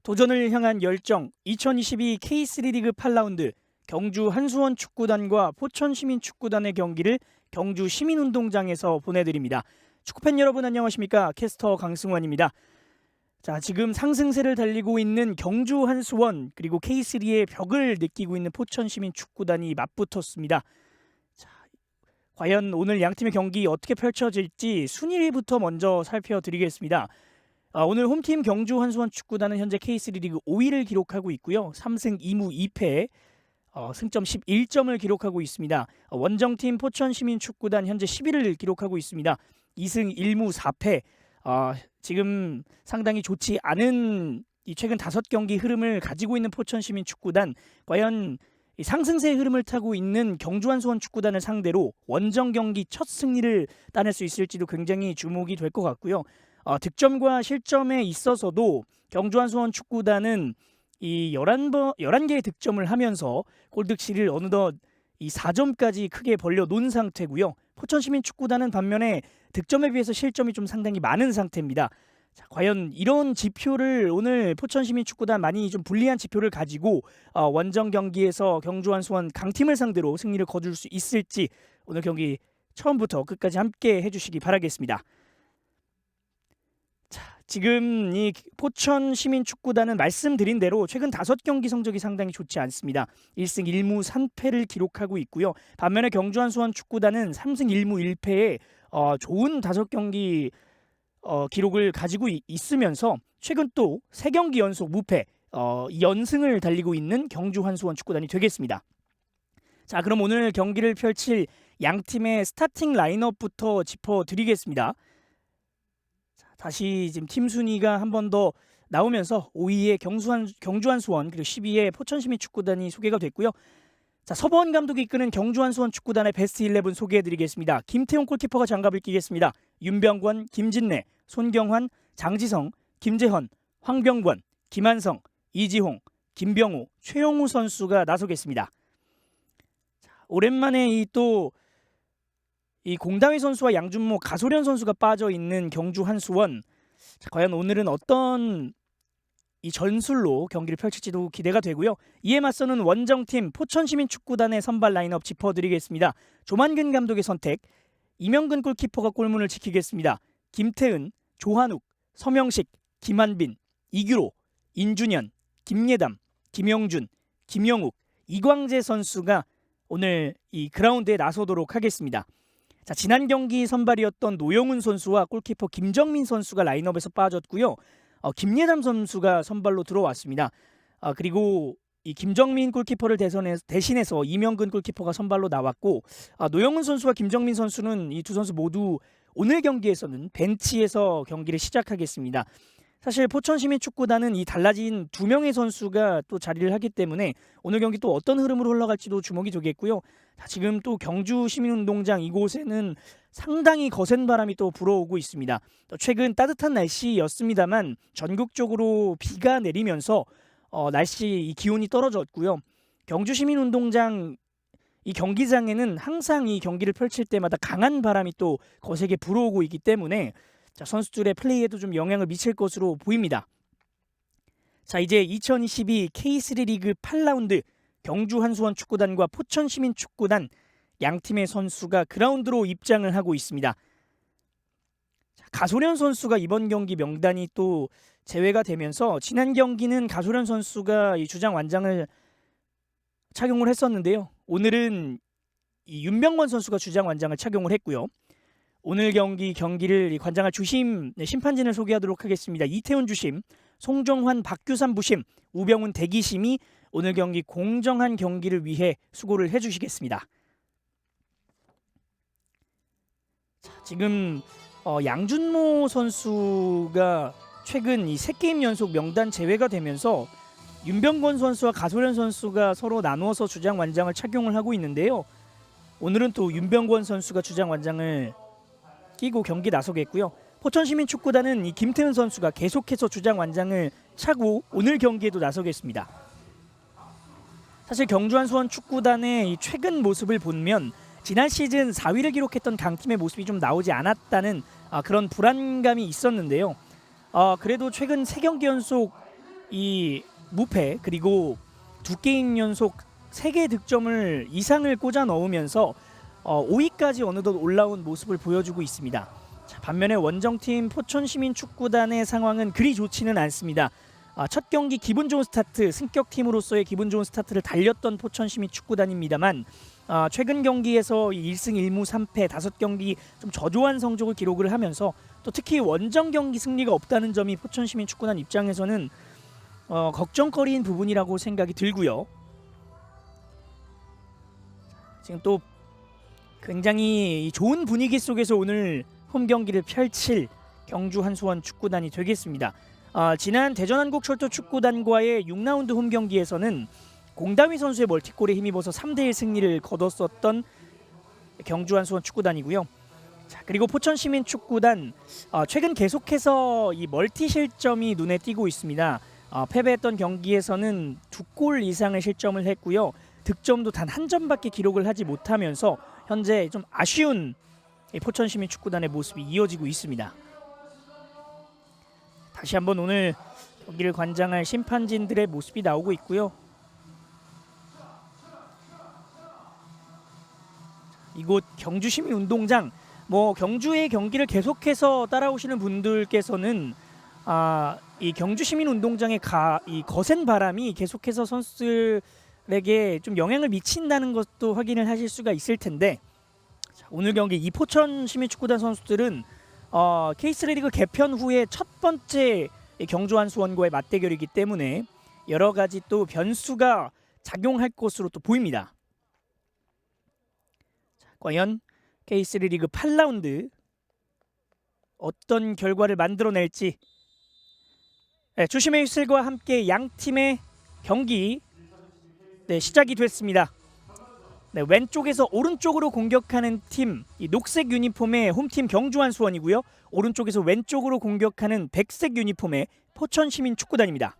도전을 향한 열정 2022 K3 리그 8라운드 경주 한수원 축구단과 포천시민축구단의 경기를 경주 시민운동장에서 보내드립니다. 축구팬 여러분 안녕하십니까? 캐스터 강승원입니다. 자, 지금 상승세를 달리고 있는 경주 한수원 그리고 K3의 벽을 느끼고 있는 포천시민축구단이 맞붙었습니다. 자, 과연 오늘 양팀의 경기 어떻게 펼쳐질지 순위부터 먼저 살펴드리겠습니다. 오늘 홈팀 경주 한수원 축구단은 현재 K3 리그 5위를 기록하고 있고요. 3승 2무 2패, 승점 11점을 기록하고 있습니다. 원정팀 포천시민축구단 현재 10위를 기록하고 있습니다. 2승 1무 4패, 지금 상당히 좋지 않은 이 최근 5경기 흐름을 가지고 있는 포천시민축구단, 과연 이 상승세 흐름을 타고 있는 경주 한수원 축구단을 상대로 원정 경기 첫 승리를 따낼 수 있을지도 굉장히 주목이 될 것 같고요. 득점과 실점에 있어서도 경주 한수원 축구단은 이 11개의 득점을 하면서 골득실을 어느덧 이 4점까지 크게 벌려 놓은 상태고요. 포천시민축구단은 반면에 득점에 비해서 실점이 좀 상당히 많은 상태입니다. 자, 과연 이런 지표를 오늘 포천시민축구단 많이 좀 불리한 지표를 가지고 원정 경기에서 경주 한수원 강팀을 상대로 승리를 거둘 수 있을지 오늘 경기 처음부터 끝까지 함께 해주시기 바라겠습니다. 지금 이 포천시민축구단은 말씀드린 대로 최근 5경기 성적이 상당히 좋지 않습니다. 1승 1무 3패를 기록하고 있고요. 반면에 경주 한수원 축구단은 3승 1무 1패에 좋은 5경기 기록을 가지고 있으면서 최근 또 3경기 연속 무패, 연승을 달리고 있는 경주 한수원 축구단이 되겠습니다. 자, 그럼 오늘 경기를 펼칠 양팀의 스타팅 라인업부터 짚어드리겠습니다. 다시 지금 팀 순위가 한 번 더 나오면서 5위에 경주 한수원 그리고 10위에 포천시민축구단이 소개가 됐고요. 자, 서보원 감독이 이끄는 경주 한수원 축구단의 베스트 11 소개해드리겠습니다. 김태용 골키퍼가 장갑을 끼겠습니다. 윤병권, 김진래, 손경환, 장지성, 김재헌, 황병권, 김한성, 이지홍, 김병호, 최용우 선수가 나서겠습니다. 자, 오랜만에 이 공다위 선수와 양준모, 가소련 선수가 빠져 있는 경주 한수원. 자, 과연 오늘은 어떤 이 전술로 경기를 펼칠지도 기대가 되고요. 이에 맞서는 원정팀 포천시민축구단의 선발 라인업 짚어드리겠습니다. 조만근 감독의 선택, 이명근 골키퍼가 골문을 지키겠습니다. 김태은, 조한욱, 서명식, 김한빈, 이규로, 인준현, 김예담, 김영준, 김영욱, 이광재 선수가 오늘 이 그라운드에 나서도록 하겠습니다. 자, 지난 경기 선발이었던 노영훈 선수와 골키퍼 김정민 선수가 라인업에서 빠졌고요. 김예담 선수가 선발로 들어왔습니다. 그리고 이 김정민 골키퍼를 대신해서 이명근 골키퍼가 선발로 나왔고, 노영훈 선수와 김정민 선수는 이 두 선수 모두 오늘 경기에서는 벤치에서 경기를 시작하겠습니다. 사실 포천시민축구단은 이 달라진 2명의 선수가 또 자리를 하기 때문에 오늘 경기 또 어떤 흐름으로 흘러갈지도 주목이 되겠고요. 지금 또 경주 시민운동장 이곳에는 상당히 거센 바람이 또 불어오고 있습니다. 또 최근 따뜻한 날씨였습니다만 전국적으로 비가 내리면서 날씨 이 기온이 떨어졌고요. 경주 시민운동장 이 경기장에는 항상 이 경기를 펼칠 때마다 강한 바람이 또 거세게 불어오고 있기 때문에 자, 선수들의 플레이에도 좀 영향을 미칠 것으로 보입니다. 자, 이제 2022 K3 리그 8라운드 경주 한수원 축구단과 포천시민축구단 양팀의 선수가 그라운드로 입장을 하고 있습니다. 자, 가소련 선수가 이번 경기 명단이 또 제외가 되면서 지난 경기는 가소련 선수가 이 주장 완장을 착용을 했었는데요. 오늘은 이 윤병권 선수가 주장 완장을 착용을 했고요. 오늘 경기를 관장할 주심 심판진을 소개하도록 하겠습니다. 이태훈 주심, 송정환, 박규삼 부심, 우병훈 대기심이 오늘 경기 공정한 경기를 위해 수고를 해주시겠습니다. 자, 지금 양준모 선수가 최근 이 3게임 연속 명단 제외가 되면서 윤병권 선수와 가소련 선수가 서로 나누어서 주장 완장을 착용을 하고 있는데요. 오늘은 또 윤병권 선수가 주장 완장을 끼고 경기 나서겠고요. 포천시민축구단은 이 김태은 선수가 계속해서 주장 완장을 차고 오늘 경기에도 나서겠습니다. 사실 경주 한수원 축구단의 이 최근 모습을 보면 지난 시즌 4위를 기록했던 강팀의 모습이 좀 나오지 않았다는 그런 불안감이 있었는데요. 그래도 최근 3경기 연속 이 무패 그리고 2게임 연속 3개 득점을 이상을 꽂아 넣으면서 5위까지 어느덧 올라온 모습을 보여주고 있습니다. 자, 반면에 원정팀 포천시민축구단의 상황은 그리 좋지는 않습니다. 첫 경기 기분 좋은 스타트, 승격팀으로서의 기분 좋은 스타트를 달렸던 포천시민축구단입니다만 최근 경기에서 1승 1무 3패 5경기 좀 저조한 성적을 기록을 하면서 또 특히 원정 경기 승리가 없다는 점이 포천시민축구단 입장에서는 걱정거리인 부분이라고 생각이 들고요. 지금 또 굉장히 좋은 분위기 속에서 오늘 홈 경기를 펼칠 경주 한수원 축구단이 되겠습니다. 지난 대전한국철도 축구단과의 6라운드 홈 경기에서는 공다위 선수의 멀티골에 힘입어서 3대1 승리를 거뒀었던 경주 한수원 축구단이고요. 자, 그리고 포천시민 축구단 최근 계속해서 이 멀티 실점이 눈에 띄고 있습니다. 패배했던 경기에서는 2골 이상의 실점을 했고요. 득점도 단 1점밖에 기록을 하지 못하면서 현재 좀 아쉬운 포천시민 축구단의 모습이 이어지고 있습니다. 다시 한번 오늘 경기를 관장할 심판진들의 모습이 나오고 있고요. 이곳 경주시민운동장, 경주의 경기를 계속해서 따라오시는 분들께서는 이 경주시민운동장의 이 거센 바람이 계속해서 선수들에게 좀 영향을 미친다는 것도 확인을 하실 수가 있을 텐데, 자, 오늘 경기 이 포천시민축구단 선수들은 K3리그 개편 후에 첫 번째 경주 한수원과의 맞대결이기 때문에 여러 가지 또 변수가 작용할 것으로 또 보입니다. 자, 과연 K3리그 8라운드 어떤 결과를 만들어낼지, 주심의 휘슬과 함께 양 팀의 경기 시작이 됐습니다. 왼쪽에서 오른쪽으로 공격하는 팀, 이 녹색 유니폼의 홈팀 경주 한수원이고요. 오른쪽에서 왼쪽으로 공격하는 백색 유니폼의 포천시민축구단입니다.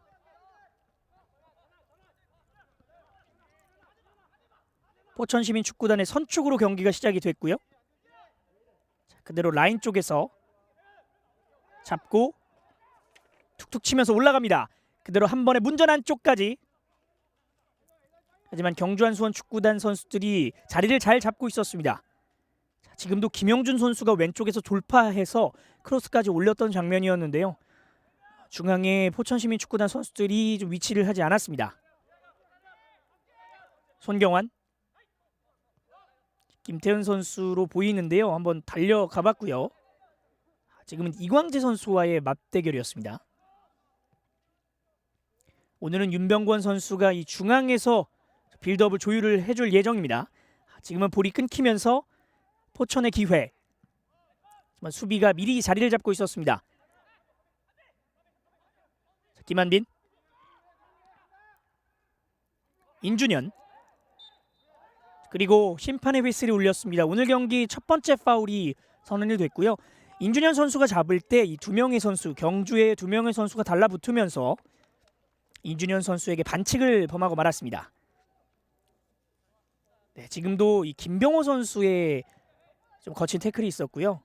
포천시민축구단의 선축으로 경기가 시작이 됐고요. 자, 그대로 라인 쪽에서 잡고 툭툭 치면서 올라갑니다. 그대로 한 번에 문전 안쪽까지. 하지만 경주 한수원 축구단 선수들이 자리를 잘 잡고 있었습니다. 자, 지금도 김영준 선수가 왼쪽에서 돌파해서 크로스까지 올렸던 장면이었는데요. 중앙에 포천시민 축구단 선수들이 좀 위치를 하지 않았습니다. 손경환, 김태현 선수로 보이는데요. 한번 달려가봤고요. 지금은 이광재 선수와의 맞대결이었습니다. 오늘은 윤병권 선수가 이 중앙에서 빌드업을 조율을 해줄 예정입니다. 지금은 볼이 끊기면서 포천의 기회. 수비가 미리 자리를 잡고 있었습니다. 김한빈, 인준현, 그리고 심판의 휘슬이 울렸습니다. 오늘 경기 첫 번째 파울이 선언이 됐고요. 인준현 선수가 잡을 때 이 2명의 선수, 경주의 2명의 선수가 달라붙으면서 인준현 선수에게 반칙을 범하고 말았습니다. 지금도 이 김병호 선수의 좀 거친 태클이 있었고요.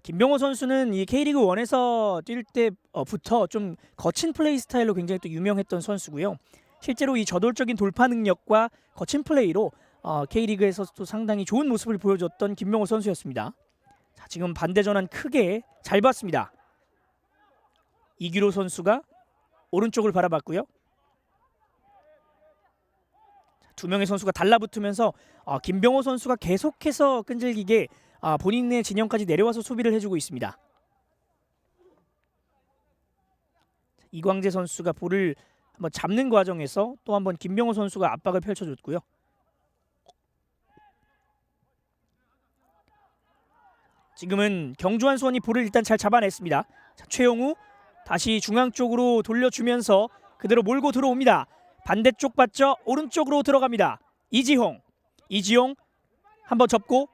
김병호 선수는 이 K리그 1에서 뛸 때부터 좀 거친 플레이 스타일로 굉장히 또 유명했던 선수고요. 실제로 이 저돌적인 돌파 능력과 거친 플레이로 K리그에서 또 상당히 좋은 모습을 보여줬던 김병호 선수였습니다. 자, 지금 반대 전환 크게 잘 봤습니다. 이규로 선수가 오른쪽을 바라봤고요. 2명의 선수가 달라붙으면서 김병호 선수가 계속해서 끈질기게 본인의 진영까지 내려와서 수비를 해주고 있습니다. 이광재 선수가 볼을 한번 잡는 과정에서 또 한번 김병호 선수가 압박을 펼쳐줬고요. 지금은 경주 한수원이 볼을 일단 잘 잡아냈습니다. 자, 최용우 다시 중앙 쪽으로 돌려주면서 그대로 몰고 들어옵니다. 반대쪽 봤죠? 오른쪽으로 들어갑니다. 이지홍 한번 접고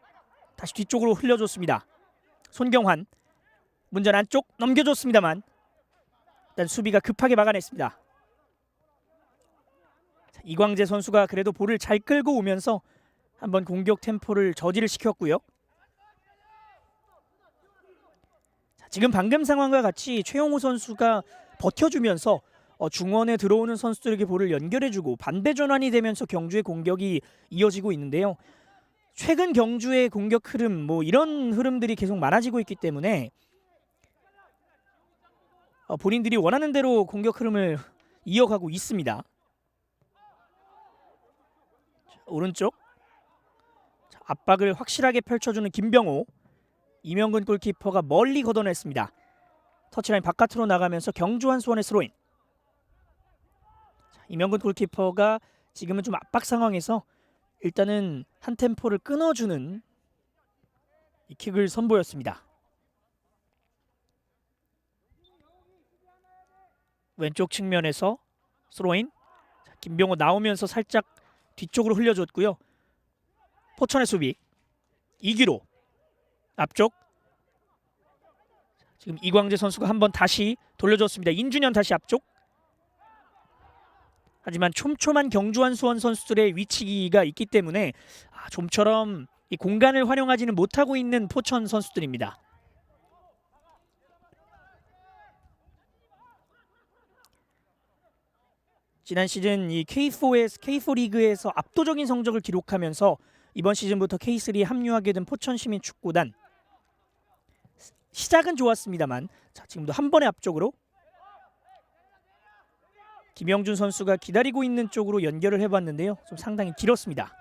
다시 뒤쪽으로 흘려줬습니다. 손경환 문전 안쪽 넘겨줬습니다만 일단 수비가 급하게 막아냈습니다. 자, 이광재 선수가 그래도 볼을 잘 끌고 오면서 한번 공격 템포를 저지를 시켰고요. 자, 지금 방금 상황과 같이 최용우 선수가 버텨주면서 중원에 들어오는 선수들에게 볼을 연결해주고 반대 전환이 되면서 경주의 공격이 이어지고 있는데요. 최근 경주의 공격 흐름 뭐 이런 흐름들이 계속 많아지고 있기 때문에 본인들이 원하는 대로 공격 흐름을 이어가고 있습니다. 자, 오른쪽 자, 압박을 확실하게 펼쳐주는 김병호. 이명근 골키퍼가 멀리 걷어냈습니다. 터치라인 바깥으로 나가면서 경주 한수원의 스로인. 자, 이명근 골키퍼가 지금은 좀 압박 상황에서 일단은 한 템포를 끊어주는 이 킥을 선보였습니다. 왼쪽 측면에서 스로인. 자, 김병호 나오면서 살짝 뒤쪽으로 흘려줬고요. 포천의 수비. 이기로 앞쪽. 지금 이광재 선수가 한번 다시 돌려줬습니다. 인준현 다시 앞쪽. 하지만 촘촘한 경주 한수원 선수들의 위치가 있기 때문에 좀처럼 이 공간을 활용하지는 못하고 있는 포천 선수들입니다. 지난 시즌 이 K4 리그에서 압도적인 성적을 기록하면서 이번 시즌부터 K3에 합류하게 된 포천시민축구단. 시작은 좋았습니다만 자, 지금도 한 번의 앞쪽으로 김영준 선수가 기다리고 있는 쪽으로 연결을 해봤는데요. 좀 상당히 길었습니다.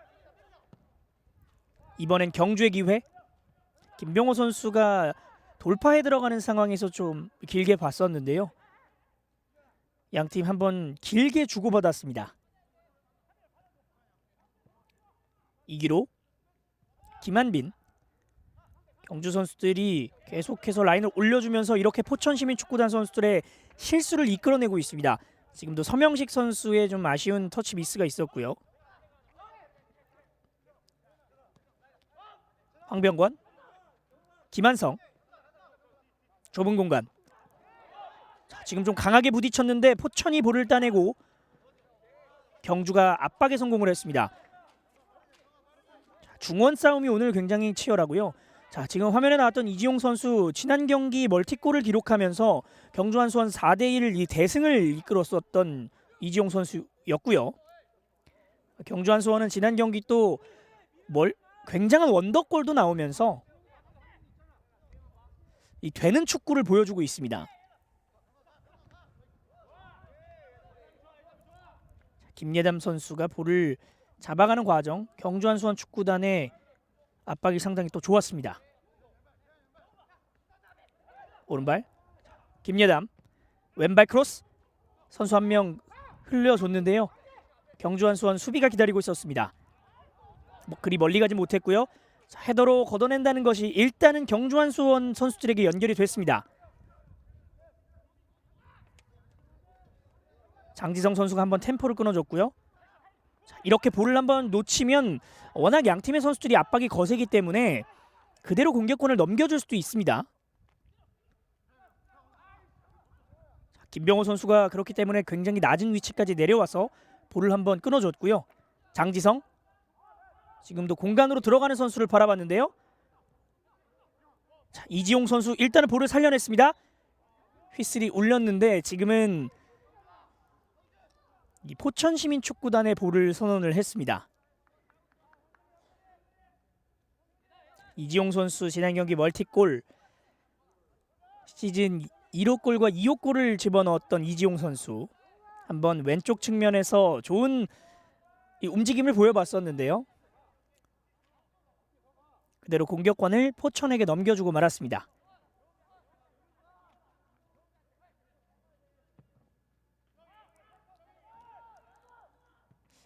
이번엔 경주의 기회. 김병호 선수가 돌파에 들어가는 상황에서 좀 길게 봤었는데요. 양팀 한번 길게 주고받았습니다. 이기로 김한빈. 경주 선수들이 계속해서 라인을 올려주면서 이렇게 포천시민축구단 선수들의 실수를 이끌어내고 있습니다. 지금도 서명식 선수의 좀 아쉬운 터치 미스가 있었고요. 황병권, 김한성. 좁은 공간. 자, 지금 좀 강하게 부딪혔는데 포천이 볼을 따내고 경주가 압박에 성공을 했습니다. 자, 중원 싸움이 오늘 굉장히 치열하고요. 자, 지금 화면에 나왔던 이지용 선수 지난 경기 멀티골을 기록하면서 경주 한수원 4대1 이 대승을 이끌었었던 이지용 선수였고요. 경주 한수원은 지난 경기 또 굉장한 원더골도 나오면서 이 되는 축구를 보여주고 있습니다. 김예담 선수가 볼을 잡아가는 과정, 경주 한수원 축구단의 압박이 상당히 또 좋았습니다. 오른발 김예담, 왼발 크로스. 선수 한 명 흘려줬는데요. 경주 한수원 수비가 기다리고 있었습니다. 그리 멀리 가지 못했고요. 자, 헤더로 걷어낸다는 것이 일단은 경주 한수원 선수들에게 연결이 됐습니다. 장지성 선수가 한번 템포를 끊어줬고요. 자, 이렇게 볼을 한번 놓치면 워낙 양팀의 선수들이 압박이 거세기 때문에 그대로 공격권을 넘겨줄 수도 있습니다. 자, 김병호 선수가 그렇기 때문에 굉장히 낮은 위치까지 내려와서 볼을 한번 끊어줬고요. 장지성. 지금도 공간으로 들어가는 선수를 바라봤는데요. 자, 이지용 선수 일단은 볼을 살려냈습니다. 휘슬이 울렸는데 지금은 이 포천시민축구단의 볼을 선언을 했습니다. 이지용 선수 지난 경기 멀티골, 시즌 1호 골과 2호 골을 집어넣었던 이지용 선수. 한번 왼쪽 측면에서 좋은 이 움직임을 보여봤었는데요. 그대로 공격권을 포천에게 넘겨주고 말았습니다.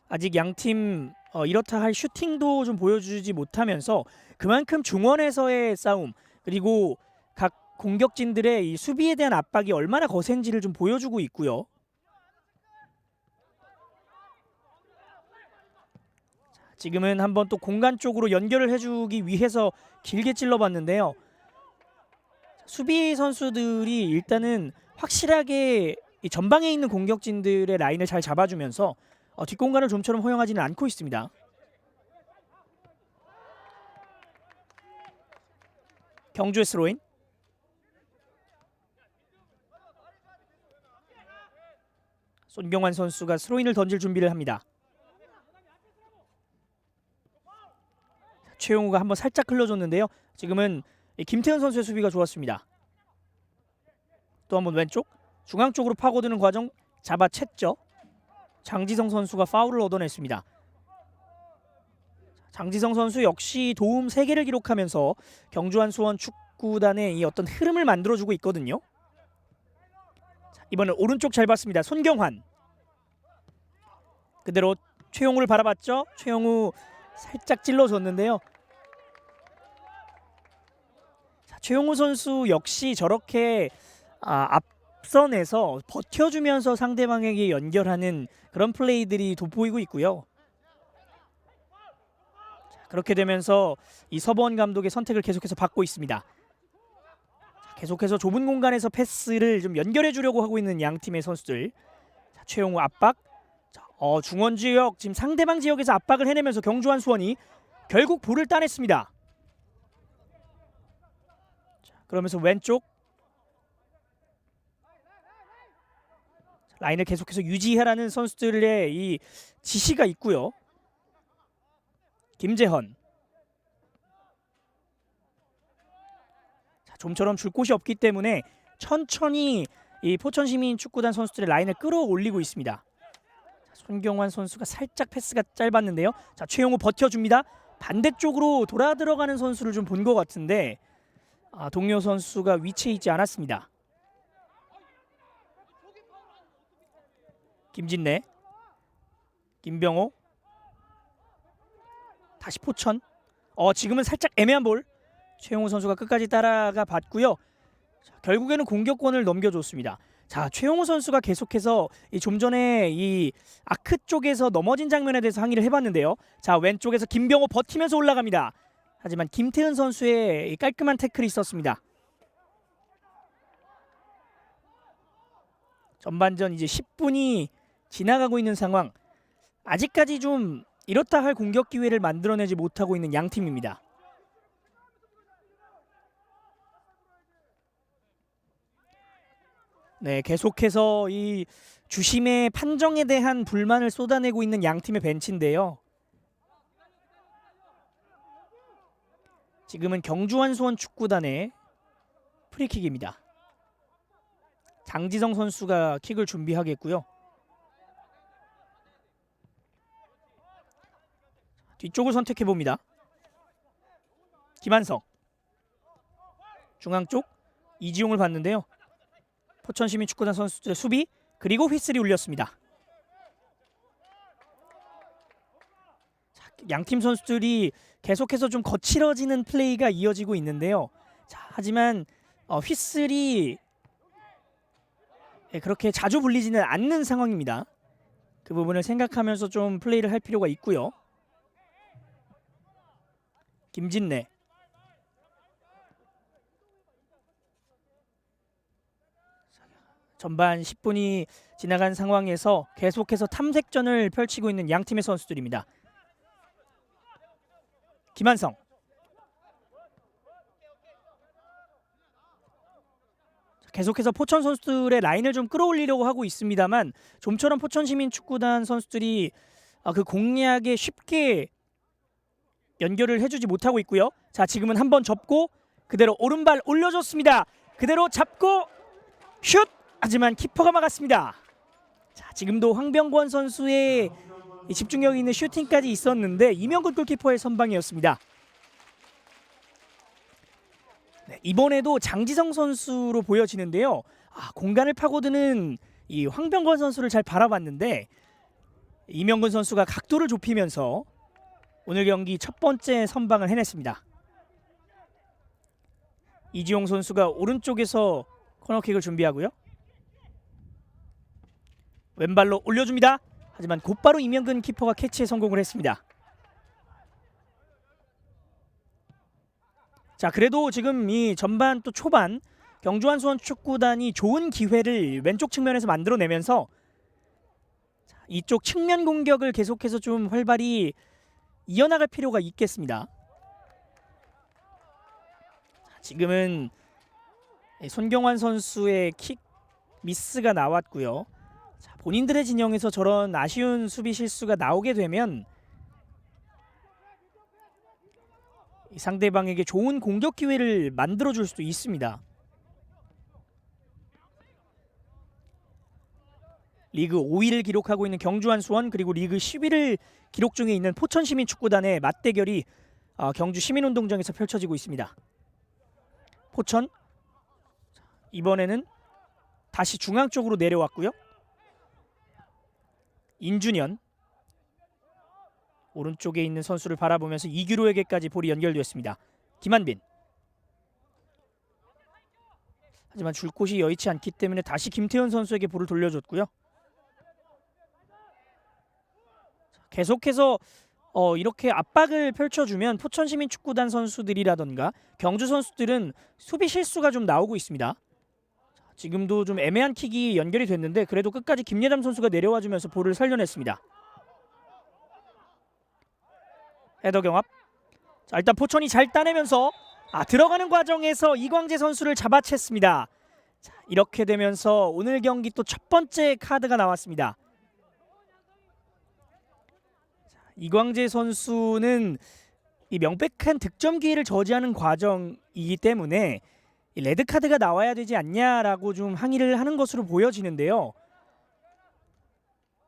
아직 양팀 이렇다 할 슈팅도 좀 보여주지 못하면서 그만큼 중원에서의 싸움, 그리고 각 공격진들의 이 수비에 대한 압박이 얼마나 거센지를 좀 보여주고 있고요. 지금은 한번 또 공간 쪽으로 연결을 해주기 위해서 길게 찔러봤는데요. 수비 선수들이 일단은 확실하게 이 전방에 있는 공격진들의 라인을 잘 잡아주면서 뒷공간을 좀처럼 허용하지는 않고 있습니다. 경주의 스로인. 손경환 선수가 스로인을 던질 준비를 합니다. 최용우가 한번 살짝 흘러줬는데요. 지금은 김태현 선수의 수비가 좋았습니다. 또 한번 왼쪽 중앙 쪽으로 파고드는 과정 잡아챘죠. 장지성 선수가 파울을 얻어냈습니다. 장지성 선수 역시 도움 3개를 기록하면서 경주 한수원 축구단의 이 어떤 흐름을 만들어주고 있거든요. 이번엔 오른쪽 잘 봤습니다. 손경환 그대로 최용우를 바라봤죠. 최용우 살짝 찔러줬는데요. 자, 최용우 선수 역시 저렇게 앞선에서 버텨주면서 상대방에게 연결하는 그런 플레이들이 돋보이고 있고요. 자, 그렇게 되면서 이 서보원 감독의 선택을 계속해서 받고 있습니다. 자, 계속해서 좁은 공간에서 패스를 좀 연결해 주려고 하고 있는 양 팀의 선수들. 자, 최용우 압박. 자, 중원 지역 지금 상대방 지역에서 압박을 해내면서 경주 한수원이 결국 볼을 따냈습니다. 자, 그러면서 왼쪽 라인을 계속해서 유지해라는 선수들의 이 지시가 있고요. 김재헌. 자, 좀처럼 줄 곳이 없기 때문에 천천히 이 포천시민 축구단 선수들의 라인을 끌어올리고 있습니다. 자, 손경환 선수가 살짝 패스가 짧았는데요. 자, 최용우 버텨줍니다. 반대쪽으로 돌아 들어가는 선수를 좀 본 것 같은데 동료 선수가 위치해 있지 않았습니다. 김진래, 김병호, 다시 포천. 지금은 살짝 애매한 볼. 최용우 선수가 끝까지 따라가 봤고요. 자, 결국에는 공격권을 넘겨줬습니다. 자, 최용우 선수가 계속해서 좀 전에 이 아크 쪽에서 넘어진 장면에 대해서 항의를 해봤는데요. 자, 왼쪽에서 김병호 버티면서 올라갑니다. 하지만 김태은 선수의 이 깔끔한 태클이 있었습니다. 전반전 이제 10분이 지나가고 있는 상황. 아직까지 좀 이렇다 할 공격 기회를 만들어내지 못하고 있는 양 팀입니다. 네, 계속해서 이 주심의 판정에 대한 불만을 쏟아내고 있는 양 팀의 벤치인데요. 지금은 경주 한수원 축구단의 프리킥입니다. 장지성 선수가 킥을 준비하겠고요. 뒤쪽을 선택해 봅니다. 김한성. 중앙 쪽 이지용을 봤는데요. 포천시민 축구단 선수들의 수비 그리고 휘슬이 울렸습니다. 양팀 선수들이 계속해서 좀 거칠어지는 플레이가 이어지고 있는데요. 자, 하지만 휘슬이 그렇게 자주 불리지는 않는 상황입니다. 그 부분을 생각하면서 좀 플레이를 할 필요가 있고요. 김진래. 전반 10분이 지나간 상황에서 계속해서 탐색전을 펼치고 있는 양팀의 선수들입니다. 김한성. 계속해서 포천 선수들의 라인을 좀 끌어올리려고 하고 있습니다만 좀처럼 포천시민 축구단 선수들이 그 공략에 쉽게 연결을 해주지 못하고 있고요. 자, 지금은 한번 접고 그대로 오른발 올려줬습니다. 그대로 잡고 슛! 하지만 키퍼가 막았습니다. 자, 지금도 황병권 선수의 집중력 있는 슈팅까지 있었는데 이명근 골키퍼의 선방이었습니다. 네, 이번에도 장지성 선수로 보여지는데요. 공간을 파고드는 이 황병권 선수를 잘 바라봤는데 이명근 선수가 각도를 좁히면서 오늘 경기 첫 번째 선방을 해냈습니다. 이지용 선수가 오른쪽에서 코너킥을 준비하고요. 왼발로 올려줍니다. 하지만 곧바로 이명근 키퍼가 캐치에 성공을 했습니다. 자, 그래도 지금 이 전반 또 초반 경주 한수원 축구단이 좋은 기회를 왼쪽 측면에서 만들어내면서 이쪽 측면 공격을 계속해서 좀 활발히 이어나갈 필요가 있겠습니다. 지금은 손경환 선수의 킥 미스가 나왔고요. 본인들의 진영에서 저런 아쉬운 수비 실수가 나오게 되면 상대방에게 좋은 공격 기회를 만들어줄 수도 있습니다. 리그 5위를 기록하고 있는 경주 한수원, 그리고 리그 10위를 기록 중에 있는 포천시민축구단의 맞대결이 경주 시민운동장에서 펼쳐지고 있습니다. 포천 이번에는 다시 중앙 쪽으로 내려왔고요. 인준현 오른쪽에 있는 선수를 바라보면서 이규로에게까지 볼이 연결되었습니다. 김한빈, 하지만 줄 곳이 여의치 않기 때문에 다시 김태현 선수에게 볼을 돌려줬고요. 계속해서 이렇게 압박을 펼쳐주면 포천시민축구단 선수들이라던가 경주 선수들은 수비 실수가 좀 나오고 있습니다. 지금도 좀 애매한 킥이 연결이 됐는데 그래도 끝까지 김예담 선수가 내려와주면서 볼을 살려냈습니다. 헤더 경합. 자, 일단 포천이 잘 따내면서 들어가는 과정에서 이광재 선수를 잡아챘습니다. 자, 이렇게 되면서 오늘 경기 또 첫 번째 카드가 나왔습니다. 자, 이광재 선수는 이 명백한 득점 기회를 저지하는 과정이기 때문에 이 레드카드가 나와야 되지 않냐라고 좀 항의를 하는 것으로 보여지는데요.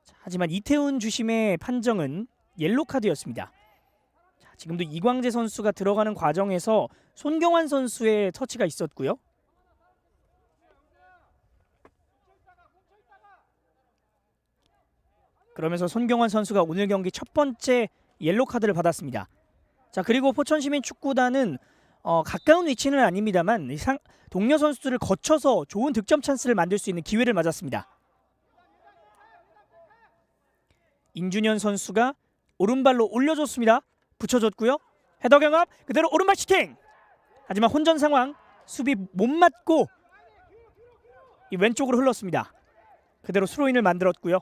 자, 하지만 이태훈 주심의 판정은 옐로카드였습니다. 지금도 이광재 선수가 들어가는 과정에서 손경환 선수의 터치가 있었고요. 그러면서 손경환 선수가 오늘 경기 첫 번째 옐로카드를 받았습니다. 자, 그리고 포천시민축구단은 가까운 위치는 아닙니다만 동료 선수들을 거쳐서 좋은 득점 찬스를 만들 수 있는 기회를 맞았습니다. 인준현 선수가 오른발로 올려줬습니다. 붙여줬고요. 헤더 경합 그대로 오른발 슈팅. 하지만 혼전 상황, 수비 못 맞고 이 왼쪽으로 흘렀습니다. 그대로 스로인을 만들었고요.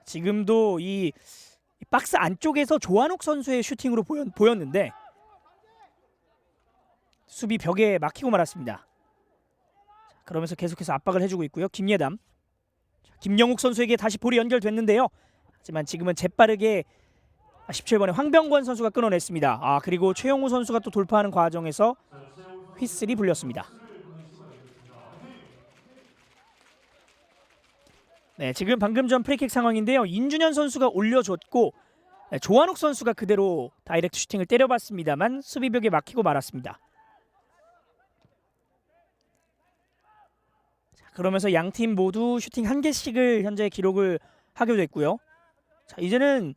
지금도 이 박스 안쪽에서 조한욱 선수의 슈팅으로 보였는데 수비 벽에 막히고 말았습니다. 그러면서 계속해서 압박을 해주고 있고요. 김예담, 김영욱 선수에게 다시 볼이 연결됐는데요. 하지만 지금은 재빠르게 17번의 황병권 선수가 끊어냈습니다. 그리고 최영우 선수가 또 돌파하는 과정에서 휘슬이 불렸습니다. 네, 지금 방금 전 프리킥 상황인데요. 인준현 선수가 올려줬고 조한욱 선수가 그대로 다이렉트 슈팅을 때려봤습니다만 수비벽에 막히고 말았습니다. 자, 그러면서 양팀 모두 슈팅 1개씩을 현재 기록을 하게 됐고요. 자, 이제는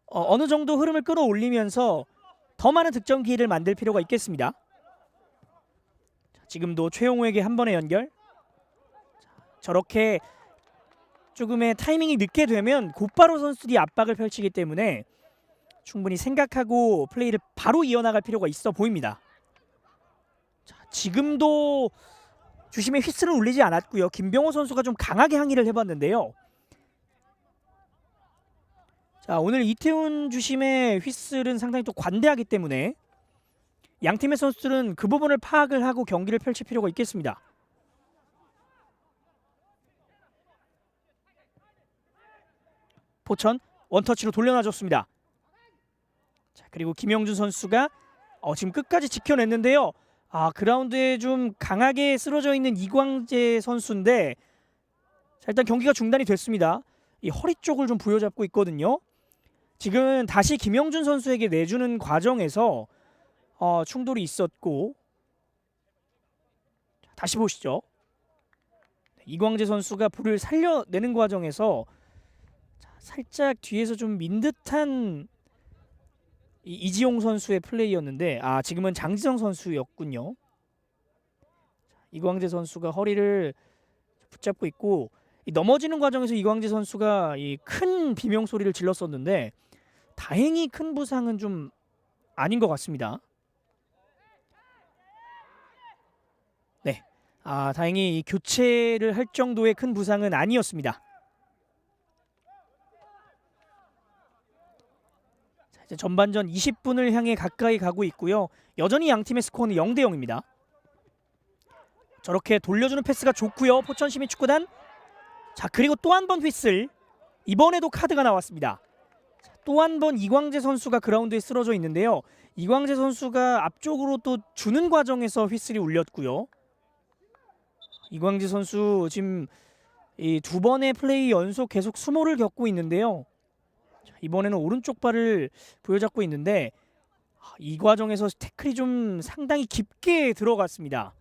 어느 정도 흐름을 끌어올리면서 더 많은 득점 기회를 만들 필요가 있겠습니다. 자, 지금도 최용우에게 한 번의 연결. 자, 저렇게 조금의 타이밍이 늦게 되면 곧바로 선수들이 압박을 펼치기 때문에 충분히 생각하고 플레이를 바로 이어나갈 필요가 있어 보입니다. 자, 지금도 주심의 휘슬은 울리지 않았고요. 김병호 선수가 좀 강하게 항의를 해봤는데요. 자, 오늘 이태훈 주심의 휘슬은 상당히 또 관대하기 때문에 양팀의 선수들은 그 부분을 파악을 하고 경기를 펼칠 필요가 있겠습니다. 포천 원터치로 돌려놔줬습니다. 자, 그리고 김영준 선수가 지금 끝까지 지켜냈는데요. 그라운드에 좀 강하게 쓰러져 있는 이광재 선수인데 자, 일단 경기가 중단이 됐습니다. 이 허리 쪽을 좀 부여잡고 있거든요. 지금 다시 김영준 선수에게 내주는 과정에서 충돌이 있었고 다시 보시죠. 이광재 선수가 볼을 살려내는 과정에서 살짝 뒤에서 좀 민 듯한 이지용 선수의 플레이였는데 지금은 장지성 선수였군요. 이광재 선수가 허리를 붙잡고 있고 넘어지는 과정에서 이광재 선수가 이 큰 비명 소리를 질렀었는데 다행히 큰 부상은 좀 아닌 것 같습니다. 네, 다행히 교체를 할 정도의 큰 부상은 아니었습니다. 자, 이제 전반전 20분을 향해 가까이 가고 있고요. 여전히 양팀의 스코어는 0대 0입니다. 저렇게 돌려주는 패스가 좋고요. 포천시민축구단. 자, 그리고 또 한 번 휘슬. 이번에도 카드가 나왔습니다. 또 한 번 이광재 선수가 그라운드에 쓰러져 있는데요. 이광재 선수가 앞쪽으로 또 주는 과정에서 휘슬이 울렸고요. 이광재 선수 지금 이 두 번의 플레이 연속 계속 수모를 겪고 있는데요. 자, 이번에는 오른쪽 발을 부여잡고 있는데 이 과정에서 태클이 좀 상당히 깊게 들어갔습니다.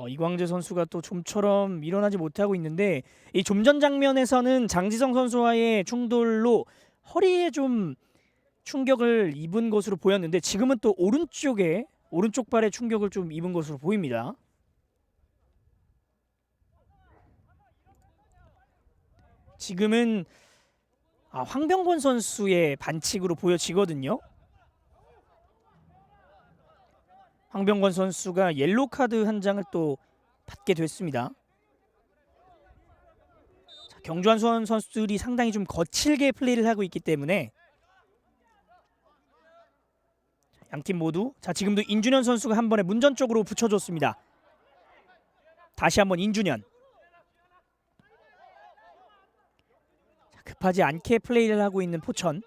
이광재 선수가 또 좀처럼 일어나지 못하고 있는데 이 좀 전 장면에서는 장지성 선수와의 충돌로 허리에 좀 충격을 입은 것으로 보였는데 지금은 또 오른쪽 발에 충격을 좀 입은 것으로 보입니다. 지금은 황병권 선수의 반칙으로 보여지거든요. 황병권 선수가 옐로우 카드 한 장을 또 받게 됐습니다. 자, 경주 한수원 선수들이 상당히 좀 거칠게 플레이를 하고 있기 때문에 양팀 모두 자 지금도 인준현 선수가 한 번에 문전 쪽으로 붙여줬습니다. 다시 한번 인준현. 자, 급하지 않게 플레이를 하고 있는 포천.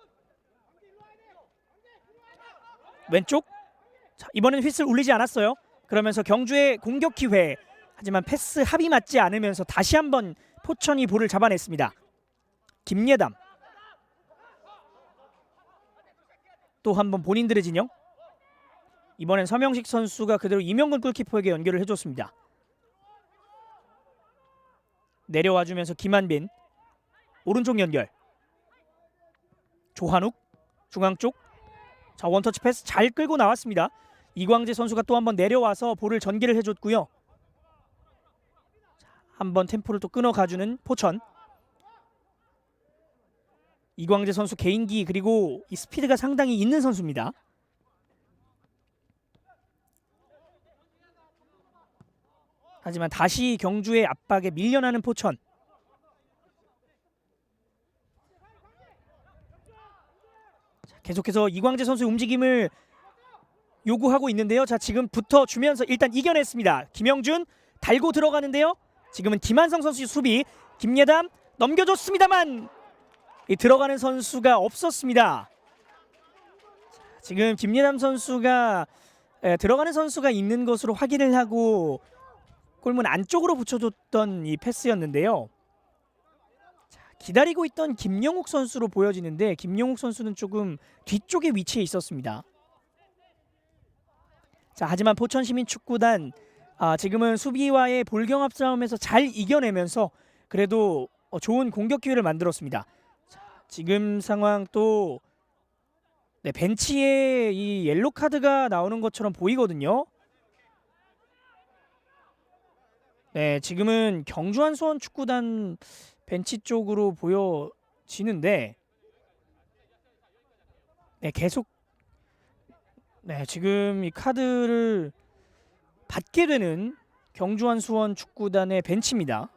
왼쪽. 자, 이번엔 휘슬 울리지 않았어요. 그러면서 경주의 공격 기회. 하지만 패스 합이 맞지 않으면서 다시 한번 포천이 볼을 잡아냈습니다. 김예담. 또 한번 본인들의 진영. 이번엔 서명식 선수가 그대로 이명근 골키퍼에게 연결을 해줬습니다. 내려와주면서 김한빈. 오른쪽 연결. 조한욱. 중앙 쪽. 자, 원터치 패스 잘 끌고 나왔습니다. 이광재 선수가 또 한번 내려와서 볼을 전개를 해줬고요. 한번 템포를 또 끊어가주는 포천. 이광재 선수 개인기 그리고 이 스피드가 상당히 있는 선수입니다. 하지만 다시 경주의 압박에 밀려나는 포천. 자, 계속해서 이광재 선수의 움직임을 요구하고 있는데요. 자, 지금 붙어주면서 일단 이겨냈습니다. 김영준 달고 들어가는데요. 지금은 김한성 선수의 수비. 김예담 넘겨줬습니다만 이 들어가는 선수가 없었습니다. 자, 지금 김예담 선수가 들어가는 선수가 있는 것으로 확인을 하고 골문 안쪽으로 붙여줬던 이 패스였는데요. 자, 기다리고 있던 김영욱 선수로 보여지는데 김영욱 선수는 조금 뒤쪽에 위치해 있었습니다. 자, 하지만 포천시민축구단 지금은 수비와의 볼경합 싸움에서 잘 이겨내면서 그래도 좋은 공격 기회를 만들었습니다. 자, 지금 상황 또 벤치에 이 옐로 카드가 나오는 것처럼 보이거든요. 네, 지금은 경주 한수원 축구단 벤치 쪽으로 보여지는데 계속 지금 이 카드를 받게 되는 경주 한수원 축구단의 벤치입니다.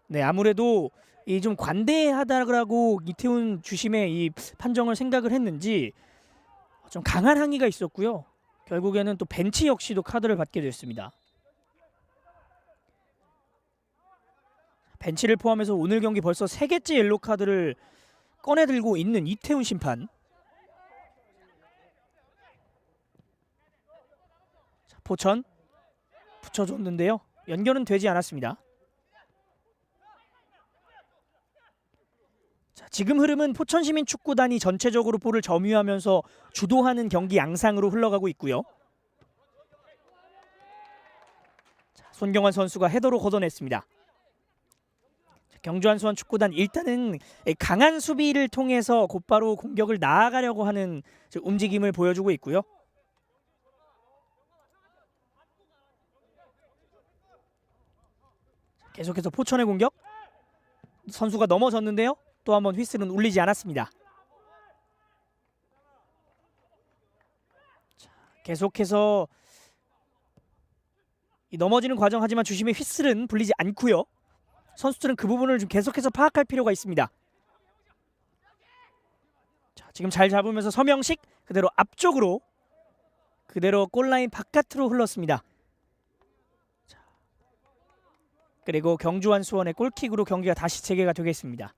네, 아무래도 이 좀 관대하다라고 이태훈 주심의 이 판정을 생각을 했는지 좀 강한 항의가 있었고요. 결국에는 또 벤치 역시도 카드를 받게 됐습니다. 벤치를 포함해서 오늘 경기 벌써 3개째 옐로 카드를 꺼내들고 있는 이태훈 심판. 자, 포천 붙여줬는데요. 연결은 되지 않았습니다. 자, 지금 흐름은 포천시민축구단이 전체적으로 볼을 점유하면서 주도하는 경기 양상으로 흘러가고 있고요. 자, 손경환 선수가 헤더로 걷어냈습니다. 자, 경주 한수원 축구단 일단은 강한 수비를 통해서 곧바로 공격을 나아가려고 하는 움직임을 보여주고 있고요. 계속해서 포천의 공격. 선수가 넘어졌는데요. 또 한번 휘슬은 울리지 않았습니다. 자, 계속해서 이 넘어지는 과정 하지만 주심의 휘슬은 불리지 않고요. 선수들은 그 부분을 좀 계속해서 파악할 필요가 있습니다. 자, 지금 잘 잡으면서 서명식 그대로 앞쪽으로 그대로 골라인 바깥으로 흘렀습니다. 자, 그리고 경주한 수원의 골킥으로 경기가 다시 재개가 되겠습니다.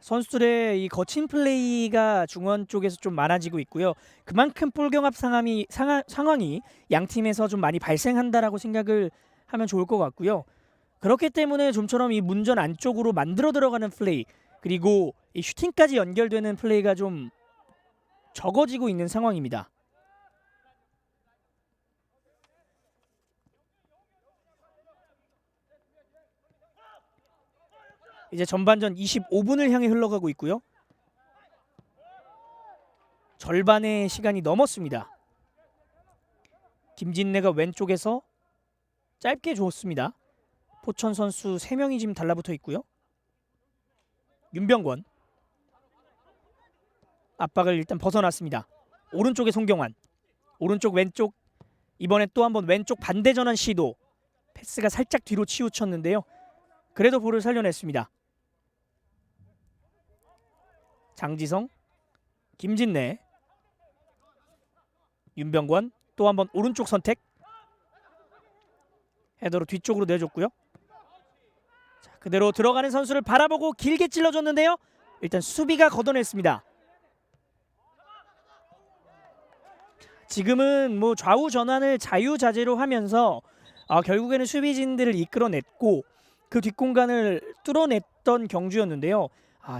선수들의 이 거친 플레이가 중원 쪽에서 좀 많아지고 있고요. 그만큼 볼경합 상황이 양 팀에서 좀 많이 발생한다라고 생각을 하면 좋을 것 같고요. 그렇기 때문에 좀처럼 이 문전 안쪽으로 만들어 들어가는 플레이 그리고 이 슈팅까지 연결되는 플레이가 좀 적어지고 있는 상황입니다. 이제 전반전 25분을 향해 흘러가고 있고요. 절반의 시간이 넘었습니다. 김진래가 왼쪽에서 짧게 줬습니다. 포천 선수 3명이 지금 달라붙어 있고요. 윤병권 압박을 일단 벗어났습니다. 오른쪽에 송경환 오른쪽 왼쪽 이번에 또 한번 왼쪽 반대 전환 시도 패스가 살짝 뒤로 치우쳤는데요. 그래도 볼을 살려냈습니다. 장지성 김진래 윤병권 또 한번 오른쪽 선택 헤더로 뒤쪽으로 내줬고요. 자, 그대로 들어가는 선수를 바라보고 길게 찔러줬는데요. 일단 수비가 걷어냈습니다. 지금은 뭐 좌우 전환을 자유자재로 하면서 결국에는 수비진들을 이끌어냈고 그 뒷공간을 뚫어냈던 경주였는데요.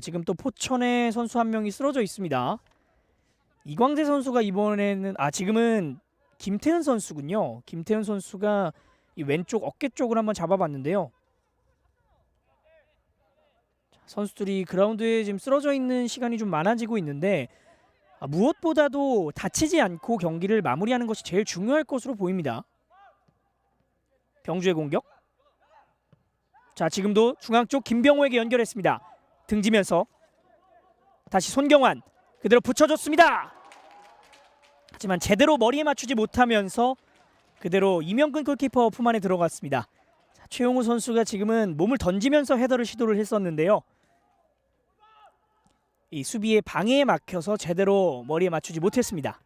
지금 또 포천의 선수 한 명이 쓰러져 있습니다. 이광재 선수가 이번에는 지금은 김태현 선수군요. 김태현 선수가 이 왼쪽 어깨 쪽을 한번 잡아봤는데요. 선수들이 그라운드에 지금 쓰러져 있는 시간이 좀 많아지고 있는데 무엇보다도 다치지 않고 경기를 마무리하는 것이 제일 중요할 것으로 보입니다. 경주의 공격. 자, 지금도 중앙 쪽 김병호에게 연결했습니다. 등지면서 다시 손경환 그대로 붙여줬습니다. 하지만 제대로 머리에 맞추지 못하면서 그대로 이명근 골키퍼 품 안에 들어갔습니다. 자, 최용우 선수가 지금은 몸을 던지면서 헤더를 시도를 했었는데요. 이 수비의 방해에 막혀서 제대로 머리에 맞추지 못했습니다.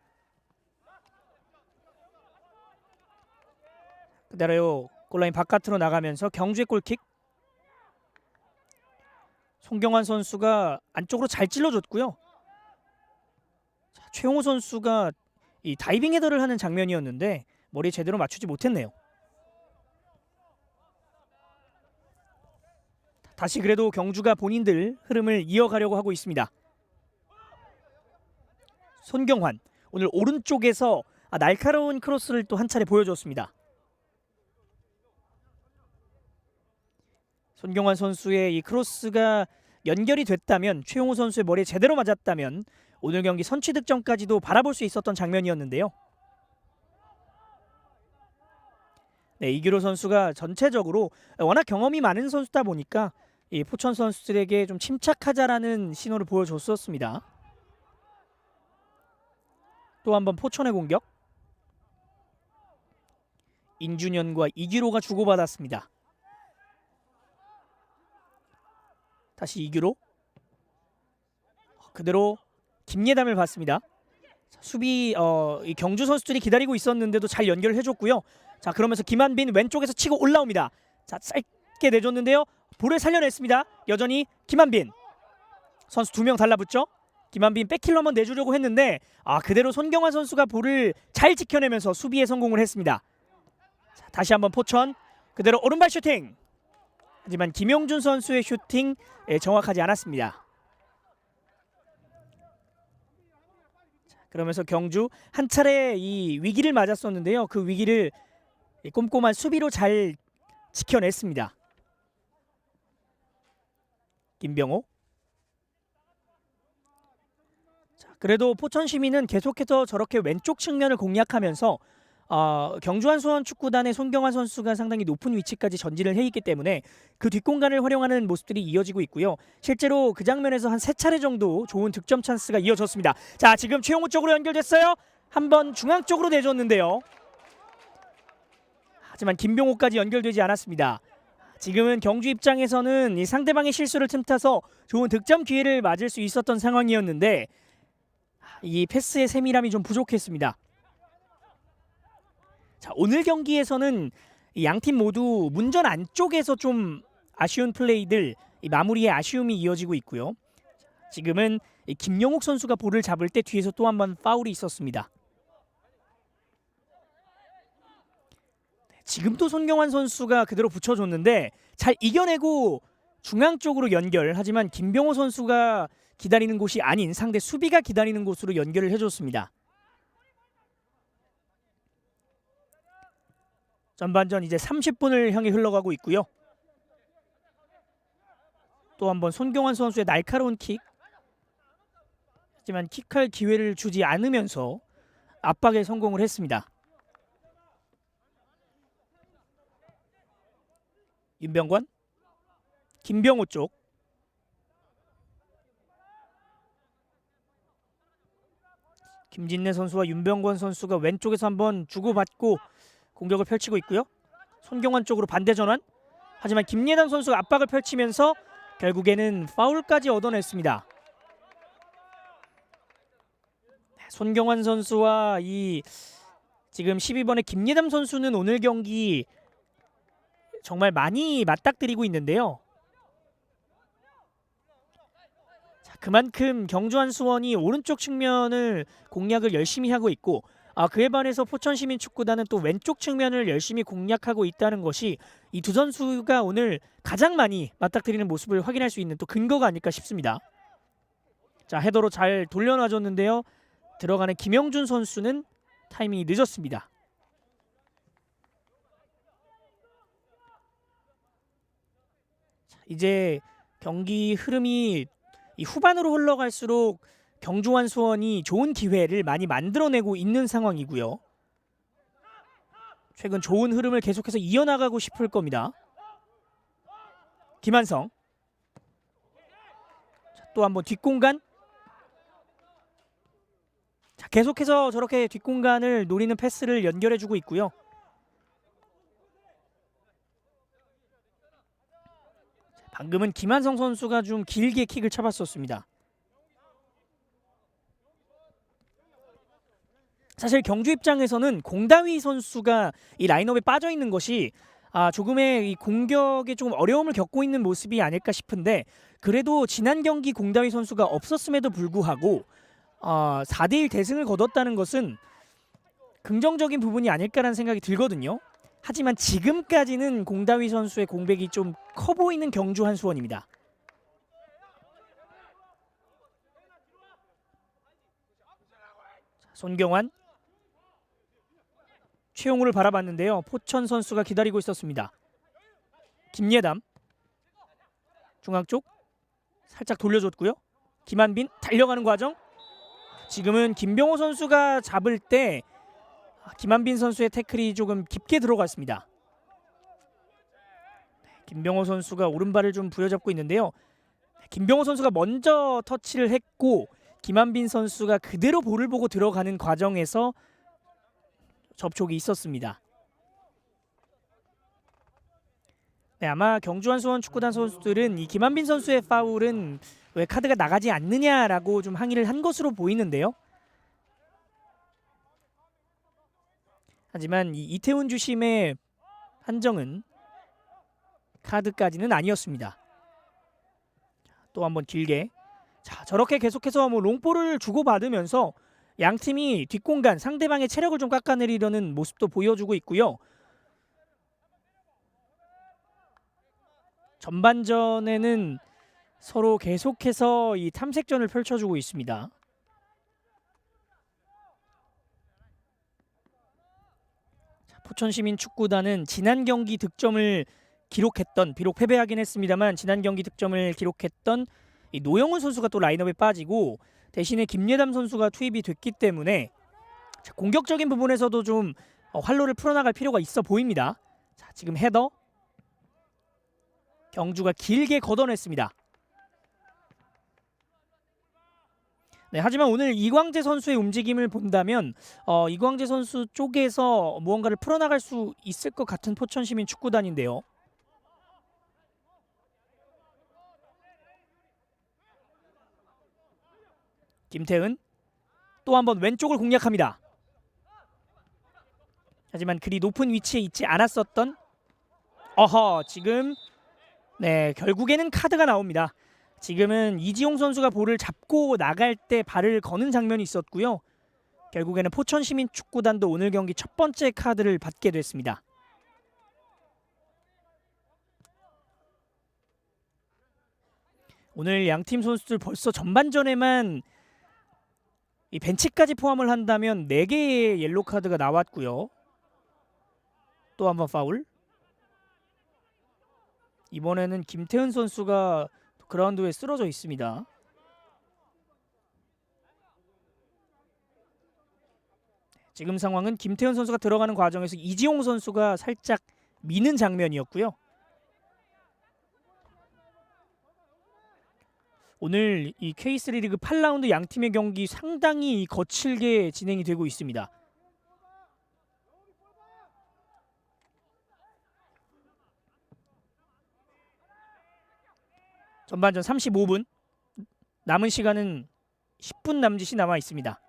그대로 골라인 바깥으로 나가면서 경주의 골킥. 송경환 선수가 안쪽으로 잘 찔러줬고요. 자, 최용호 선수가 이 다이빙 헤더를 하는 장면이었는데 머리에 제대로 맞추지 못했네요. 다시 그래도 경주가 본인들 흐름을 이어가려고 하고 있습니다. 손경환 오늘 오른쪽에서 날카로운 크로스를 또 한 차례 보여줬습니다. 손경환 선수의 이 크로스가 연결이 됐다면 최용호 선수의 머리에 제대로 맞았다면 오늘 경기 선취 득점까지도 바라볼 수 있었던 장면이었는데요. 네, 이규로 선수가 전체적으로 워낙 경험이 많은 선수다 보니까 이 포천 선수들에게 좀 침착하자라는 신호를 보여줬었습니다. 또 한번 포천의 공격. 인준현과 이규로가 주고받았습니다. 다시 이규로 그대로 김예담을 봤습니다. 수비 이 경주 선수들이 기다리고 있었는데도 잘 연결해줬고요. 자, 그러면서 김한빈 왼쪽에서 치고 올라옵니다. 자, 짧게 내줬는데요. 볼을 살려냈습니다. 여전히 김한빈 선수 2명 달라붙죠. 김한빈 백힐로 한번 내주려고 했는데 그대로 손경환 선수가 볼을 잘 지켜내면서 수비에 성공을 했습니다. 자, 다시 한번 포천 그대로 오른발 슈팅. 하지만 김용준 선수의 슈팅 정확하지 않았습니다. 자, 그러면서 경주 한 차례 이 위기를 맞았었는데요. 그 위기를 꼼꼼한 수비로 잘 지켜냈습니다. 김병호. 자, 그래도 포천 시민은 계속해서 저렇게 왼쪽 측면을 공략하면서 경주한 수원 축구단의 손경환 선수가 상당히 높은 위치까지 전진을 해 있기 때문에 그 뒷공간을 활용하는 모습들이 이어지고 있고요. 실제로 그 장면에서 한 3차례 정도 좋은 득점 찬스가 이어졌습니다. 자, 지금 최용우 쪽으로 연결됐어요. 한번 중앙 쪽으로 내줬는데요. 하지만 김병호까지 연결되지 않았습니다. 지금은 경주 입장에서는 이 상대방의 실수를 틈타서 좋은 득점 기회를 맞을 수 있었던 상황이었는데 이 패스의 세밀함이 좀 부족했습니다. 자, 오늘 경기에서는 양팀 모두 문전 안쪽에서 좀 아쉬운 플레이들, 이 마무리에 아쉬움이 이어지고 있고요. 지금은 김영욱 선수가 볼을 잡을 때 뒤에서 또 한 번 파울이 있었습니다. 지금도 손경환 선수가 그대로 붙여줬는데 잘 이겨내고 중앙 쪽으로 연결. 하지만 김병호 선수가 기다리는 곳이 아닌 상대 수비가 기다리는 곳으로 연결을 해줬습니다. 전반전 이제 30분을 향해 흘러가고 있고요. 또 한 번 손경환 선수의 날카로운 킥. 하지만 킥할 기회를 주지 않으면서 압박에 성공을 했습니다. 윤병관, 김병호 쪽. 김진래 선수와 윤병관 선수가 왼쪽에서 한번 주고받고 공격을 펼치고 있고요. 손경환 쪽으로 반대 전환. 하지만 김예단 선수가 압박을 펼치면서 결국에는 파울까지 얻어냈습니다. 손경환 선수와 이 지금 12번의 김예담 선수는 오늘 경기 정말 많이 맞닥뜨리고 있는데요. 자, 그만큼 경주 한수원이 오른쪽 측면을 공략을 열심히 하고 있고 그에 반해서 포천시민축구단은 또 왼쪽 측면을 열심히 공략하고 있다는 것이 이 두 선수가 오늘 가장 많이 맞닥뜨리는 모습을 확인할 수 있는 또 근거가 아닐까 싶습니다. 자, 헤더로 잘 돌려놔줬는데요. 들어가는 김영준 선수는 타이밍이 늦었습니다. 자, 이제 경기 흐름이 이 후반으로 흘러갈수록 경주 한수원이 좋은 기회를 많이 만들어내고 있는 상황이고요. 최근 좋은 흐름을 계속해서 이어나가고 싶을 겁니다. 김한성. 또 한번 뒷공간. 자, 계속해서 저렇게 뒷공간을 노리는 패스를 연결해주고 있고요. 방금은 김한성 선수가 좀 길게 킥을 잡았었습니다. 사실 경주 입장에서는 공다위 선수가 이 라인업에 빠져 있는 것이 조금의 이 공격에 조금 어려움을 겪고 있는 모습이 아닐까 싶은데 그래도 지난 경기 공다위 선수가 없었음에도 불구하고 4대1 대승을 거뒀다는 것은 긍정적인 부분이 아닐까라는 생각이 들거든요. 하지만 지금까지는 공다위 선수의 공백이 좀 커 보이는 경주 한수원입니다. 손경환, 최용우를 바라봤는데요. 포천 선수가 기다리고 있었습니다. 김예담, 중앙 쪽 살짝 돌려줬고요. 김한빈 달려가는 과정. 지금은 김병호 선수가 잡을 때 김한빈 선수의 태클이 조금 깊게 들어갔습니다. 김병호 선수가 오른발을 좀 부여잡고 있는데요. 김병호 선수가 먼저 터치를 했고 김한빈 선수가 그대로 볼을 보고 들어가는 과정에서 접촉이 있었습니다. 네, 아마 경주 한수원 축구단 선수들은 이 김한빈 선수의 파울은 왜 카드가 나가지 않느냐라고 좀 항의를 한 것으로 보이는데요. 하지만 이 이태훈 주심의 판정은 카드까지는 아니었습니다. 또 한번 길게. 자, 저렇게 계속해서 롱볼을 주고받으면서 양팀이 뒷공간 상대방의 체력을 좀 깎아내리려는 모습도 보여주고 있고요. 전반전에는 서로 계속해서 이 탐색전을 펼쳐주고 있습니다. 포천시민축구단은 지난 경기 득점을 기록했던, 비록 패배하긴 했습니다만 지난 경기 득점을 기록했던 이 노영훈 선수가 또 라인업에 빠지고 대신에 김예담 선수가 투입이 됐기 때문에 공격적인 부분에서도 좀 활로를 풀어나갈 필요가 있어 보입니다. 자, 지금 헤더 경주가 길게 걷어냈습니다. 네, 하지만 오늘 이광재 선수의 움직임을 본다면 이광재 선수 쪽에서 무언가를 풀어나갈 수 있을 것 같은 포천시민 축구단인데요. 김태은 또 한번 왼쪽을 공략합니다. 하지만 그리 높은 위치에 있지 않았었던 지금 결국에는 카드가 나옵니다. 지금은 이지용 선수가 볼을 잡고 나갈 때 발을 거는 장면이 있었고요. 결국에는 포천시민축구단도 오늘 경기 첫 번째 카드를 받게 됐습니다. 오늘 양팀 선수들 벌써 전반전에만 이 벤치까지 포함을 한다면 4개의 옐로 카드가 나왔고요. 또 한번 파울. 이번에는 김태은 선수가 그라운드 위에 쓰러져 있습니다. 지금 상황은 김태현 선수가 들어가는 과정에서 이지용 선수가 살짝 미는 장면이었고요. 오늘 이 K3 리그 8라운드 양 팀의 경기 상당히 거칠게 진행이 되고 있습니다. 전반전 35분, 남은 시간은 10분 남짓이 남아 있습니다.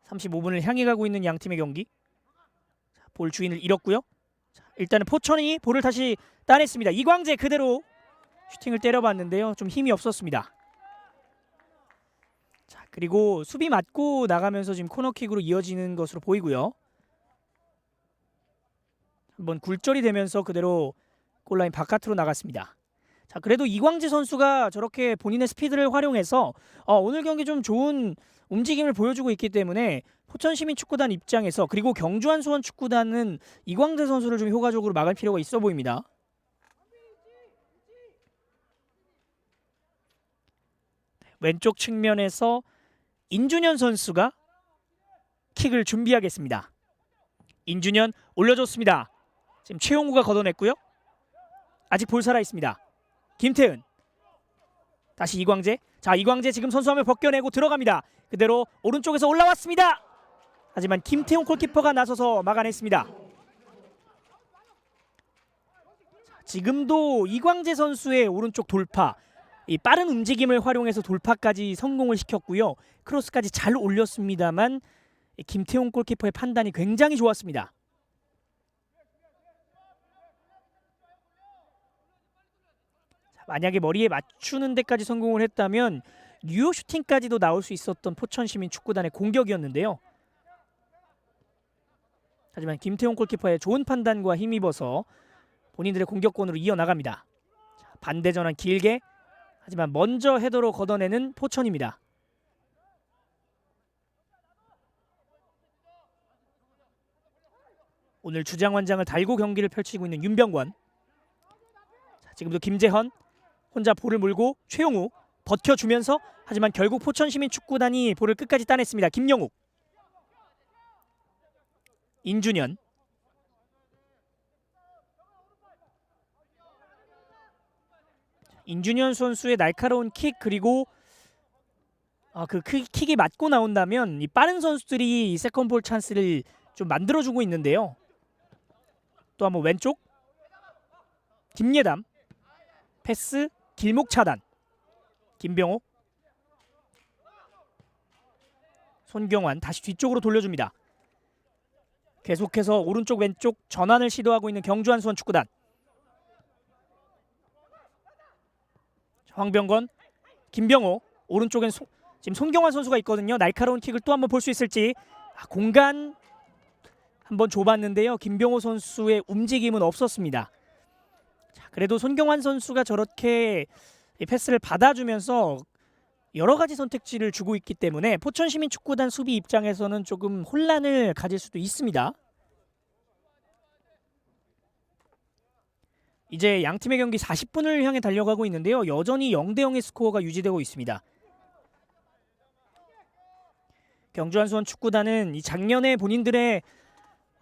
35분을 향해 가고 있는 양 팀의 경기. 볼 주인을 잃었고요. 일단은 포천이 볼을 다시 따냈습니다. 이광재 그대로 슈팅을 때려봤는데요. 좀 힘이 없었습니다. 자, 그리고 수비 맞고 나가면서 지금 코너킥으로 이어지는 것으로 보이고요. 한번 굴절이 되면서 그대로 골라인 바깥으로 나갔습니다. 자, 그래도 이광재 선수가 저렇게 본인의 스피드를 활용해서 오늘 경기 좀 좋은 움직임을 보여주고 있기 때문에 포천시민축구단 입장에서, 그리고 경주한수원축구단은 이광재 선수를 좀 효과적으로 막을 필요가 있어 보입니다. 왼쪽 측면에서 인준현 선수가 킥을 준비하겠습니다. 인준현 올려줬습니다. 지금 최용우가 걷어냈고요. 아직 볼 살아 있습니다. 김태은, 다시 이광재. 자, 이광재 지금 선수함을 벗겨내고 들어갑니다. 그대로 오른쪽에서 올라왔습니다. 하지만 김태용 골키퍼가 나서서 막아냈습니다. 지금도 이광재 선수의 오른쪽 돌파, 이 빠른 움직임을 활용해서 돌파까지 성공을 시켰고요. 크로스까지 잘 올렸습니다만 김태용 골키퍼의 판단이 굉장히 좋았습니다. 만약에 머리에 맞추는 데까지 성공을 했다면 뉴어 슈팅까지도 나올 수 있었던 포천시민축구단의 공격이었는데요. 하지만 김태용 골키퍼의 좋은 판단과 힘입어서 본인들의 공격권으로 이어나갑니다. 반대 전환 길게, 하지만 먼저 헤더로 걷어내는 포천입니다. 오늘 주장원장을 달고 경기를 펼치고 있는 윤병권. 자, 지금도 김재헌 혼자 볼을 물고 최용우 버텨주면서, 하지만 결국 포천시민축구단이 볼을 끝까지 따냈습니다. 김영욱, 인준현, 인준현 선수의 날카로운 킥, 그리고 그 킥이 맞고 나온다면 이 빠른 선수들이 이 세컨볼 찬스를 좀 만들어주고 있는데요. 또 한번 왼쪽 김예담 패스, 길목 차단. 김병호, 손경환 다시 뒤쪽으로 돌려줍니다. 계속해서 오른쪽 왼쪽 전환을 시도하고 있는 경주한수원 축구단. 황병건, 김병호, 오른쪽엔 지금 손경환 선수가 있거든요. 날카로운 킥을 또 한번 볼 수 있을지. 공간 한번 좁았는데요. 김병호 선수의 움직임은 없었습니다. 자, 그래도 손경환 선수가 저렇게 이 패스를 받아주면서 여러 가지 선택지를 주고 있기 때문에 포천시민축구단 수비 입장에서는 조금 혼란을 가질 수도 있습니다. 이제 양팀의 경기 40분을 향해 달려가고 있는데요. 여전히 0대0의 스코어가 유지되고 있습니다. 경주한수원 축구단은 이 작년에 본인들의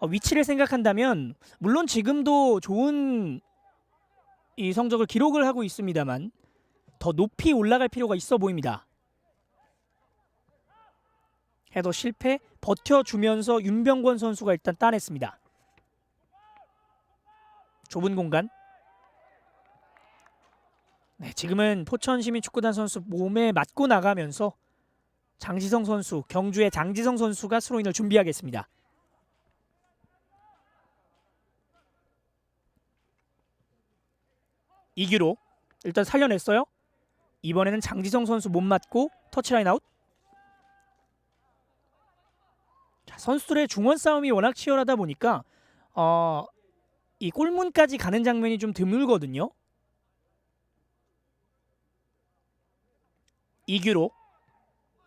위치를 생각한다면 물론 지금도 좋은 이 성적을 기록을 하고 있습니다만 더 높이 올라갈 필요가 있어 보입니다. 헤더 실패, 버텨주면서 윤병권 선수가 일단 따냈습니다. 좁은 공간. 네, 지금은 포천시민축구단 선수 몸에 맞고 나가면서 장지성 선수, 경주의 장지성 선수가 스로인을 준비하겠습니다. 이규로 일단 살려냈어요. 이번에는 장지성 선수 못 맞고 터치라인 아웃. 자, 선수들의 중원 싸움이 워낙 치열하다 보니까 이 골문까지 가는 장면이 좀 드물거든요. 이규로,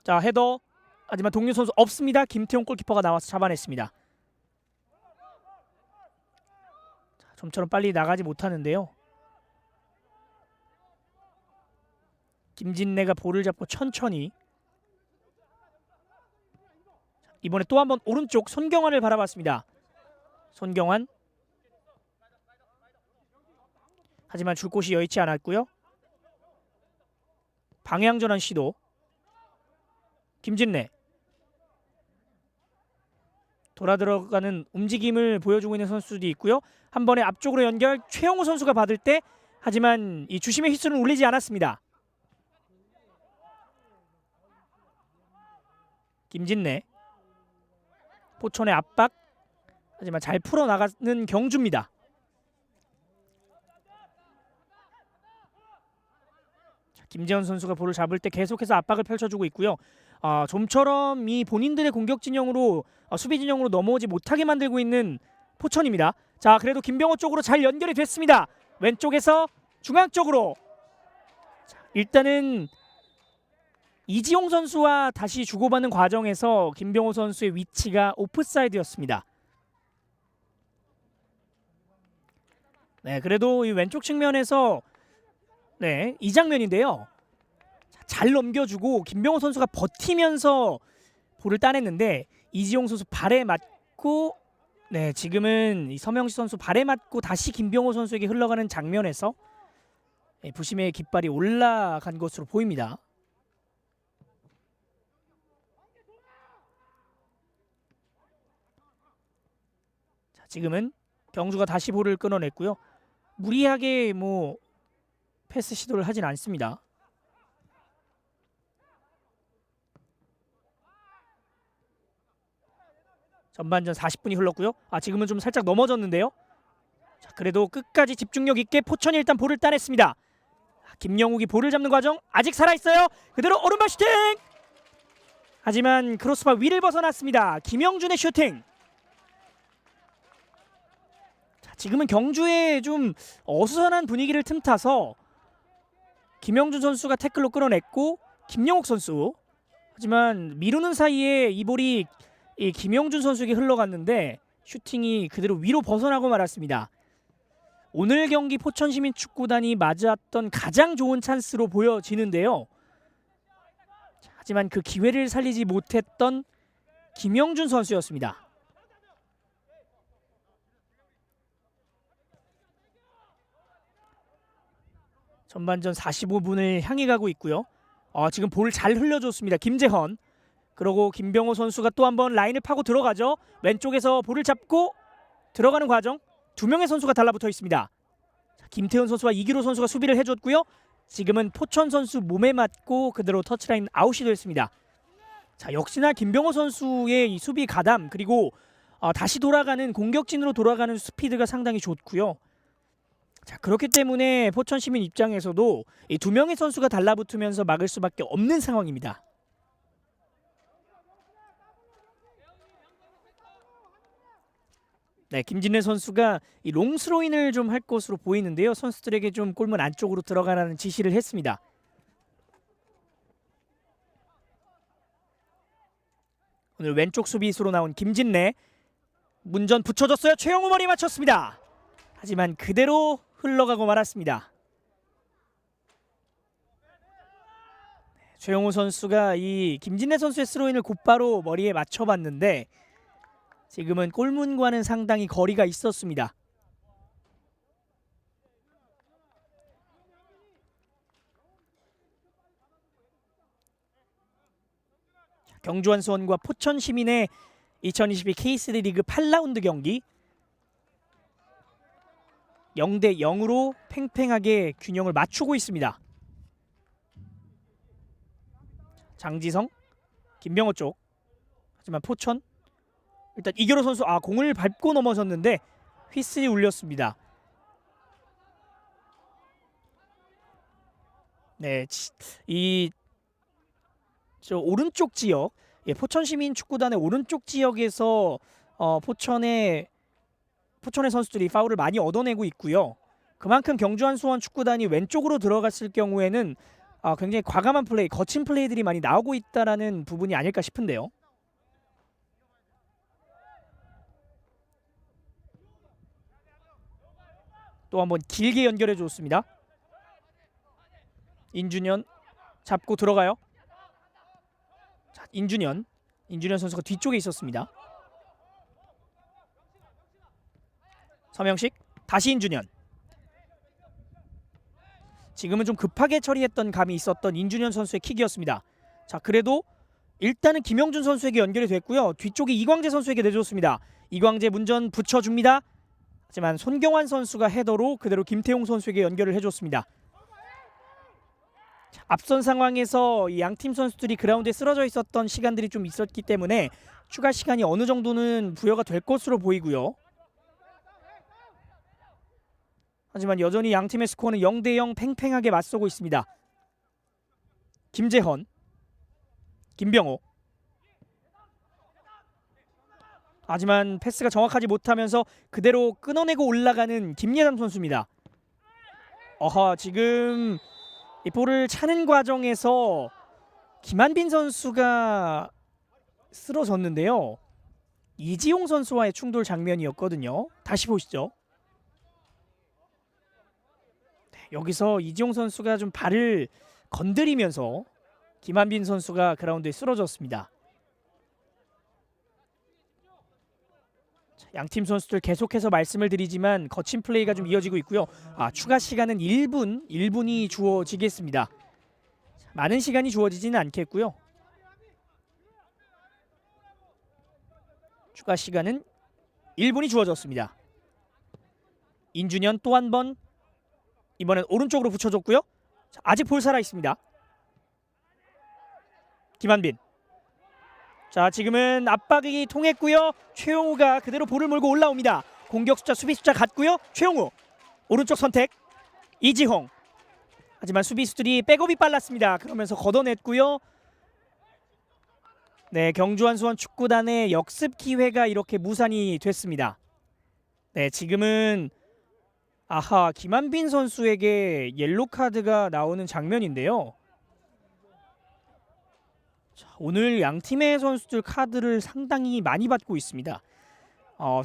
자 헤더, 하지만 동료 선수 없습니다. 김태용 골키퍼가 나와서 잡아냈습니다. 자, 좀처럼 빨리 나가지 못하는데요. 김진래가 볼을 잡고 천천히, 이번에 또 한번 오른쪽 손경환을 바라봤습니다. 손경환, 하지만 줄 곳이 여의치 않았고요. 방향 전환 시도. 김진래 돌아 들어가는 움직임을 보여주고 있는 선수들이 있고요. 한 번에 앞쪽으로 연결, 최영우 선수가 받을 때, 하지만 이 주심의 휘슬은 울리지 않았습니다. 김진래, 포천의 압박, 하지만 잘 풀어나가는 경주입니다. 자, 김재현 선수가 볼을 잡을 때 계속해서 압박을 펼쳐주고 있고요. 좀처럼 이 본인들의 공격 진영으로 수비 진영으로 넘어오지 못하게 만들고 있는 포천입니다. 자, 그래도 김병호 쪽으로 잘 연결이 됐습니다. 왼쪽에서 중앙 쪽으로. 자, 일단은 이지용 선수와 다시 주고받는 과정에서 김병호 선수의 위치가 오프사이드였습니다. 네, 그래도 이 왼쪽 측면에서 이 장면인데요. 잘 넘겨주고 김병호 선수가 버티면서 볼을 따냈는데 이지용 선수 발에 맞고, 지금은 이 서명식 선수 발에 맞고 다시 김병호 선수에게 흘러가는 장면에서 부심의 깃발이 올라간 것으로 보입니다. 자, 지금은 경주가 다시 볼을 끊어냈고요. 무리하게 패스 시도를 하진 않습니다. 전반전 40분이 흘렀고요. 지금은 좀 살짝 넘어졌는데요. 자, 그래도 끝까지 집중력 있게 포천이 일단 볼을 따냈습니다. 김영욱이 볼을 잡는 과정 아직 살아있어요. 그대로 오른발 슈팅! 하지만 크로스바 위를 벗어났습니다. 김영준의 슈팅. 자, 지금은 경주의 좀 어수선한 분위기를 틈타서 김영준 선수가 태클로 끌어냈고 김영욱 선수, 하지만 미루는 사이에 이 볼이 이 김영준 선수에게 흘러갔는데 슈팅이 그대로 위로 벗어나고 말았습니다. 오늘 경기 포천시민축구단이 맞았던 가장 좋은 찬스로 보여지는데요. 하지만 그 기회를 살리지 못했던 김영준 선수였습니다. 전반전 45분을 향해 가고 있고요. 지금 볼 잘 흘려줬습니다. 김재헌. 그러고 김병호 선수가 또 한번 라인을 파고 들어가죠. 왼쪽에서 볼을 잡고 들어가는 과정, 두 명의 선수가 달라붙어 있습니다. 자, 김태훈 선수와 이기로 선수가 수비를 해줬고요. 지금은 포천 선수 몸에 맞고 그대로 터치라인 아웃이 됐습니다. 자, 역시나 김병호 선수의 이 수비 가담, 그리고 다시 돌아가는 공격진으로 돌아가는 스피드가 상당히 좋고요. 자, 그렇기 때문에 포천 시민 입장에서도 이 두 명의 선수가 달라붙으면서 막을 수밖에 없는 상황입니다. 네, 김진래 선수가 이 롱스로인을 좀 할 것으로 보이는데요. 선수들에게 좀 골문 안쪽으로 들어가라는 지시를 했습니다. 오늘 왼쪽 수비수로 나온 김진래, 문전 붙여줬어요. 최영우 머리 맞췄습니다. 하지만 그대로 흘러가고 말았습니다. 최영우 선수가 이 김진래 선수의 스로인을 곧바로 머리에 맞춰봤는데 지금은 골문과는 상당히 거리가 있었습니다. 경주 한수원과 포천 시민의 2022 K3 리그 8라운드 경기 0대 0으로 팽팽하게 균형을 맞추고 있습니다. 장지성, 김병호 쪽. 하지만 포천 일단 이결호 선수 공을 밟고 넘어졌는데 휘슬이 울렸습니다. 네, 저 오른쪽 지역, 포천 시민 축구단의 오른쪽 지역에서 포천의 선수들이 파울을 많이 얻어내고 있고요. 그만큼 경주한 수원 축구단이 왼쪽으로 들어갔을 경우에는 굉장히 과감한 플레이, 거친 플레이들이 많이 나오고 있다라는 부분이 아닐까 싶은데요. 또 한번 길게 연결해 줬습니다. 인준현 잡고 들어가요. 자, 인준현 선수가 뒤쪽에 있었습니다. 서명식 다시 인준현. 지금은 좀 급하게 처리했던 감이 있었던 인준현 선수의 킥이었습니다. 자, 그래도 일단은 김영준 선수에게 연결이 됐고요. 뒤쪽에 이광재 선수에게 내줬습니다. 이광재 문전 붙여줍니다. 하지만 손경환 선수가 헤더로 그대로 김태용 선수에게 연결을 해줬습니다. 자, 앞선 상황에서 이 양팀 선수들이 그라운드에 쓰러져 있었던 시간들이 좀 있었기 때문에 추가 시간이 어느 정도는 부여가 될 것으로 보이고요. 하지만 여전히 양팀의 스코어는 0대0 팽팽하게 맞서고 있습니다. 김재헌, 김병호. 하지만 패스가 정확하지 못하면서 그대로 끊어내고 올라가는 김예담 선수입니다. 지금 이 볼을 차는 과정에서 김한빈 선수가 쓰러졌는데요. 이지용 선수와의 충돌 장면이었거든요. 다시 보시죠. 여기서 이지용 선수가 좀 발을 건드리면서 김한빈 선수가 그라운드에 쓰러졌습니다. 양팀 선수들 계속해서 말씀을 드리지만 거친 플레이가 좀 이어지고 있고요. 추가 시간은 1분이 주어지겠습니다. 많은 시간이 주어지지는 않겠고요. 추가 시간은 1분이 주어졌습니다. 인준현 또 한 번, 이번엔 오른쪽으로 붙여줬고요. 자, 아직 볼 살아 있습니다. 김한빈. 자, 지금은 압박이 통했고요. 최용우가 그대로 볼을 몰고 올라옵니다. 공격 숫자, 수비 숫자 같고요. 최용우 오른쪽 선택. 이지홍. 하지만 수비수들이 백업이 빨랐습니다. 그러면서 걷어냈고요. 네, 경주한 수원 축구단의 역습 기회가 이렇게 무산이 됐습니다. 네, 지금은 김한빈 선수에게 옐로 카드가 나오는 장면인데요. 자, 오늘 양팀의 선수들 카드를 상당히 많이 받고 있습니다.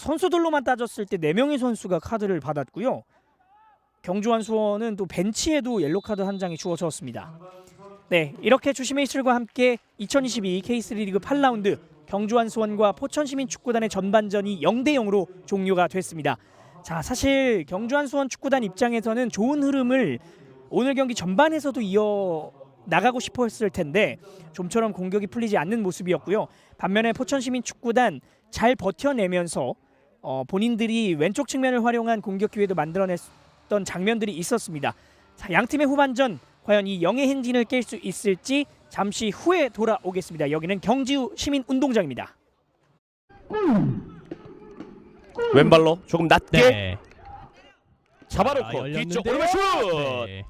선수들로만 따졌을 때 4명의 선수가 카드를 받았고요. 경주한 수원은 또 벤치에도 옐로 카드 한 장이 주어졌습니다. 네, 이렇게 주심의 이슬과 함께 2022 K3 리그 8라운드 경주한 수원과 포천시민 축구단의 전반전이 0대0으로 종료가 됐습니다. 자, 사실 경주한 수원 축구단 입장에서는 좋은 흐름을 오늘 경기 전반에서도 나가고 싶어 했을 텐데 좀처럼 공격이 풀리지 않는 모습이었고요. 반면에 포천시민 축구단 잘 버텨내면서 본인들이 왼쪽 측면을 활용한 공격 기회도 만들어냈던 장면들이 있었습니다. 자, 양팀의 후반전 과연 이 영의 행진을 깰 수 있을지 잠시 후에 돌아오겠습니다. 여기는 경주 시민운동장입니다. 왼발로 조금 낮게 네. 잡아놓고 뒤쪽 오른발 슛! 네.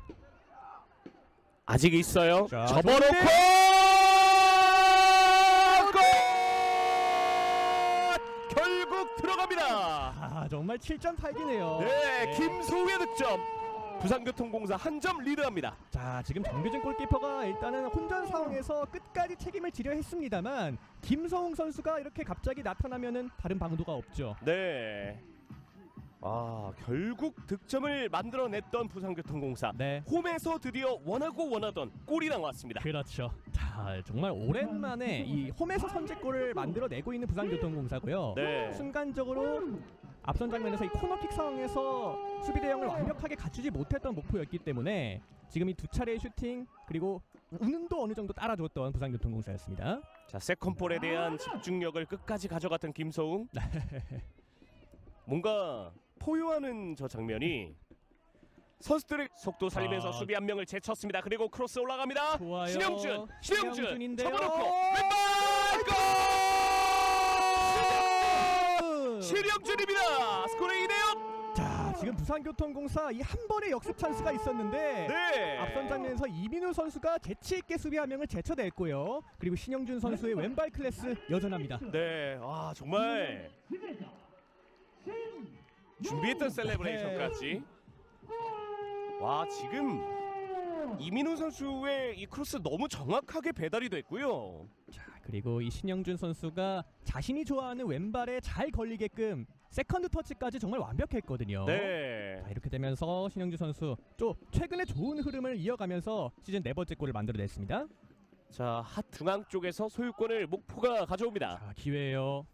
아직 있어요. 자, 접어놓고 골! 결국 들어갑니다. 정말 7.8기네요. 네, 김소우의 득점. 부산교통공사 한 점 리드합니다. 자, 지금 정규진 골키퍼가 일단은 혼전 상황에서 끝까지 책임을 지려 했습니다만 김서웅 선수가 이렇게 갑자기 나타나면은 다른 방도가 없죠. 네. 결국 득점을 만들어냈던 부산교통공사. 네. 홈에서 드디어 원하던 골이 나왔습니다. 그렇죠. 자, 정말 오랜만에 이 홈에서 선제골을 만들어내고 있는 부산교통공사고요. 네. 순간적으로 앞선 장면에서 이 코너킥 상황에서 수비 대응을 완벽하게 갖추지 못했던 목표였기 때문에 지금 이 두 차례의 슈팅 그리고 운도 어느 정도 따라줬던 부산교통공사였습니다. 자, 세컨볼에 대한 집중력을 끝까지 가져갔던 김서웅. 뭔가 포효하는 저 장면이 선수들의 속도 살리면서 자. 수비 한 명을 제쳤습니다. 그리고 크로스 올라갑니다. 좋아요. 신영준 신영준인데요. 접어놓고 왼발 골! 신영준입니다. 스코어 2대0. 자, 지금 부산교통공사 이 한 번의 역습 찬스가 있었는데 네. 앞선 장면에서 이민우 선수가 재치 있게 수비 한 명을 제쳐냈고요. 그리고 신영준 선수의 왼발 클래스 여전합니다. 네. 와, 정말 준비했던 셀레브레이션까지. 와, 지금 이민우 선수의 이 크로스 너무 정확하게 배달이 됐고요. 자, 그리고 이 신영준 선수가 자신이 좋아하는 왼발에 잘 걸리게끔 세컨드 터치까지 정말 완벽했거든요. 네. 자, 이렇게 되면서 신영준 선수 또 최근에 좋은 흐름을 이어가면서 시즌 4번째 골을 만들어냈습니다. 자, 핫 중앙 쪽에서 소유권을 목포가 가져옵니다. 자, 기회예요.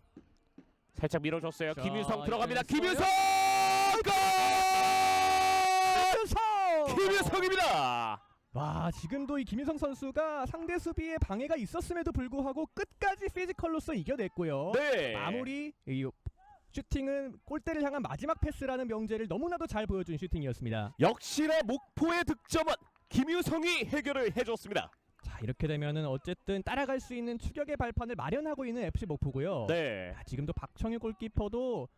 살짝 밀어줬어요. 자, 김유성 들어갑니다. 이제 김유성! 골! 김유성입니다. 와, 지금도 이 김유성 선수가 상대 수비에 방해가 있었음에도 불구하고 끝까지 피지컬로서 이겨냈고요. 네. 마무리 이 슈팅은 골대를 향한 마지막 패스라는 명제를 너무나도 잘 보여준 슈팅이었습니다. 역시나 목포의 득점은 김유성이 해결을 해줬습니다. 자, 이렇게 되면은 어쨌든 따라갈 수 있는 추격의 발판을 마련하고 있는 FC 목포고요. 네. 자, 지금도 박청유 골키퍼도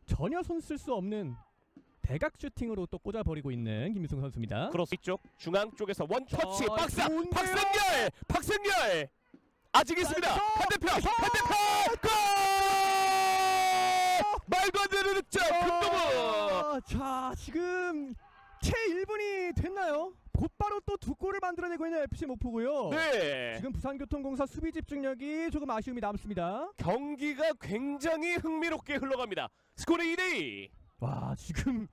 전혀 손 쓸 수 없는 대각 슈팅으로 또 꽂아버리고 있는 김유성 선수입니다. 크로스 이쪽 중앙 쪽에서 원터치 자, 박사 좋은데요? 박승열 아직 있습니다. 반대편 골! 말도 안 되는 득점 금동우. 자, 지금 채 1분이 됐나요? 곧바로 또 두 골을 만들어내고 있는 FC 목포고요. 네. 지금 부산교통공사 수비 집중력이 조금 아쉬움이 남습니다. 경기가 굉장히 흥미롭게 흘러갑니다. 스코어 2대2. 와, 지금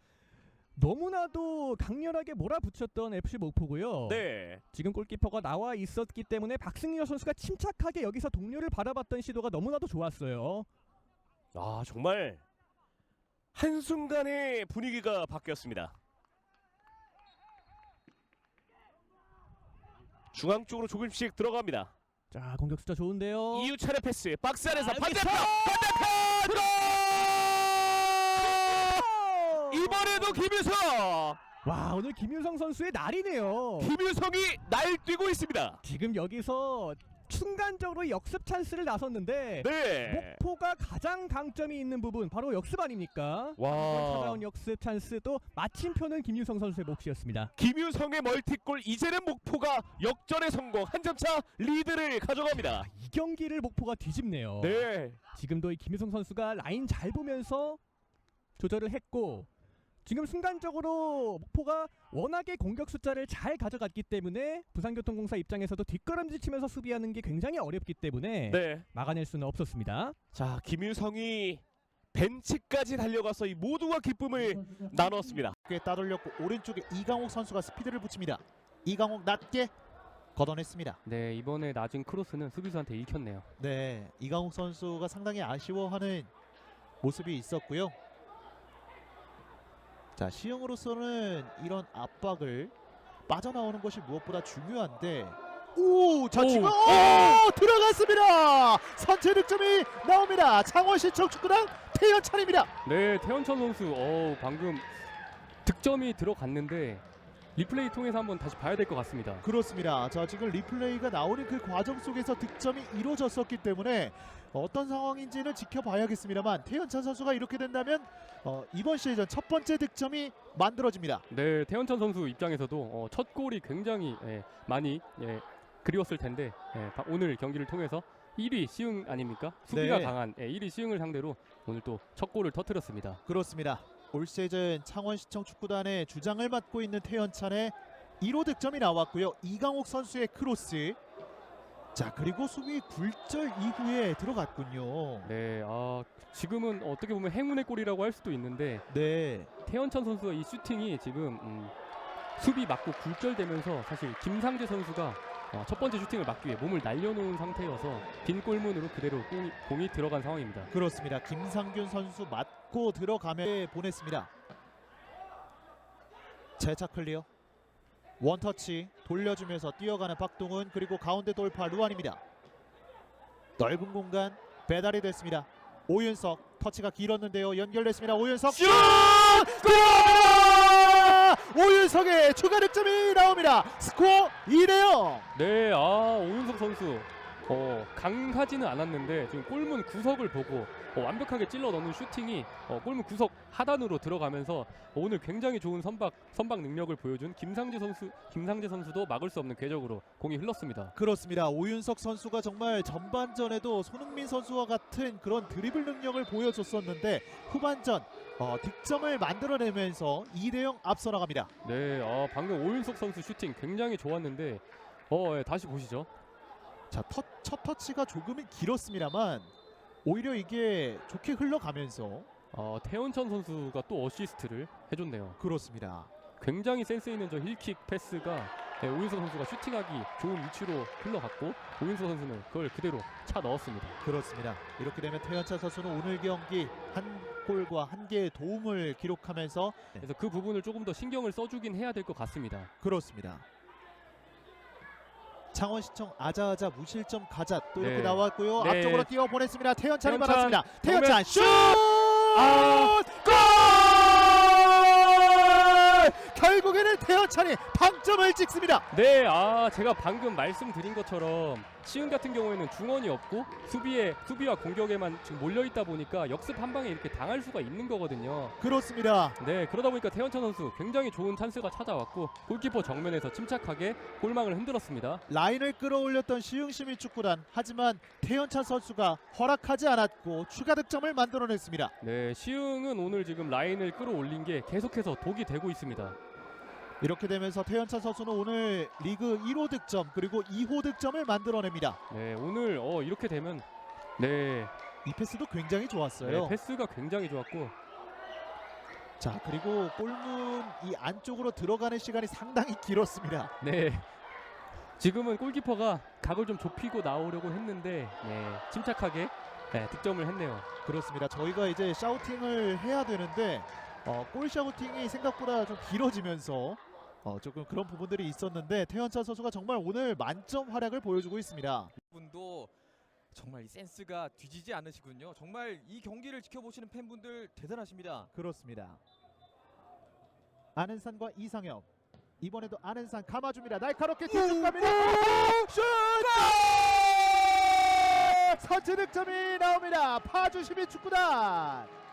너무나도 강렬하게 몰아붙였던 FC 목포고요. 네. 지금 골키퍼가 나와 있었기 때문에 박승열 선수가 침착하게 여기서 동료를 바라봤던 시도가 너무나도 좋았어요. 아, 정말 한순간에 분위기가 바뀌었습니다. 중앙 쪽으로 조금씩 들어갑니다. 자, 공격 숫자 좋은데요. 이유찬의 패스 박스 안에서 아, 반대편 골! 이번에도 김유성. 와, 오늘 김유성 선수의 날이네요. 김유성이 날뛰고 있습니다. 지금 여기서 순간적으로 역습 찬스를 나섰는데 네. 목포가 가장 강점이 있는 부분 바로 역습 아닙니까? 와. 찾아온 역습 찬스도 마침표는 김유성 선수의 몫이었습니다. 김유성의 멀티골 이제는 목포가 역전에 성공 한 점 차 리드를 가져갑니다. 이 경기를 목포가 뒤집네요. 네. 지금도 이 김유성 선수가 라인 잘 보면서 조절을 했고 지금 순간적으로 목포가 워낙에 공격 숫자를 잘 가져갔기 때문에 부산교통공사 입장에서도 뒷걸음질 치면서 수비하는 게 굉장히 어렵기 때문에 네. 막아낼 수는 없었습니다. 자, 김유성이 벤치까지 달려가서 이 모두와 기쁨을 나눴습니다. 꽤 따돌렸고 오른쪽에 이강옥 선수가 스피드를 붙입니다. 이강옥 낮게 걷어냈습니다. 네, 이번에 낮은 크로스는 수비수한테 읽혔네요. 네, 이강옥 선수가 상당히 아쉬워하는 모습이 있었고요. 자, 시흥으로서는 이런 압박을 빠져나오는 것이 무엇보다 중요한데 오! 자, 지금 들어갔습니다! 선제 득점이 나옵니다. 창원시청 축구단 태연찬입니다. 네, 태연천 선수 방금 득점이 들어갔는데 리플레이 통해서 한번 다시 봐야 될 것 같습니다. 그렇습니다. 자, 지금 리플레이가 나오는 그 과정 속에서 득점이 이루어졌었기 때문에 어떤 상황인지는 지켜봐야겠습니다만 태연찬 선수가 이렇게 된다면 이번 시즌 첫 번째 득점이 만들어집니다. 네, 태연천 선수 입장에서도 첫 골이 굉장히 많이 그리웠을 텐데 오늘 경기를 통해서 1위 시흥 아닙니까? 수비가 네. 강한 1위 시흥을 상대로 오늘 또 첫 골을 터뜨렸습니다. 그렇습니다. 올 시즌 창원시청 축구단의 주장을 맡고 있는 태연찬의 1호 득점이 나왔고요. 이강옥 선수의 크로스. 자, 그리고 수비 굴절 이후에 들어갔군요. 네, 지금은 어떻게 보면 행운의 골이라고 할 수도 있는데 네. 태연천 선수가 이 슈팅이 지금 수비 맞고 굴절되면서 사실 김상재 선수가 첫 번째 슈팅을 막기 위해 몸을 날려놓은 상태여서 빈 골문으로 그대로 공이 들어간 상황입니다. 그렇습니다. 김상균 선수 맞고 들어가며 보냈습니다. 재차 클리어. 원터치 돌려주면서 뛰어가는 박동훈 그리고 가운데 돌파 루안입니다. 넓은 공간 배달이 됐습니다. 오윤석 터치가 길었는데요. 연결됐습니다. 오윤석 슛! 골! 오윤석의 추가 득점이 나옵니다. 스코어 2대0. 네, 오윤석 선수 강하지는 않았는데 지금 골문 구석을 보고 완벽하게 찔러 넣는 슈팅이 골문 구석 하단으로 들어가면서 오늘 굉장히 좋은 선박 능력을 보여준 김상재 선수도 막을 수 없는 궤적으로 공이 흘렀습니다. 그렇습니다. 오윤석 선수가 정말 전반전에도 손흥민 선수와 같은 그런 드리블 능력을 보여줬었는데 후반전 득점을 만들어내면서 2대0 앞서 나갑니다. 네, 방금 오윤석 선수 슈팅 굉장히 좋았는데 예, 다시 보시죠. 자, 첫 터치가 조금은 길었습니다만 오히려 이게 좋게 흘러가면서 태연찬 선수가 또 어시스트를 해줬네요. 그렇습니다. 굉장히 센스 있는 저 힐킥 패스가 오윤석 선수가 슈팅하기 좋은 위치로 흘러갔고 오윤석 선수는 그걸 그대로 차 넣었습니다. 그렇습니다. 이렇게 되면 태연찬 선수는 오늘 경기 한 골과 한 개의 도움을 기록하면서 그래서 그 부분을 조금 더 신경을 써주긴 해야 될 것 같습니다. 그렇습니다. 창원시청 아자아자 무실점 가자 또 이렇게 네. 나왔고요. 네. 앞쪽으로 뛰어 보냈습니다. 태연찬이 태연찬, 받았습니다. 태연찬 슛! 골! 결국에는 태연찬이 방점을 찍습니다. 네, 제가 방금 말씀드린 것처럼 시흥 같은 경우에는 중원이 없고 수비와 공격에만 지금 몰려 있다 보니까 역습 한 방에 이렇게 당할 수가 있는 거거든요. 그렇습니다. 네, 그러다 보니까 태연찬 선수 굉장히 좋은 찬스가 찾아왔고 골키퍼 정면에서 침착하게 골망을 흔들었습니다. 라인을 끌어올렸던 시흥시민축구단 하지만 태연찬 선수가 허락하지 않았고 추가 득점을 만들어냈습니다. 네, 시흥은 오늘 지금 라인을 끌어올린 게 계속해서 독이 되고 있습니다. 이렇게 되면서 태연찬 선수는 오늘 리그 1호 득점 그리고 2호 득점을 만들어냅니다. 네, 오늘 이렇게 되면 네, 이 패스도 굉장히 좋았어요. 네, 패스가 굉장히 좋았고 자, 그리고 골문 이 안쪽으로 들어가는 시간이 상당히 길었습니다. 네, 지금은 골키퍼가 각을 좀 좁히고 나오려고 했는데 침착하게 득점을 했네요. 그렇습니다. 저희가 이제 샤우팅을 해야 되는데 골 샤우팅이 생각보다 좀 길어지면서 조금 그런 부분들이 있었는데 태연찬 선수가 정말 오늘 만점 활약을 보여주고 있습니다. 분도 정말 이 센스가 뒤지지 않으시군요. 정말 이 경기를 지켜보시는 팬분들 대단하십니다. 그렇습니다. 안은산과 이상엽 이번에도 안은산 감아줍니다. 날카롭게 뒤쪽 갑니다. 슛! 선제 득점이 나옵니다. 파주 시민축구단.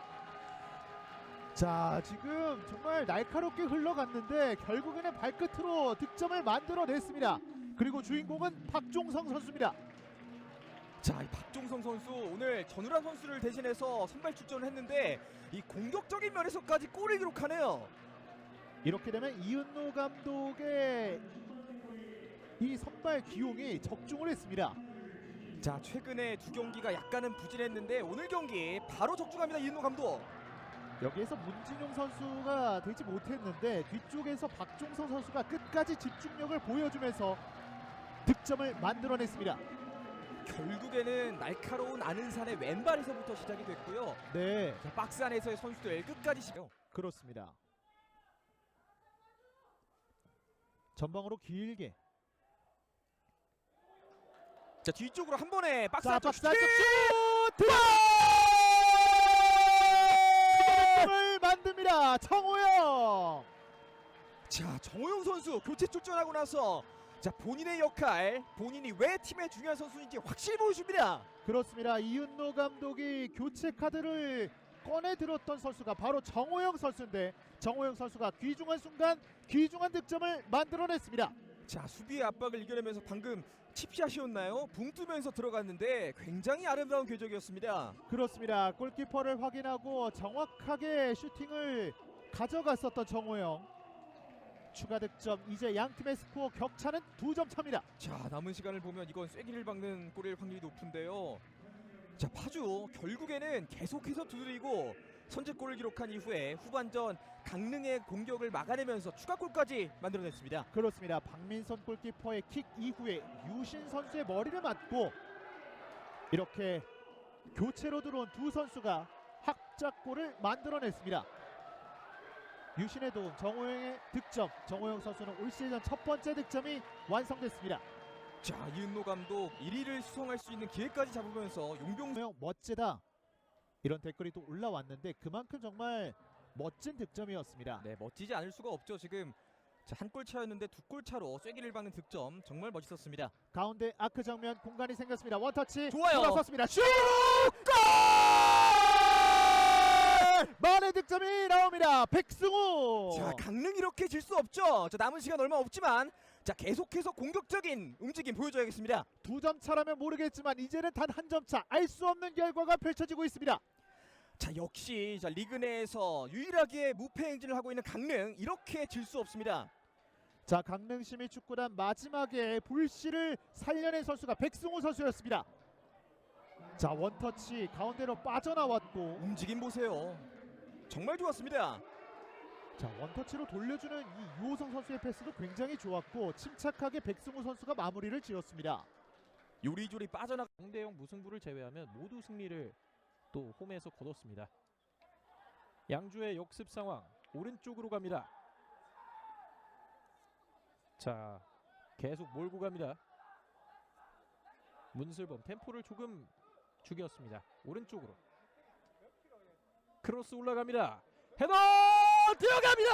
자, 지금 정말 날카롭게 흘러갔는데 결국에는 발끝으로 득점을 만들어냈습니다. 그리고 주인공은 박종성 선수입니다. 자, 이 박종성 선수 오늘 전우란 선수를 대신해서 선발 출전을 했는데 이 공격적인 면에서까지 골을 기록하네요. 이렇게 되면 이은노 감독의 이 선발 기용이 적중을 했습니다. 자, 최근에 두 경기가 약간은 부진했는데 오늘 경기 바로 적중합니다. 이은노 감독. 여기에서 문진용 선수가 되지 못했는데 뒤쪽에서 박종성 선수가 끝까지 집중력을 보여주면서 득점을 만들어냈습니다. 결국에는 날카로운 안은산의 왼발에서부터 시작이 됐고요. 네, 자, 박스 안에서의 선수들 끝까지 시요. 그렇습니다. 전방으로 길게. 자, 뒤쪽으로 한 번에 박스 자, 안쪽 박스 안쪽 슛! 득점을 만듭니다. 정호영. 자, 정호영 선수 교체 출전하고 나서 자, 본인의 역할, 본인이 왜 팀의 중요한 선수인지 확실히 보여줍니다. 그렇습니다. 이윤노 감독이 교체 카드를 꺼내 들었던 선수가 바로 정호영 선수인데 정호영 선수가 귀중한 순간 귀중한 득점을 만들어냈습니다. 자, 수비의 압박을 이겨내면서 방금 칩샷이었나요? 붕 뜨면서 들어갔는데 굉장히 아름다운 궤적이었습니다. 그렇습니다. 골키퍼를 확인하고 정확하게 슈팅을 가져갔었던 정호영. 추가 득점. 이제 양팀의 스코어 격차는 2점 차입니다. 자, 남은 시간을 보면 이건 쐐기를 박는 골일 확률이 높은데요. 자, 파주 결국에는 계속해서 두드리고 선제골을 기록한 이후에 후반전 강릉의 공격을 막아내면서 추가골까지 만들어냈습니다. 그렇습니다. 박민선 골키퍼의 킥 이후에 유신 선수의 머리를 맞고 이렇게 교체로 들어온 두 선수가 합작골을 만들어냈습니다. 유신의 도움, 정호영의 득점. 정호영 선수는 올 시즌 첫 번째 득점이 완성됐습니다. 자, 이은노 감독 1위를 수성할 수 있는 기회까지 잡으면서 용병 정호영 멋지다. 이런 댓글이 또 올라왔는데 그만큼 정말 멋진 득점이었습니다. 네, 멋지지 않을 수가 없죠. 지금 한 골 차였는데 2골 차로 쐐기를 박는 득점 정말 멋있었습니다. 가운데 아크 정면 공간이 생겼습니다. 원터치 좋아요. 돌아섰습니다. 슛! 골! 만의 득점이 나옵니다. 백승우. 자, 강릉 이렇게 질 수 없죠. 자, 남은 시간 얼마 없지만 자, 계속해서 공격적인 움직임 보여줘야겠습니다. 2점 차라면 모르겠지만 이제는 단 한 점 차. 알 수 없는 결과가 펼쳐지고 있습니다. 자, 역시 자, 리그 내에서 유일하게 무패 행진을 하고 있는 강릉 이렇게 질 수 없습니다. 자, 강릉 시민축구단 마지막에 불씨를 살려낸 선수가 백승우 선수였습니다. 자, 원터치 가운데로 빠져나왔고, 움직임 보세요. 정말 좋았습니다. 자, 원터치로 돌려주는 이 유호성 선수의 패스도 굉장히 좋았고 침착하게 백승우 선수가 마무리를 지었습니다. 요리조리 빠져나 0대0 무승부를 제외하면 모두 승리를 또 홈에서 거뒀습니다. 양주의 역습 상황 오른쪽으로 갑니다. 자, 계속 몰고 갑니다. 문슬범 템포를 조금 죽였습니다. 오른쪽으로 크로스 올라갑니다. 헤더 들어갑니다.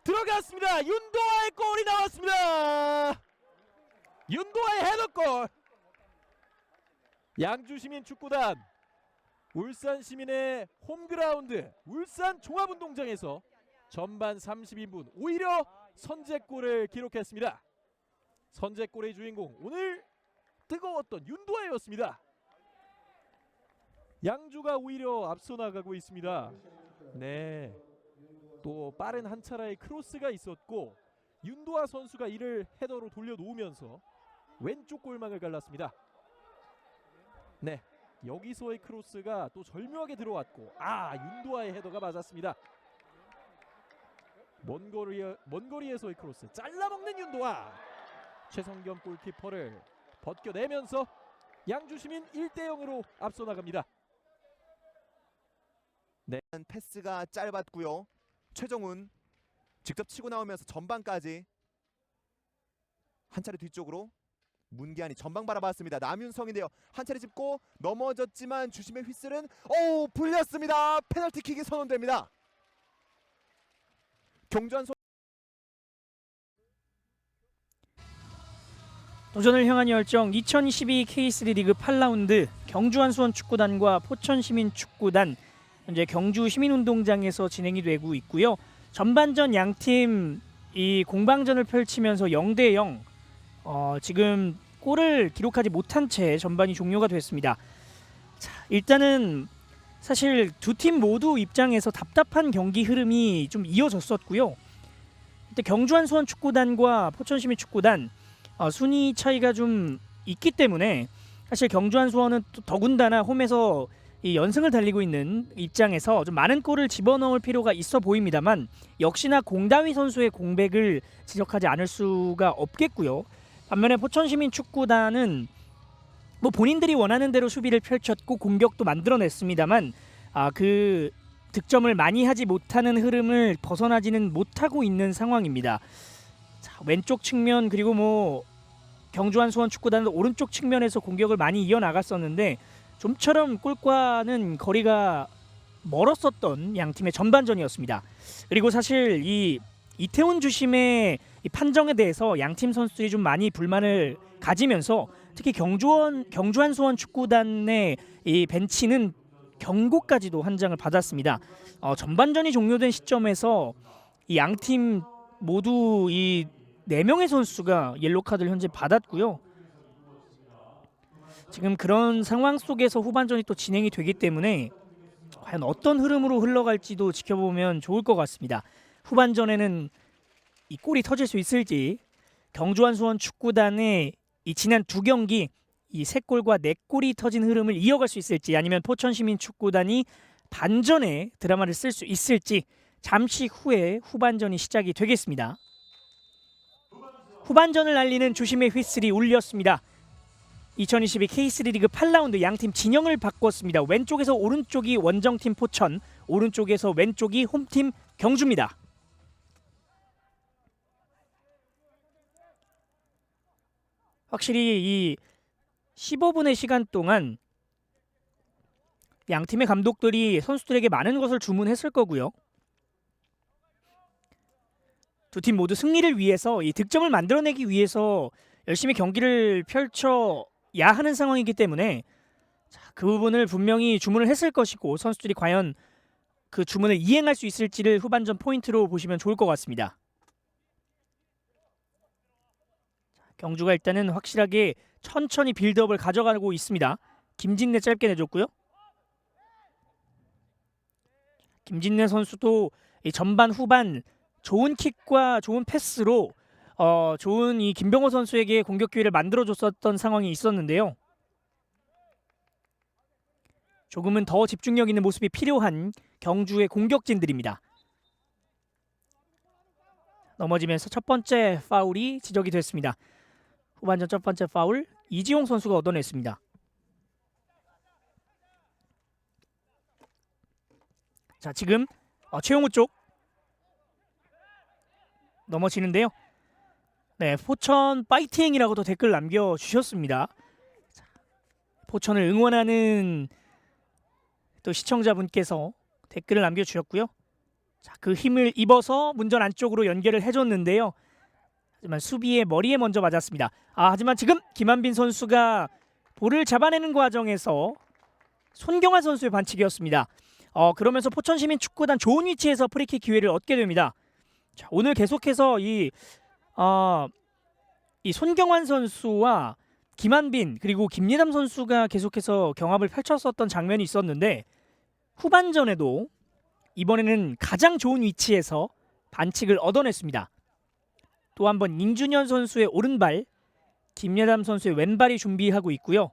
들어갔습니다. 윤도아의 골이 나왔습니다. 윤도아의 헤더골. 양주시민축구단 울산시민의 홈그라운드 울산 종합운동장에서 전반 32분 오히려 선제골을 기록했습니다. 선제골의 주인공 오늘 뜨거웠던 윤도아였습니다. 양주가 오히려 앞서 나가고 있습니다. 네, 또 빠른 한 차례의 크로스가 있었고 윤도아 선수가 이를 헤더로 돌려놓으면서 왼쪽 골망을 갈랐습니다. 네, 여기서의 크로스가 또 절묘하게 들어왔고 윤도아의 헤더가 맞았습니다. 먼 거리에서의 크로스 잘라먹는 윤도아. 최성겸 골키퍼를 벗겨내면서 양주시민 1대0으로 앞서 나갑니다. 패스가 짧았고요. 최정훈 직접 치고 나오면서 전방까지 한 차례 뒤쪽으로 문기한이 전방 바라봤습니다. 남윤성인데요. 한 차례 짚고 넘어졌지만 주심의 휘슬은 불렸습니다. 페널티킥이 선언됩니다. 경주한 도전을 향한 열정 2022 K3 리그 8라운드 경주 한수원축구단과 포천시민축구단 현재 경주 시민운동장에서 진행이 되고 있고요. 전반전 양팀 이 공방전을 펼치면서 0대0 지금 골을 기록하지 못한 채 전반이 종료가 됐습니다. 자, 일단은 사실 두 팀 모두 입장에서 답답한 경기 흐름이 좀 이어졌었고요. 일단 경주 한수원축구단과 포천시민축구단 순위 차이가 좀 있기 때문에 사실 경주 한수원은 또 더군다나 홈에서 이 연승을 달리고 있는 입장에서 좀 많은 골을 집어넣을 필요가 있어 보입니다만 역시나 공다위 선수의 공백을 지적하지 않을 수가 없겠고요. 반면에 포천시민축구단은 뭐 본인들이 원하는 대로 수비를 펼쳤고 공격도 만들어냈습니다만 그 득점을 많이 하지 못하는 흐름을 벗어나지는 못하고 있는 상황입니다. 자, 왼쪽 측면 그리고 뭐 경주 한수원 축구단은 오른쪽 측면에서 공격을 많이 이어나갔었는데 좀처럼 골과는 거리가 멀었었던 양 팀의 전반전이었습니다. 그리고 사실 이 이태훈 주심의 이 판정에 대해서 양팀 선수들이 좀 많이 불만을 가지면서 특히 경주 한수원 축구단의 이 벤치는 경고까지도 한 장을 받았습니다. 전반전이 종료된 시점에서 이 양팀 모두 이 4명의 선수가 옐로 카드를 현재 받았고요. 지금 그런 상황 속에서 후반전이 또 진행이 되기 때문에 과연 어떤 흐름으로 흘러갈지도 지켜보면 좋을 것 같습니다. 후반전에는 이 골이 터질 수 있을지 경주 한수원 축구단의 이 지난 2경기 이 3골과 4골이 터진 흐름을 이어갈 수 있을지 아니면 포천시민 축구단이 반전의 드라마를 쓸 수 있을지 잠시 후에 후반전이 시작이 되겠습니다. 후반전을 알리는 주심의 휘슬이 울렸습니다. 2022 K3 리그 8라운드 양팀 진영을 바꿨습니다. 왼쪽에서 오른쪽이 원정팀 포천, 오른쪽에서 왼쪽이 홈팀 경주입니다. 확실히 이 15분의 시간 동안 양 팀의 감독들이 선수들에게 많은 것을 주문했을 거고요. 두 팀 모두 승리를 위해서 이 득점을 만들어내기 위해서 열심히 경기를 펼쳐야 하는 상황이기 때문에 그 부분을 분명히 주문을 했을 것이고 선수들이 과연 그 주문을 이행할 수 있을지를 후반전 포인트로 보시면 좋을 것 같습니다. 경주가 일단은 확실하게 천천히 빌드업을 가져가고 있습니다. 김진내 짧게 내줬고요. 김진내 선수도 이 전반 후반 좋은 킥과 좋은 패스로 좋은 이 김병호 선수에게 공격 기회를 만들어줬었던 상황이 있었는데요. 조금은 더 집중력 있는 모습이 필요한 경주의 공격진들입니다. 넘어지면서 첫 번째 파울이 지적이 됐습니다. 후반전 첫 번째 파울 이지용 선수가 얻어냈습니다. 자, 지금 최용우 쪽 넘어지는데요. 네, 포천 파이팅이라고도 댓글 남겨주셨습니다. 포천을 응원하는 또 시청자분께서 댓글을 남겨주셨고요. 자, 그 힘을 입어서 문전 안쪽으로 연결을 해줬는데요. 하지만 수비의 머리에 먼저 맞았습니다. 하지만 지금 김한빈 선수가 볼을 잡아내는 과정에서 손경환 선수의 반칙이었습니다. 그러면서 포천시민 축구단 좋은 위치에서 프리킥 기회를 얻게 됩니다. 자, 오늘 계속해서 이 손경환 선수와 김한빈 그리고 김예담 선수가 계속해서 경합을 펼쳤었던 장면이 있었는데 후반전에도 이번에는 가장 좋은 위치에서 반칙을 얻어냈습니다. 또 한 번 임준현 선수의 오른발, 김예담 선수의 왼발이 준비하고 있고요.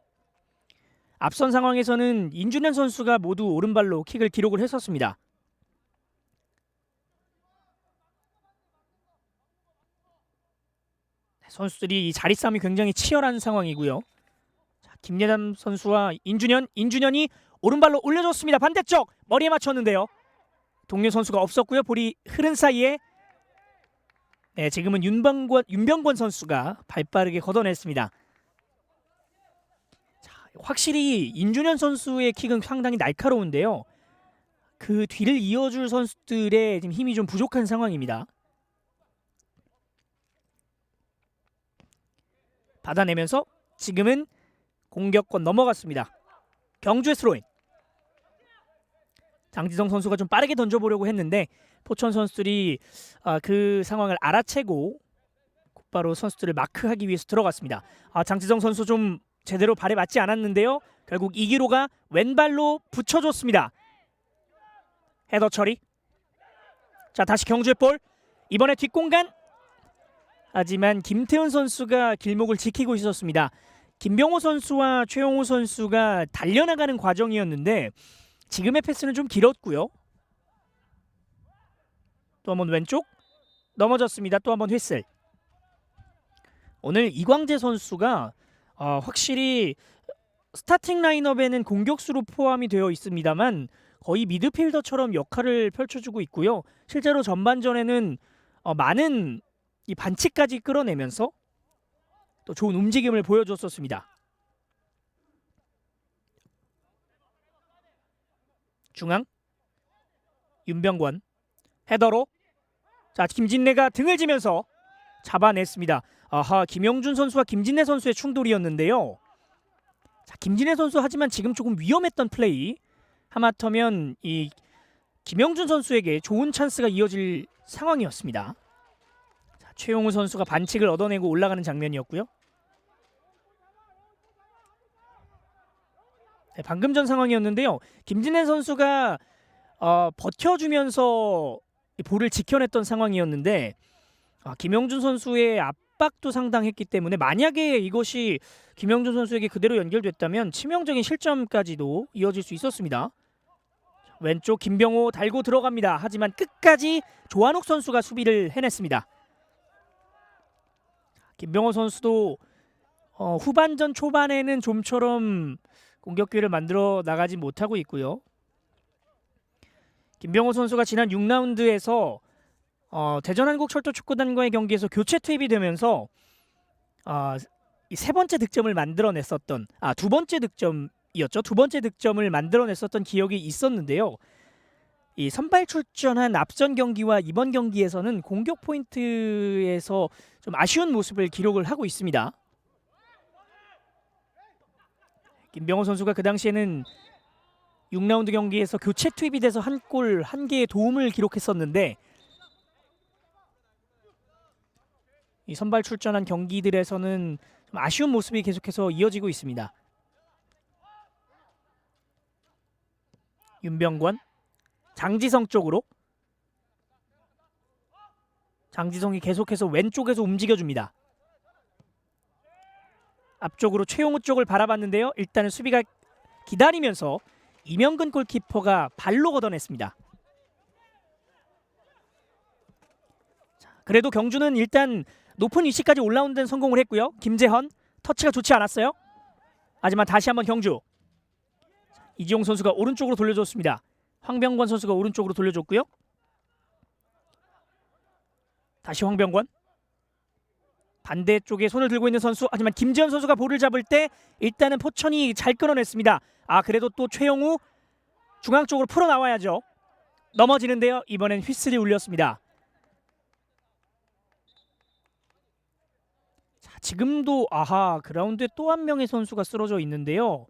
앞선 상황에서는 임준현 선수가 모두 오른발로 킥을 기록을 했었습니다. 선수들이 이 자리 싸움이 굉장히 치열한 상황이고요. 자, 김예담 선수와 임준현이 오른발로 올려줬습니다. 반대쪽 머리에 맞췄는데요. 동료 선수가 없었고요. 볼이 흐른 사이에 지금은 윤병권 선수가 발빠르게 걷어냈습니다. 자, 확실히 임준현 선수의 킥은 상당히 날카로운데요. 그 뒤를 이어줄 선수들의 지금 힘이 좀 부족한 상황입니다. 받아내면서 지금은 공격권 넘어갔습니다. 경주의 스로인. 장지성 선수가 좀 빠르게 던져보려고 했는데 포천 선수들이 그 상황을 알아채고 곧바로 선수들을 마크하기 위해서 들어갔습니다. 장지성 선수 좀 제대로 발에 맞지 않았는데요. 결국 이기로가 왼발로 붙여줬습니다. 헤더 처리. 자, 다시 경주의 볼. 이번에 뒷공간. 하지만 김태훈 선수가 길목을 지키고 있었습니다. 김병호 선수와 최용우 선수가 달려나가는 과정이었는데 지금의 패스는 좀 길었고요. 또 한번 왼쪽 넘어졌습니다. 또 한번 휘슬. 오늘 이광재 선수가 확실히 스타팅 라인업에는 공격수로 포함이 되어 있습니다만 거의 미드필더처럼 역할을 펼쳐주고 있고요. 실제로 전반전에는 많은 이 반칙까지 끌어내면서 또 좋은 움직임을 보여줬었습니다. 중앙 윤병권 헤더로 자 김진내가 등을 지면서 잡아냈습니다. 김영준 선수와 김진내 선수의 충돌이었는데요. 자, 김진내 선수 하지만 지금 조금 위험했던 플레이. 하마터면 이 김영준 선수에게 좋은 찬스가 이어질 상황이었습니다. 자, 최용우 선수가 반칙을 얻어내고 올라가는 장면이었고요. 네, 방금 전 상황이었는데요. 김진내 선수가 버텨주면서 볼을 지켜냈던 상황이었는데 김영준 선수의 압박도 상당했기 때문에 만약에 이것이 김영준 선수에게 그대로 연결됐다면 치명적인 실점까지도 이어질 수 있었습니다. 왼쪽 김병호 달고 들어갑니다. 하지만 끝까지 조한욱 선수가 수비를 해냈습니다. 김병호 선수도 후반전 초반에는 좀처럼 공격 기회를 만들어 나가지 못하고 있고요. 김병호 선수가 지난 6라운드에서 대전한국철도축구단과의 경기에서 교체 투입이 되면서 이 세 번째 득점을 만들어냈었던 두 번째 득점 득점이었죠. 두 번째 득점을 만들어냈었던 기억이 있었는데요. 이 선발 출전한 앞선 경기와 이번 경기에서는 공격 포인트에서 좀 아쉬운 모습을 기록을 하고 있습니다. 김병호 선수가 그 당시에는 6라운드 경기에서 교체 투입이 돼서 한 골 1개의 도움을 기록했었는데 이 선발 출전한 경기들에서는 좀 아쉬운 모습이 계속해서 이어지고 있습니다. 윤병권, 장지성 쪽으로. 장지성이 계속해서 왼쪽에서 움직여줍니다. 앞쪽으로 최용우 쪽을 바라봤는데요. 일단은 수비가 기다리면서 이명근 골키퍼가 발로 걷어냈습니다. 자, 그래도 경주는 일단 높은 위치까지 올라오는 데는 성공을 했고요. 김재헌 터치가 좋지 않았어요. 하지만 다시 한번 경주. 이지용 선수가 오른쪽으로 돌려줬습니다. 황병권 선수가 오른쪽으로 돌려줬고요. 다시 황병권. 반대쪽에 손을 들고 있는 선수. 하지만 김재현 선수가 볼을 잡을 때 일단은 포천이 잘 끊어냈습니다. 그래도 또 최용우 중앙 쪽으로 풀어나와야죠. 넘어지는데요. 이번엔 휘슬이 울렸습니다. 자, 지금도 그라운드에 또 한 명의 선수가 쓰러져 있는데요.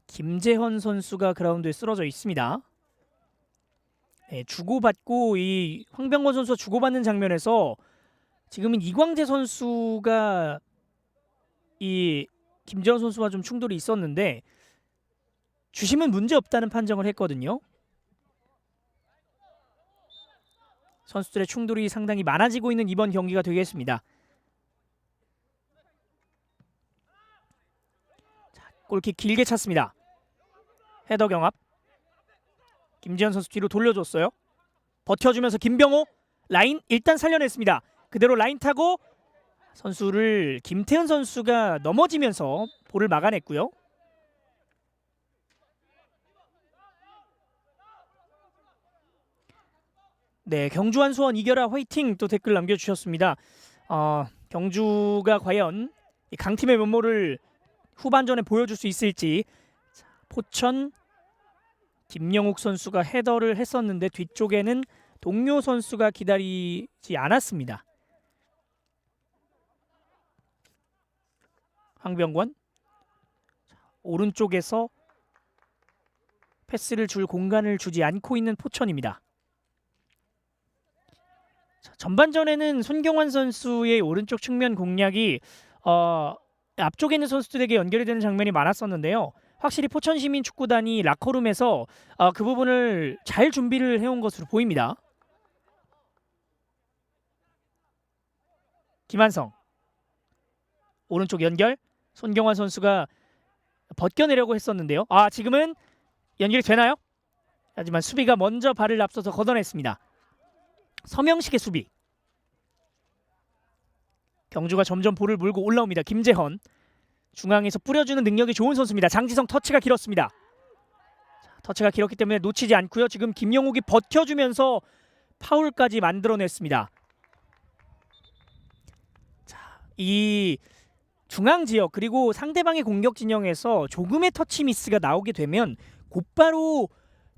김재현 선수가 그라운드에 쓰러져 있습니다. 네, 주고받고 이 황병권 선수가 주고받는 장면에서 지금은 이광재 선수가 이 김재현 선수와 좀 충돌이 있었는데 주심은 문제 없다는 판정을 했거든요. 선수들의 충돌이 상당히 많아지고 있는 이번 경기가 되겠습니다. 자, 골킥 길게 찼습니다. 헤더 경합. 김재현 선수 뒤로 돌려줬어요. 버텨주면서 김병호 라인 일단 살려냈습니다. 그대로 라인 타고 선수를 김태현 선수가 넘어지면서 볼을 막아냈고요. 네, 경주 한수원 이겨라 화이팅 또 댓글 남겨주셨습니다. 경주가 과연 이 강팀의 면모를 후반전에 보여줄 수 있을지. 자, 포천 김영욱 선수가 헤더를 했었는데 뒤쪽에는 동료 선수가 기다리지 않았습니다. 황병권 오른쪽에서 패스를 줄 공간을 주지 않고 있는 포천입니다. 자, 전반전에는 손경환 선수의 오른쪽 측면 공략이 앞쪽에 있는 선수들에게 연결이 되는 장면이 많았었는데요. 확실히 포천시민축구단이 라커룸에서 그 부분을 잘 준비를 해온 것으로 보입니다. 김한성 오른쪽 연결. 손경환 선수가 벗겨내려고 했었는데요. 지금은 연결이 되나요? 하지만 수비가 먼저 발을 앞서서 걷어냈습니다. 서명식의 수비. 경주가 점점 볼을 몰고 올라옵니다. 김재헌 중앙에서 뿌려주는 능력이 좋은 선수입니다. 장지성 터치가 길었습니다. 자, 터치가 길었기 때문에 놓치지 않고요. 지금 김영욱이 버텨주면서 파울까지 만들어냈습니다. 자, 이 중앙 지역 그리고 상대방의 공격 진영에서 조금의 터치 미스가 나오게 되면 곧바로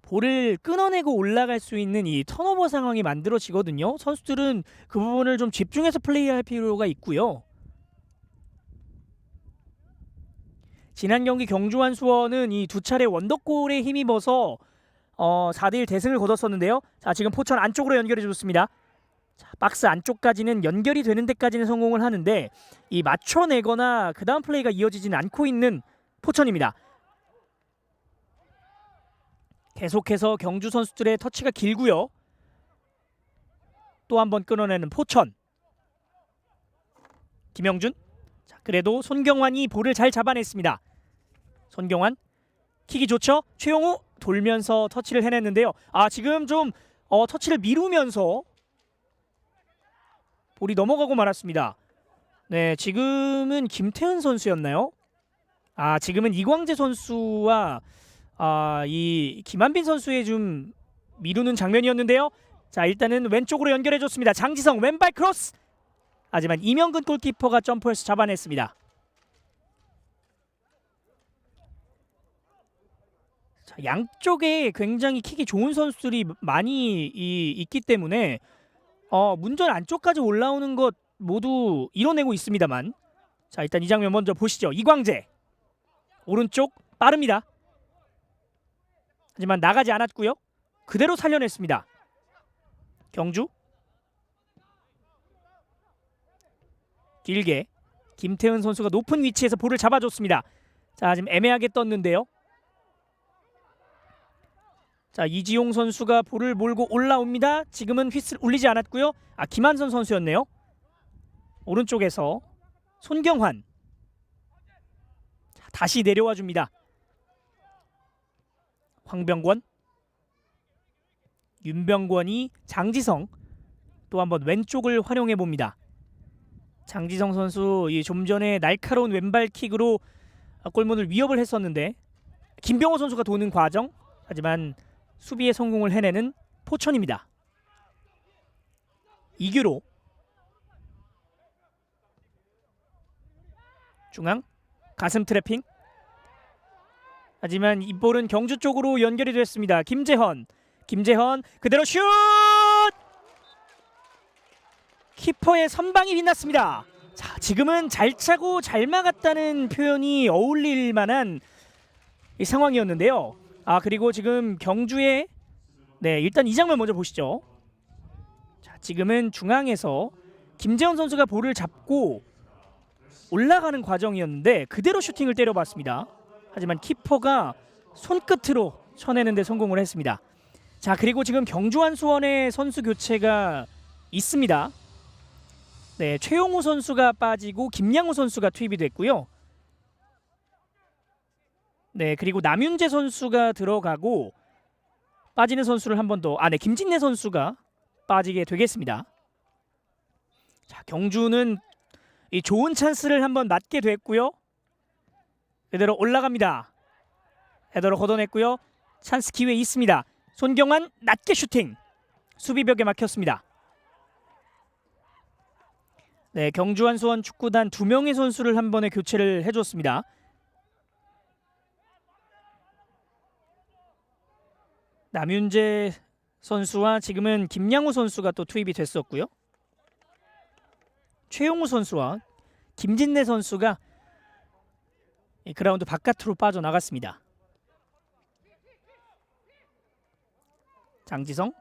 볼을 끊어내고 올라갈 수 있는 이 턴오버 상황이 만들어지거든요. 선수들은 그 부분을 좀 집중해서 플레이할 필요가 있고요. 지난 경기 경주 한수원은 이 두 차례 원더골에 힘입어서 4대1 대승을 거뒀었는데요. 자, 지금 포천 안쪽으로 연결해 줬습니다. 자, 박스 안쪽까지는 연결이 되는 데까지는 성공을 하는데 이 맞춰내거나 그 다음 플레이가 이어지지는 않고 있는 포천입니다. 계속해서 경주 선수들의 터치가 길고요. 또 한 번 끊어내는 포천. 김영준. 자, 그래도 손경환이 볼을 잘 잡아냈습니다. 손경환 킥이 좋죠. 최용우 돌면서 터치를 해냈는데요. 지금 좀 터치를 미루면서 볼이 넘어가고 말았습니다. 네, 지금은 김태현 선수였나요? 지금은 이광재 선수와 이 김한빈 선수의 좀 미루는 장면이었는데요. 자, 일단은 왼쪽으로 연결해줬습니다. 장지성 왼발 크로스. 하지만 이명근 골키퍼가 점프해서 잡아냈습니다. 자, 양쪽에 굉장히 킥이 좋은 선수들이 많이 있기 때문에 문전 안쪽까지 올라오는 것 모두 이뤄내고 있습니다만, 자, 일단 이 장면 먼저 보시죠. 이광재 오른쪽 빠릅니다. 하지만 나가지 않았고요. 그대로 살려냈습니다. 경주 길게 김태은 선수가 높은 위치에서 볼을 잡아줬습니다. 자, 지금 애매하게 떴는데요. 자, 이지용 선수가 볼을 몰고 올라옵니다. 지금은 휘슬 울리지 않았고요. 김한선 선수였네요. 오른쪽에서 손경환. 자, 다시 내려와 줍니다. 황병권, 윤병권이 장지성, 또 한번 왼쪽을 활용해 봅니다. 장지성 선수 좀 전에 날카로운 왼발킥으로 골문을 위협을 했었는데 김병호 선수가 도는 과정, 하지만 수비에 성공을 해내는 포천입니다. 이규로 중앙 가슴 트래핑, 하지만 이 볼은 경주 쪽으로 연결이 됐습니다. 김재헌 그대로 슛! 키퍼의 선방이 빛났습니다. 자, 지금은 잘 차고 잘 막았다는 표현이 어울릴 만한 이 상황이었는데요. 그리고 지금 경주의 일단 이 장면 먼저 보시죠. 자, 지금은 중앙에서 김재헌 선수가 볼을 잡고 올라가는 과정이었는데 그대로 슈팅을 때려봤습니다. 하지만 키퍼가 손끝으로 쳐내는 데 성공을 했습니다. 자, 그리고 지금 경주 한수원의 선수 교체가 있습니다. 네, 최용우 선수가 빠지고 김양호 선수가 투입이 됐고요. 네, 그리고 남윤재 선수가 들어가고 빠지는 선수를 한 번 더, 김진내 선수가 빠지게 되겠습니다. 자, 경주는 이 좋은 찬스를 한번 맞게 됐고요. 그대로 올라갑니다. 헤더로 걷어냈고요. 찬스 기회 있습니다. 손경환 낮게 슈팅, 수비벽에 막혔습니다. 네, 경주 한수원 축구단 2명의 선수를 한 번에 교체를 해줬습니다. 남윤재 선수와 지금은 김양호 선수가 또 투입이 됐었고요. 최용우 선수와 김진내 선수가 그라운드 바깥으로 빠져나갔습니다. 장지성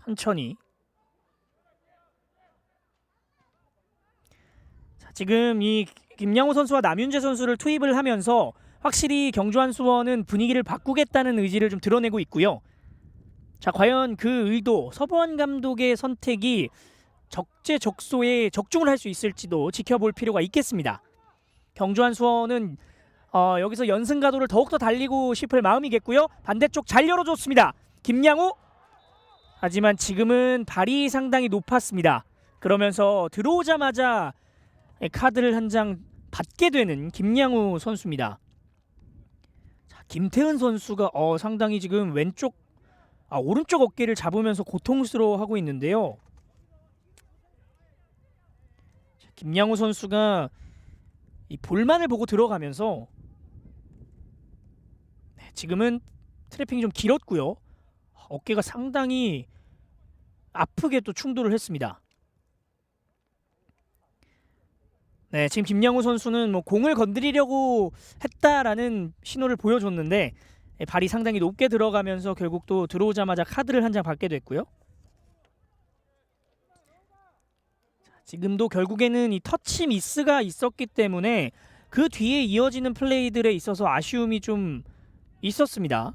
천천히. 자, 지금 이 김양호 선수와 남윤재 선수를 투입을 하면서 확실히 경주 한수원은 분위기를 바꾸겠다는 의지를 좀 드러내고 있고요. 자, 과연 그 의도, 서보환 감독의 선택이 적재적소에 적중을 할 수 있을지도 지켜볼 필요가 있겠습니다. 경주 한수원은 여기서 연승 가도를 더욱더 달리고 싶을 마음이겠고요. 반대쪽 잘 열어줬습니다. 김양호. 하지만 지금은 발이 상당히 높았습니다. 그러면서 들어오자마자 카드를 한 장 받게 되는 김양호 선수입니다. 자, 김태은 선수가 상당히 지금 오른쪽 어깨를 잡으면서 고통스러워하고 있는데요. 자, 김양호 선수가 이 볼만을 보고 들어가면서 지금은 트래핑이 좀 길었고요. 어깨가 상당히 아프게 또 충돌을 했습니다. 네, 지금 김양호 선수는 공을 건드리려고 했다라는 신호를 보여줬는데 발이 상당히 높게 들어가면서 결국 또 들어오자마자 카드를 한 장 받게 됐고요. 지금도 결국에는 이 터치 미스가 있었기 때문에 그 뒤에 이어지는 플레이들에 있어서 아쉬움이 좀 있었습니다.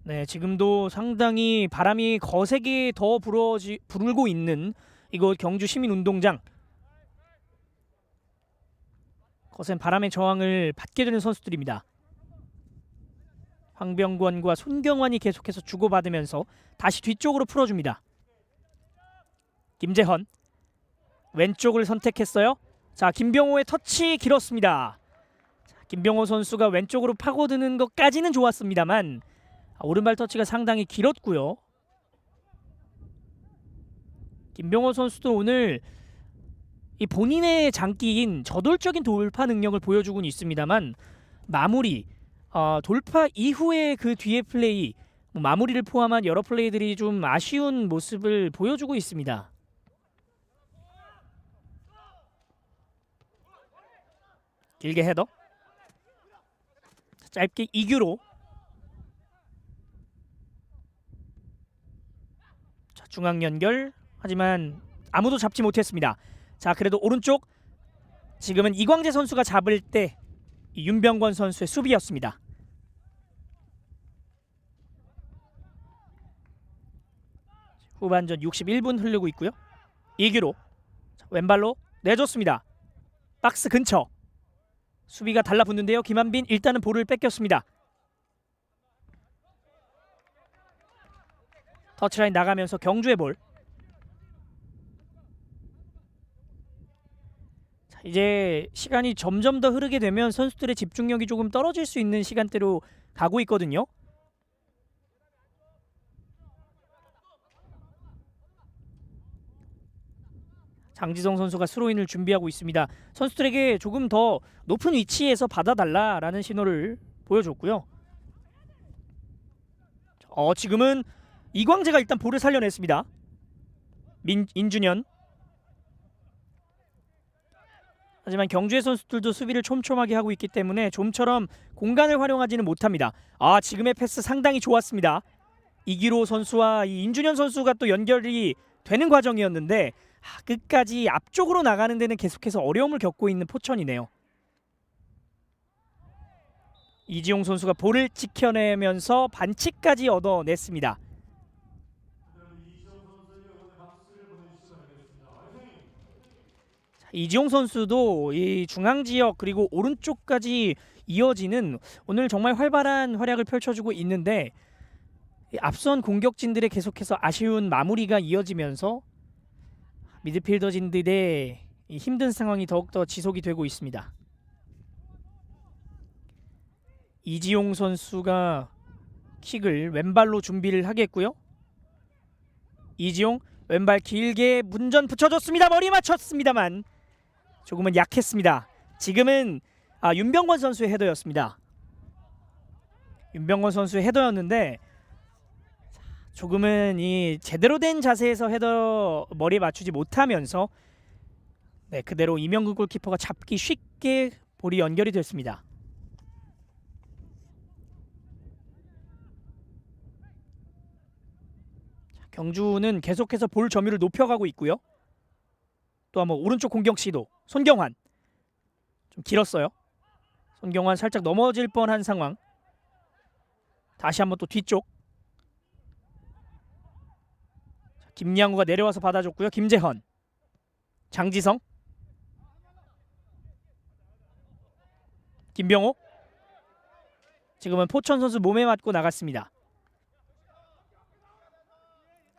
네, 지금도 상당히 바람이 거세게 더 불고 있는 이곳 경주 시민운동장. 거센 바람의 저항을 받게 되는 선수들입니다. 황병권과 손경환이 계속해서 주고받으면서 다시 뒤쪽으로 풀어줍니다. 김재헌 왼쪽을 선택했어요. 자, 김병호의 터치 길었습니다. 자, 김병호 선수가 왼쪽으로 파고드는 것까지는 좋았습니다만 오른발 터치가 상당히 길었고요. 김병호 선수도 오늘 이 본인의 장기인 저돌적인 돌파 능력을 보여주고는 있습니다만 마무리, 돌파 이후의 그 뒤의 플레이, 뭐 마무리를 포함한 여러 플레이들이 좀 아쉬운 모습을 보여주고 있습니다. 길게 헤더, 짧게 이규로. 자, 중앙 연결, 하지만 아무도 잡지 못했습니다. 자, 그래도 오른쪽 지금은 이광재 선수가 잡을 때 이 윤병권 선수의 수비였습니다. 후반전 61분 흐르고 있고요. 이규로 왼발로 내줬습니다. 박스 근처 수비가 달라붙는데요. 김한빈 일단은 볼을 뺏겼습니다. 터치라인 나가면서 경주의 볼. 자, 이제 시간이 점점 더 흐르게 되면 선수들의 집중력이 조금 떨어질 수 있는 시간대로 가고 있거든요. 장지성 선수가 스로인을 준비하고 있습니다. 선수들에게 조금 더 높은 위치에서 받아달라라는 신호를 보여줬고요. 지금은 이광재가 일단 볼을 살려냈습니다. 인준현. 하지만 경주의 선수들도 수비를 촘촘하게 하고 있기 때문에 좀처럼 공간을 활용하지는 못합니다. 지금의 패스 상당히 좋았습니다. 이기로 선수와 이 인준현 선수가 또 연결이 되는 과정이었는데 끝까지 앞쪽으로 나가는 데는 계속해서 어려움을 겪고 있는 포천이네요. 이지용 선수가 볼을 지켜내면서 반칙까지 얻어냈습니다. 자, 이지용 선수도 이 중앙 지역 그리고 오른쪽까지 이어지는 오늘 정말 활발한 활약을 펼쳐주고 있는데 앞선 공격진들의 계속해서 아쉬운 마무리가 이어지면서 미드필더진들의 힘든 상황이 더욱더 지속이 되고 있습니다. 이지용 선수가 킥을 왼발로 준비를 하겠고요. 이지용 왼발 길게 문전 붙여줬습니다. 머리 맞췄습니다만 조금은 약했습니다. 지금은 윤병권 선수의 헤더였습니다. 윤병권 선수의 헤더였는데 조금은 이 제대로 된 자세에서 헤더 머리에 맞추지 못하면서 그대로 이명근 골키퍼가 잡기 쉽게 볼이 연결이 됐습니다. 경주는 계속해서 볼 점유율을 높여가고 있고요. 또 한번 오른쪽 공격 시도. 손경환 좀 길었어요. 손경환 살짝 넘어질 뻔한 상황. 다시 한번 또 뒤쪽. 김양우가 내려와서 받아줬고요. 김재헌, 장지성, 김병호. 지금은 포천 선수 몸에 맞고 나갔습니다.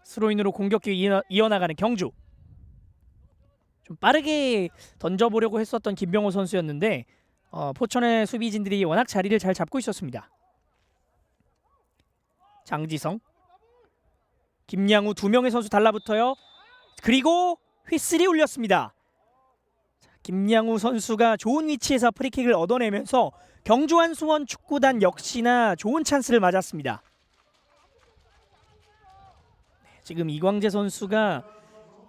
스로인으로 공격기 이어나가는 경주. 좀 빠르게 던져보려고 했었던 김병호 선수였는데 포천의 수비진들이 워낙 자리를 잘 잡고 있었습니다. 장지성, 김양우 두 명의 선수 달라붙어요. 그리고 휘슬이 울렸습니다. 김양우 선수가 좋은 위치에서 프리킥을 얻어내면서 경주 한수원 축구단 역시나 좋은 찬스를 맞았습니다. 지금 이광재 선수가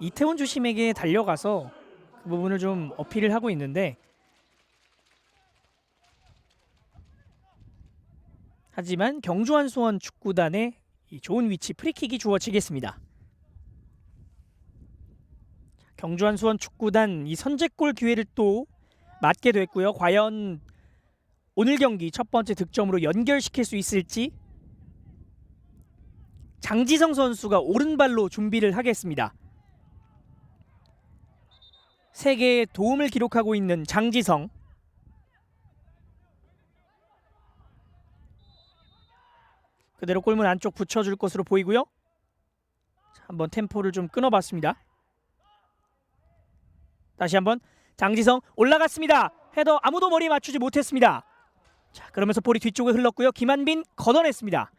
이태원 주심에게 달려가서 그 부분을 좀 어필을 하고 있는데 하지만 경주 한수원 축구단의 이 좋은 위치 프리킥이 주어지겠습니다. 경주 한수원 축구단 이 선제골 기회를 또 맞게 됐고요. 과연 오늘 경기 첫 번째 득점으로 연결시킬 수 있을지. 장지성 선수가 오른발로 준비를 하겠습니다. 3개의 도움을 기록하고 있는 장지성. 그대로 골문 안쪽 붙여줄 것으로 보이고요. 한번 템포를 좀 끊어봤습니다. 다시 한번 장지성 올라갔습니다. 헤더 아무도 머리 맞추지 못했습니다. 자, 그러면서 볼이 뒤쪽에 흘렀고요. 김한빈 걷어냈습니다.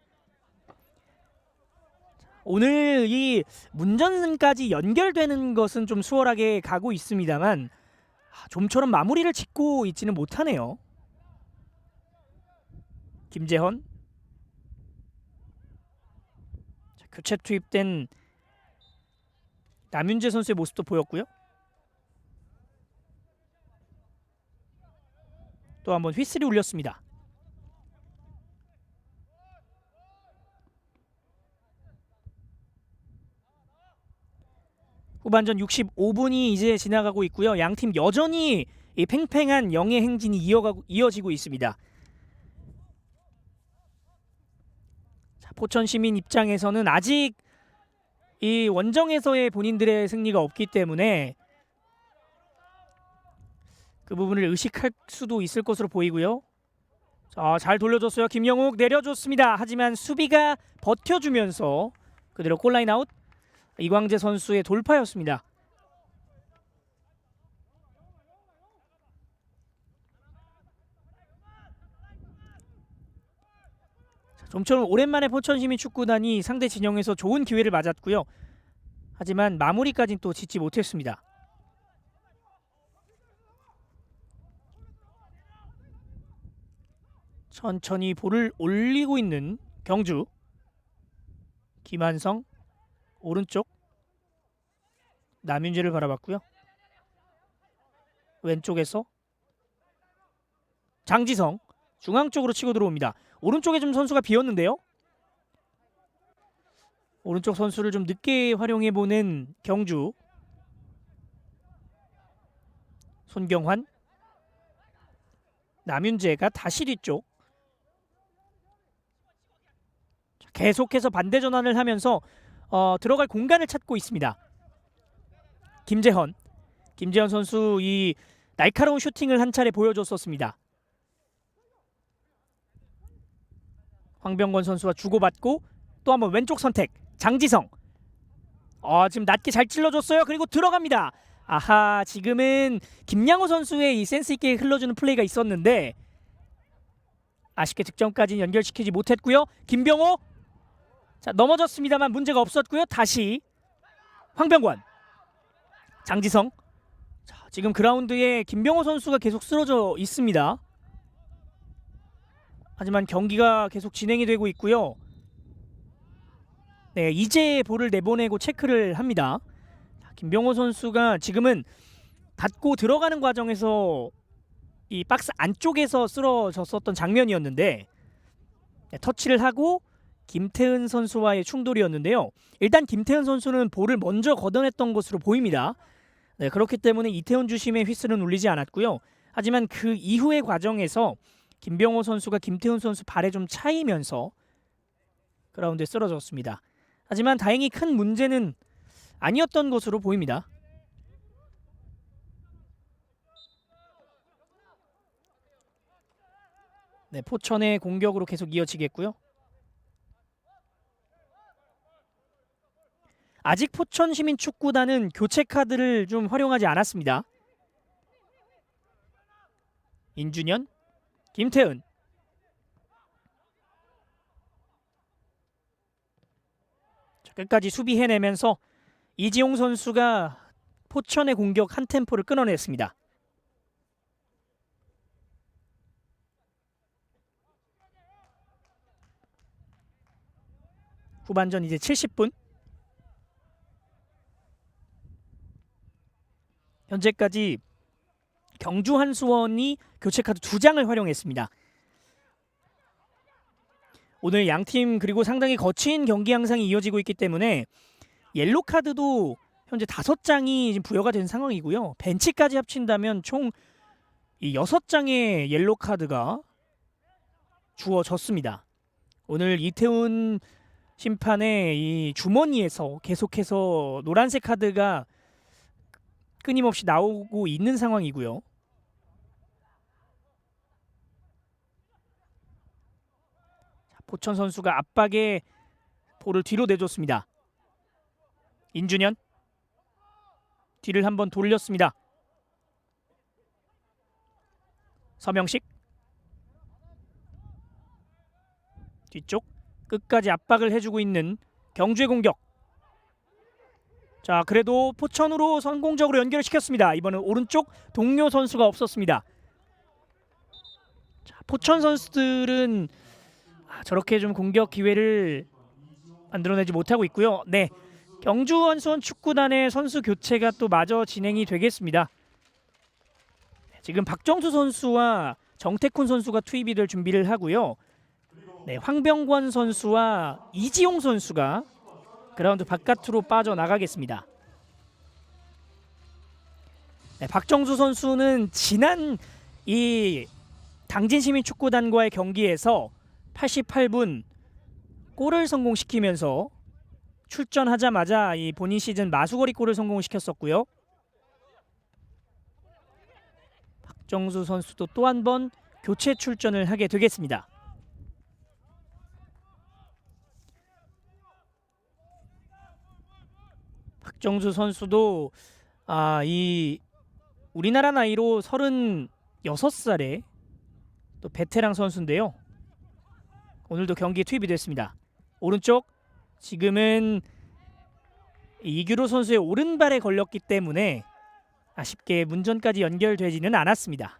오늘 이 문전승까지 연결되는 것은 좀 수월하게 가고 있습니다만 좀처럼 마무리를 짓고 있지는 못하네요. 김재헌. 자, 교체 투입된 남윤재 선수의 모습도 보였고요. 또 한번 휘슬이 울렸습니다. 후반전 65분이 이제 지나가고 있고요. 양팀 여전히 이 팽팽한 영의 행진이 이어지고 있습니다. 자, 포천 시민 입장에서는 아직 이 원정에서의 본인들의 승리가 없기 때문에 그 부분을 의식할 수도 있을 것으로 보이고요. 자, 잘 돌려줬어요. 김영욱 내려줬습니다. 하지만 수비가 버텨주면서 그대로 골라인 아웃. 이광재 선수의 돌파였습니다. 좀처럼 오랜만에 포천시민 축구단이 상대 진영에서 좋은 기회를 맞았고요. 하지만 마무리까지는 또 짓지 못했습니다. 천천히 볼을 올리고 있는 경주. 김한성 오른쪽 남윤재를 바라봤고요. 왼쪽에서 장지성 중앙 쪽으로 치고 들어옵니다. 오른쪽에 좀 선수가 비었는데요. 오른쪽 선수를 좀 늦게 활용해보는 경주. 손경환 남윤재가 다시 뒤쪽. 계속해서 반대 전환을 하면서 들어갈 공간을 찾고 있습니다. 김재헌 선수 이 날카로운 슈팅을 한 차례 보여줬었습니다. 황병권 선수와 주고받고 또 한번 왼쪽 선택. 장지성 지금 낮게 잘 찔러줬어요. 그리고 들어갑니다. 아하, 지금은 김양호 선수의 이 센스 있게 흘러주는 플레이가 있었는데 아쉽게 득점까지는 연결시키지 못했고요. 김병호 자, 넘어졌습니다만 문제가 없었고요. 다시 황병권 장지성. 자, 지금 그라운드에 김병호 선수가 계속 쓰러져 있습니다. 하지만 경기가 계속 진행이 되고 있고요. 네, 이제 볼을 내보내고 체크를 합니다. 김병호 선수가 지금은 닫고 들어가는 과정에서 이 박스 안쪽에서 쓰러졌었던 장면이었는데 터치를 하고 김태은 선수와의 충돌이었는데요. 일단 김태은 선수는 볼을 먼저 걷어냈던 것으로 보입니다. 네, 그렇기 때문에 이태훈 주심의 휘슬은 울리지 않았고요. 하지만 그 이후의 과정에서 김병호 선수가 김태훈 선수 발에 좀 차이면서 그라운드에 쓰러졌습니다. 하지만 다행히 큰 문제는 아니었던 것으로 보입니다. 네, 포천의 공격으로 계속 이어지겠고요. 아직 포천시민축구단은 교체 카드를 좀 활용하지 않았습니다. 인준현, 김태은. 자, 끝까지 수비해내면서 이지용 선수가 포천의 공격 한 템포를 끊어냈습니다. 후반전 이제 70분. 현재까지 경주 한수원이 교체카드 2장을 활용했습니다. 오늘 양팀 그리고 상당히 거친 경기 양상이 이어지고 있기 때문에 옐로 카드도 현재 5장이 지금 부여가 된 상황이고요. 벤치까지 합친다면 총 6장의 옐로 카드가 주어졌습니다. 오늘 이태훈 심판의 이 주머니에서 계속해서 노란색 카드가 끊임없이 나오고 있는 상황이고요. 포천 선수가 압박에 볼을 뒤로 내줬습니다. 인준현 뒤를 한번 돌렸습니다. 서명식 뒤쪽 끝까지 압박을 해주고 있는 경주의 공격. 자, 그래도 포천으로 성공적으로 연결을 시켰습니다. 이번엔 오른쪽 동료 선수가 없었습니다. 자, 포천 선수들은 저렇게 좀 공격 기회를 만들어내지 못하고 있고요. 네, 경주 한수원 축구단의 선수 교체가 또 마저 진행이 되겠습니다. 지금 박정수 선수와 정태쿤 선수가 투입이 될 준비를 하고요. 네, 황병권 선수와 이지용 선수가 그라운드 바깥으로 빠져나가겠습니다. 네, 박정수 선수는 지난 이 당진시민축구단과의 경기에서 88분 골을 성공시키면서 출전하자마자 이 본인 시즌 마수거리 골을 성공시켰었고요. 박정수 선수도 또 한 번 교체 출전을 하게 되겠습니다. 박정수 선수도 이 우리나라 나이로 36살의 또 베테랑 선수인데요. 오늘도 경기에 투입이 됐습니다. 오른쪽 지금은 이규로 선수의 오른발에 걸렸기 때문에 아쉽게 문전까지 연결되지는 않았습니다.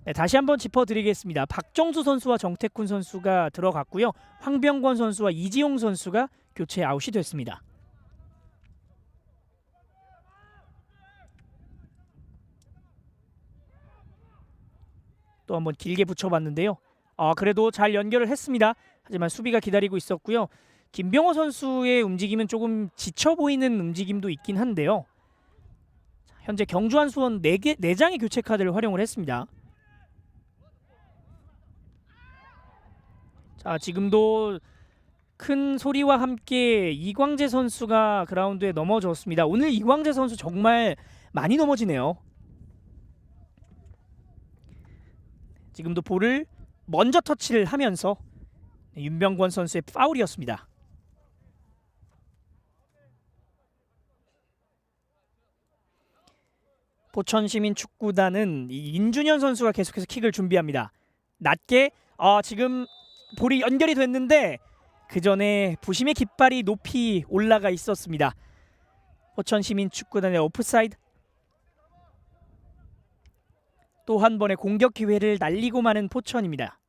네, 다시 한번 짚어드리겠습니다. 박정수 선수와 정태쿤 선수가 들어갔고요. 황병권 선수와 이지용 선수가 교체 아웃이 됐습니다. 또 한번 길게 붙여봤는데요. 그래도 잘 연결을 했습니다. 하지만 수비가 기다리고 있었고요. 김병호 선수의 움직임은 조금 지쳐 보이는 움직임도 있긴 한데요. 현재 경주 한수원 4장의 교체 카드를 활용을 했습니다. 자, 지금도 큰 소리와 함께 이광재 선수가 그라운드에 넘어졌습니다. 오늘 이광재 선수 정말 많이 넘어지네요. 지금도 볼을 먼저 터치를 하면서 윤병권 선수의 파울이었습니다. 포천시민축구단은 인준현 선수가 계속해서 킥을 준비합니다. 낮게 지금 볼이 연결이 됐는데 그 전에 부심의 깃발이 높이 올라가 있었습니다. 포천시민축구단의 오프사이드. 또 한 번의 공격 기회를 날리고 마는 포천입니다.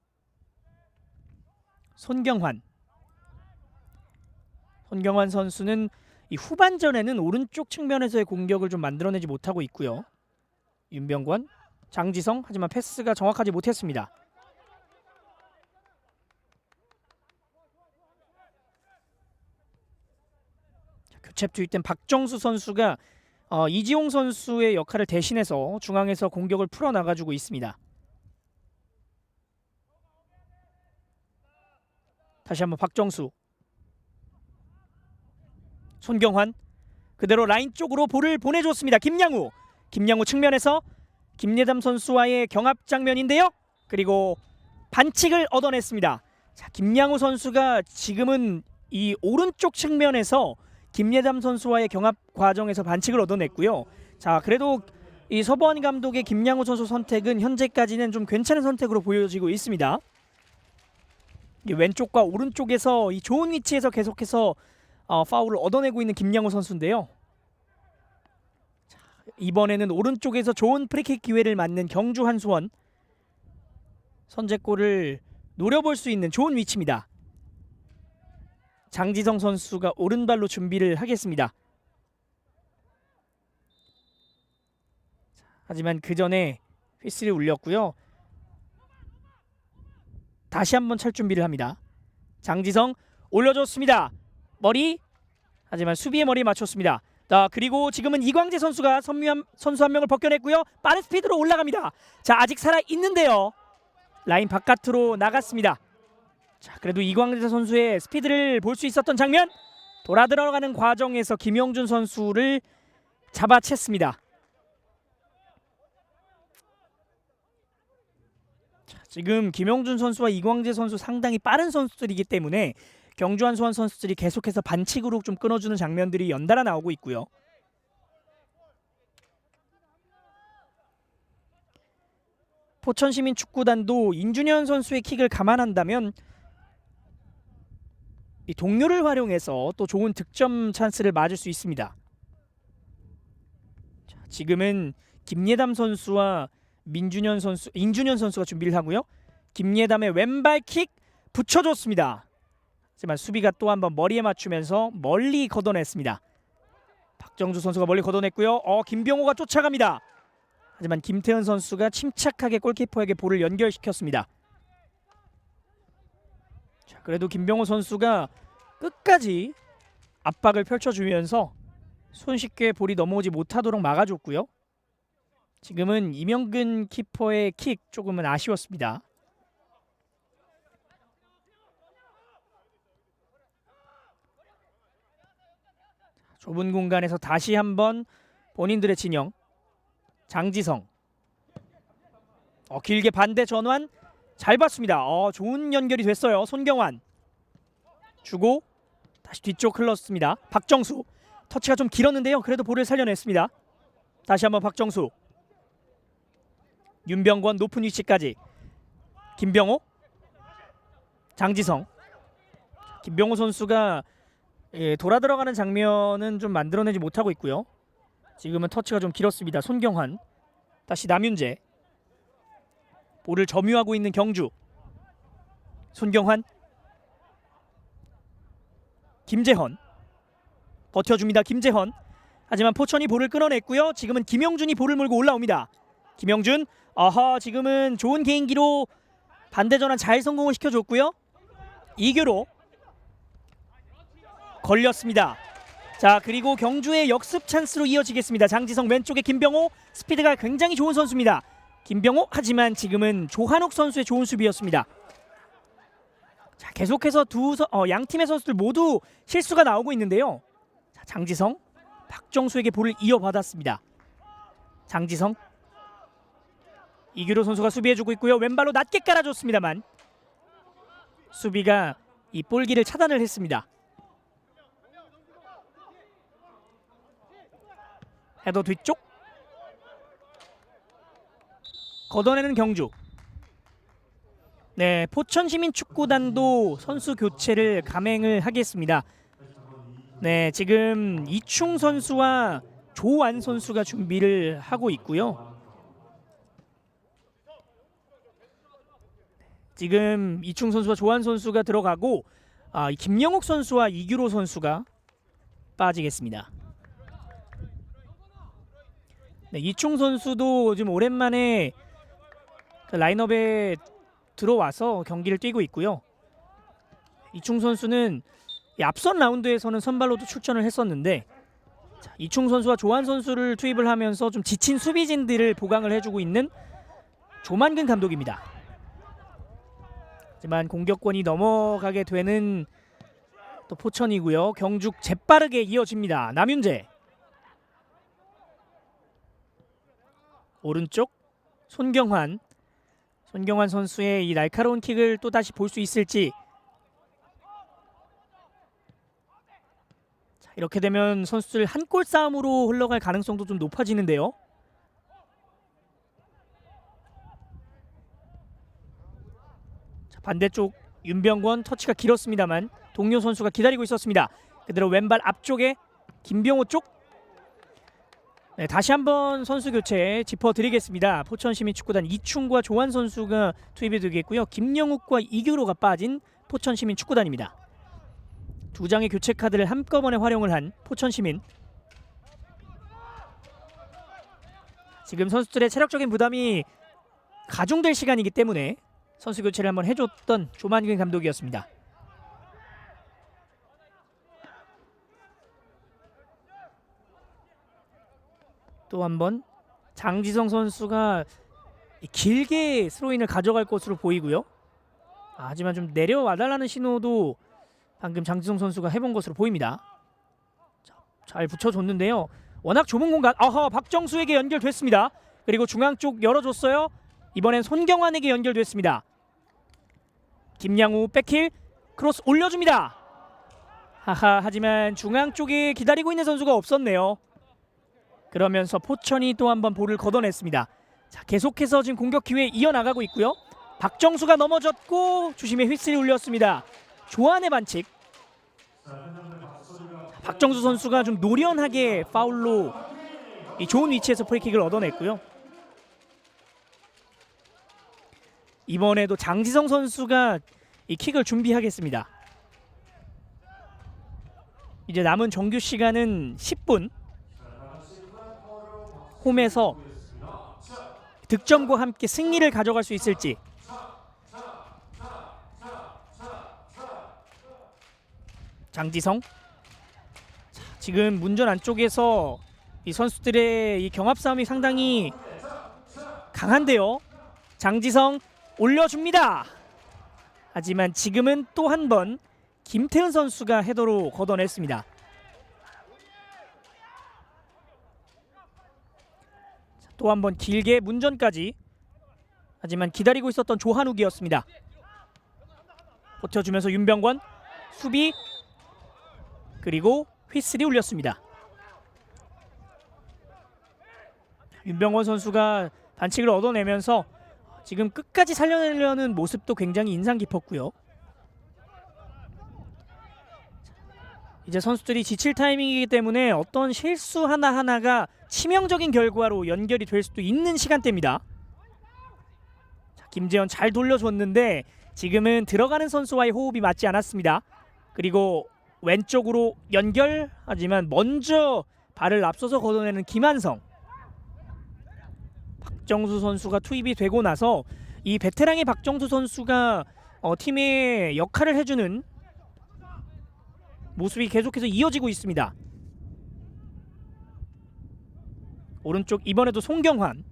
손경환 선수는 이 후반전에는 오른쪽 측면에서의 공격을 좀 만들어내지 못하고 있고요. 윤병권, 장지성, 하지만 패스가 정확하지 못했습니다. 교체 투입된 박정수 선수가 이지용 선수의 역할을 대신해서 중앙에서 공격을 풀어나가주고 있습니다. 다시 한번 박정수, 손경환 그대로 라인 쪽으로 볼을 보내줬습니다. 김양우 측면에서 김예담 선수와의 경합 장면인데요. 그리고 반칙을 얻어냈습니다. 자, 김양우 선수가 지금은 이 오른쪽 측면에서 김예담 선수와의 경합 과정에서 반칙을 얻어냈고요. 자, 그래도 이 서보원 감독의 김양우 선수 선택은 현재까지는 좀 괜찮은 선택으로 보여지고 있습니다. 이 왼쪽과 오른쪽에서 이 좋은 위치에서 계속해서 파울을 얻어내고 있는 김양우 선수인데요. 자, 이번에는 오른쪽에서 좋은 프리킥 기회를 맞는 경주 한수원, 선제골을 노려볼 수 있는 좋은 위치입니다. 장지성 선수가 오른발로 준비를 하겠습니다. 하지만 그 전에 휘슬이 울렸고요. 다시 한번 찰 준비를 합니다. 장지성 올려줬습니다. 머리, 하지만 수비의 머리에 맞췄습니다. 자, 그리고 지금은 이광재 선수가 선수 한 명을 벗겨냈고요. 빠른 스피드로 올라갑니다. 자, 아직 살아있는데요. 라인 바깥으로 나갔습니다. 자, 그래도 이광재 선수의 스피드를 볼 수 있었던 장면, 돌아 들어가는 과정에서 김영준 선수를 잡아챘습니다. 자, 지금 김영준 선수와 이광재 선수 상당히 빠른 선수들이기 때문에 경주 한수원 선수들이 계속해서 반칙으로 좀 끊어주는 장면들이 연달아 나오고 있고요. 포천시민축구단도 인준현 선수의 킥을 감안한다면 이 동료를 활용해서 또 좋은 득점 찬스를 맞을 수 있습니다. 자, 지금은 김예담 선수와 인준현 선수가 준비를 하고요. 김예담의 왼발킥 붙여줬습니다. 하지만 수비가 또 한번 머리에 맞추면서 멀리 걷어냈습니다. 박정수 선수가 멀리 걷어냈고요. 김병호가 쫓아갑니다. 하지만 김태현 선수가 침착하게 골키퍼에게 볼을 연결시켰습니다. 자, 그래도 김병호 선수가 끝까지 압박을 펼쳐주면서 손쉽게 볼이 넘어오지 못하도록 막아줬고요. 지금은 이명근 키퍼의 킥 조금은 아쉬웠습니다. 좁은 공간에서 다시 한번 본인들의 진영 장지성 길게 반대 전환 잘 봤습니다. 좋은 연결이 됐어요. 손경환 주고 다시 뒤쪽 흘렀습니다. 박정수 터치가 좀 길었는데요. 그래도 볼을 살려냈습니다. 다시 한번 박정수 윤병권 높은 위치까지 김병호 장지성 김병호 선수가 돌아 들어가는 장면은 좀 만들어내지 못하고 있고요. 지금은 터치가 좀 길었습니다. 손경환 다시 남윤재 볼을 점유하고 있는 경주 손경환 김재헌 버텨줍니다. 김재헌 하지만 포천이 볼을 끊어냈고요. 지금은 김영준이 볼을 몰고 올라옵니다. 김영준 지금은 좋은 개인기로 반대 전환 잘 성공을 시켜줬고요. 이규로 걸렸습니다. 자, 그리고 경주의 역습 찬스로 이어지겠습니다. 장지성 왼쪽에 김병호 스피드가 굉장히 좋은 선수입니다. 김병호 하지만 지금은 조한욱 선수의 좋은 수비였습니다. 자, 계속해서 양 팀의 선수들 모두 실수가 나오고 있는데요. 자, 장지성 박정수에게 볼을 이어받았습니다. 장지성 이규로 선수가 수비해주고 있고요. 왼발로 낮게 깔아줬습니다만 수비가 이 볼기를 차단을 했습니다. 헤더 뒤쪽 걷어내는 경주. 네, 포천시민축구단도 선수 교체를 감행을 하겠습니다. 네, 지금 이충 선수와 조완 선수가 준비를 하고 있고요. 지금 이충 선수와 조완 선수가 들어가고 김영욱 선수와 이규로 선수가 빠지겠습니다. 네, 이충 선수도 지금 오랜만에 그 라인업에 들어와서 경기를 뛰고 있고요. 이충 선수는 이 앞선 라운드에서는 선발로도 출전을 했었는데 자, 이충 선수와 조한 선수를 투입을 하면서 좀 지친 수비진들을 보강을 해주고 있는 조만근 감독입니다. 하지만 공격권이 넘어가게 되는 또 포천이고요. 경주 재빠르게 이어집니다. 남윤재 오른쪽 손경환 선수의 이 날카로운 킥을 또 다시 볼 수 있을지. 자, 이렇게 되면 선수들 한 골 싸움으로 흘러갈 가능성도 좀 높아지는데요. 자, 반대쪽 윤병권 터치가 길었습니다만 동료 선수가 기다리고 있었습니다. 그대로 왼발 앞쪽에 김병호 쪽. 네, 다시 한번 선수 교체 짚어드리겠습니다. 포천시민축구단 이충과 조한 선수가 투입이 되겠고요. 김영욱과 이규로가 빠진 포천시민축구단입니다. 두 장의 교체 카드를 한꺼번에 활용을 한 포천시민. 지금 선수들의 체력적인 부담이 가중될 시간이기 때문에 선수 교체를 한번 해줬던 조만근 감독이었습니다. 또 한번 장지성 선수가 길게 스로인을 가져갈 것으로 보이고요. 하지만 좀 내려와달라는 신호도 방금 장지성 선수가 해본 것으로 보입니다. 자, 잘 붙여줬는데요. 워낙 좁은 공간. 박정수에게 연결됐습니다. 그리고 중앙 쪽 열어줬어요. 이번엔 손경환에게 연결됐습니다. 김양우 백힐 크로스 올려줍니다. 하지만 중앙 쪽에 기다리고 있는 선수가 없었네요. 그러면서 포천이 또 한번 볼을 걷어냈습니다. 자, 계속해서 지금 공격 기회 이어나가고 있고요. 박정수가 넘어졌고 주심의 휘슬이 울렸습니다. 조한의 반칙. 박정수 선수가 좀 노련하게 파울로 이 좋은 위치에서 프리킥을 얻어냈고요. 이번에도 장지성 선수가 이 킥을 준비하겠습니다. 이제 남은 정규 시간은 10분. 홈에서 득점과 함께 승리를 가져갈 수 있을지. 장지성. 자, 지금 문전 안쪽에서 이 선수들의 이 경합 싸움이 상당히 강한데요. 장지성 올려줍니다. 하지만 지금은 또 한 번 김태훈 선수가 헤더로 걷어냈습니다. 또 한 번 길게 문전까지. 하지만 기다리고 있었던 조한욱이었습니다. 버텨주면서 윤병권 수비, 그리고 휘슬이 울렸습니다. 윤병권 선수가 반칙을 얻어내면서 지금 끝까지 살려내려는 모습도 굉장히 인상 깊었고요. 이제 선수들이 지칠 타이밍이기 때문에 어떤 실수 하나하나가 치명적인 결과로 연결이 될 수도 있는 시간대입니다. 자, 김재현 잘 돌려줬는데 지금은 들어가는 선수와의 호흡이 맞지 않았습니다. 그리고 왼쪽으로 연결하지만 먼저 발을 앞서서 걷어내는 김한성. 박정수 선수가 투입이 되고 나서 이 베테랑의 박정수 선수가 팀의 역할을 해주는 모습이 계속해서 이어지고 있습니다. 오른쪽 이번에도 송경환.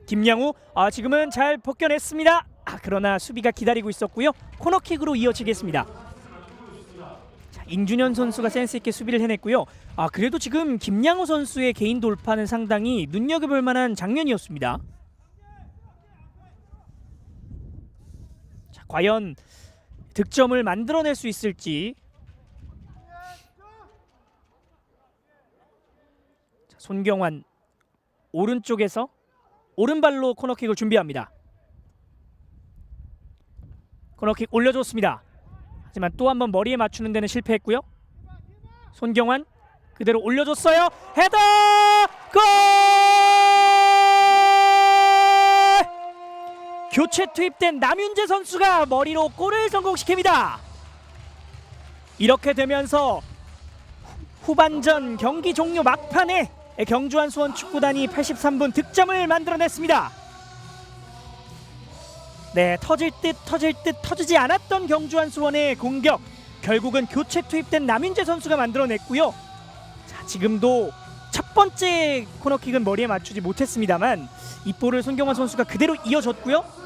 김양우 지금은 잘 벗겨냈습니다. 그러나 수비가 기다리고 있었고요. 코너킥으로 이어지겠습니다. 자, 임준현 선수가 센스 있게 수비를 해냈고요. 그래도 지금 김양우 선수의 개인 돌파는 상당히 눈여겨볼 만한 장면이었습니다. 자, 과연 득점을 만들어낼 수 있을지. 자, 손경환 오른쪽에서 오른발로 코너킥을 준비합니다. 코너킥 올려줬습니다. 하지만 또 한 번 머리에 맞추는 데는 실패했고요. 손경환 그대로 올려줬어요. 헤더! 골! 교체 투입된 남윤재 선수가 머리로 골을 성공시킵니다. 이렇게 되면서 후반전 경기 종료 막판에 경주한 수원 축구단이 83분 득점을 만들어냈습니다. 네, 터질 듯 터지지 않았던 경주한 수원의 공격, 결국은 교체 투입된 남윤재 선수가 만들어냈고요. 자, 지금도 첫 번째 코너킥은 머리에 맞추지 못했습니다만 이 볼을 손경환 선수가 그대로 이어줬고요.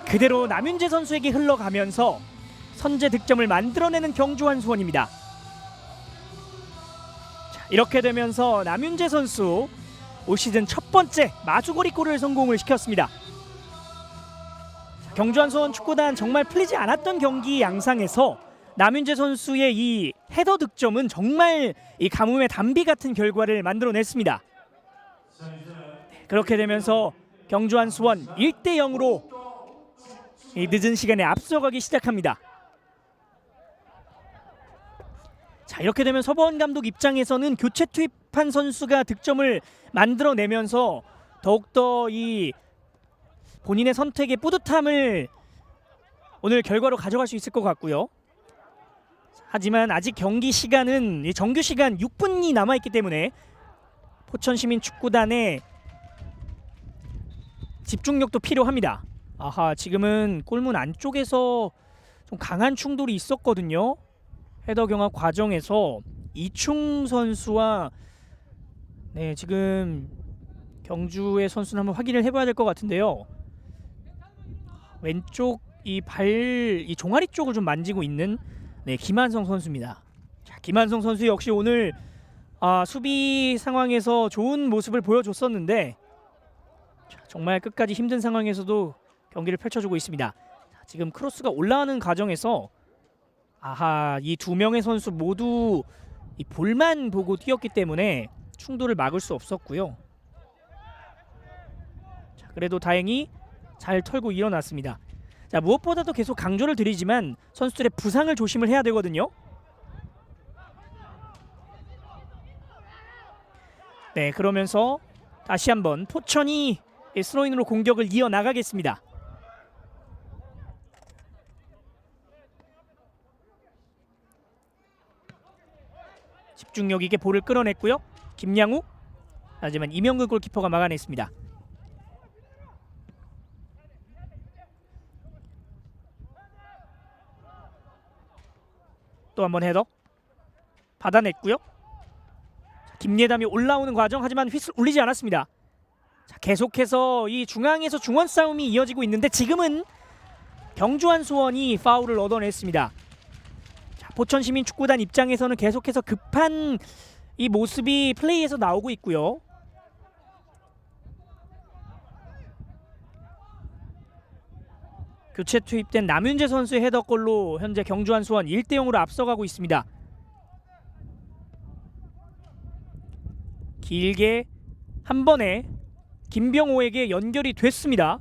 그대로 남윤재 선수에게 흘러가면서 선제 득점을 만들어내는 경주한 수원입니다. 자, 이렇게 되면서 남윤재 선수 올 시즌 첫 번째 마주거리 골을 성공을 시켰습니다. 경주한 수원 축구단 정말 풀리지 않았던 경기 양상에서 남윤재 선수의 이 헤더 득점은 정말 이 가뭄의 단비 같은 결과를 만들어냈습니다. 그렇게 되면서 경주한 수원 1대0으로 이 늦은 시간에 앞서가기 시작합니다. 자, 이렇게 되면 서보원 감독 입장에서는 교체 투입한 선수가 득점을 만들어내면서 더욱더 이 본인의 선택의 뿌듯함을 오늘 결과로 가져갈 수 있을 것 같고요. 하지만 아직 경기 시간은 정규 시간 6분이 남아있기 때문에 포천시민축구단의 집중력도 필요합니다. 지금은 골문 안쪽에서 좀 강한 충돌이 있었거든요. 헤더 경합 과정에서 이충 선수와 지금 경주의 선수는 한번 확인을 해봐야 될 것 같은데요. 왼쪽 이 종아리 쪽을 좀 만지고 있는 김한성 선수입니다. 자, 김한성 선수 역시 오늘 수비 상황에서 좋은 모습을 보여줬었는데 정말 끝까지 힘든 상황에서도 경기를 펼쳐주고 있습니다. 자, 지금 크로스가 올라가는 과정에서 이 두 명의 선수 모두 이 볼만 보고 뛰었기 때문에 충돌을 막을 수 없었고요. 자, 그래도 다행히 잘 털고 일어났습니다. 자, 무엇보다도 계속 강조를 드리지만 선수들의 부상을 조심을 해야 되거든요. 네, 그러면서 다시 한번 포천이 스로인으로 공격을 이어나가겠습니다. 집중력 있게 볼을 끌어냈고요. 김양우, 하지만 이명근 골키퍼가 막아냈습니다. 또 한번 헤더 받아냈고요. 김예담이 올라오는 과정, 하지만 휘슬 울리지 않았습니다. 자, 계속해서 이 중앙에서 중원 싸움이 이어지고 있는데 지금은 경주 한수원이 파울을 얻어냈습니다. 자, 포천시민축구단 입장에서는 계속해서 급한 이 모습이 플레이에서 나오고 있고요. 교체 투입된 남윤재 선수의 헤더골로 현재 경주 한수원 1대0으로 앞서가고 있습니다. 길게 한 번에 김병호에게 연결이 됐습니다.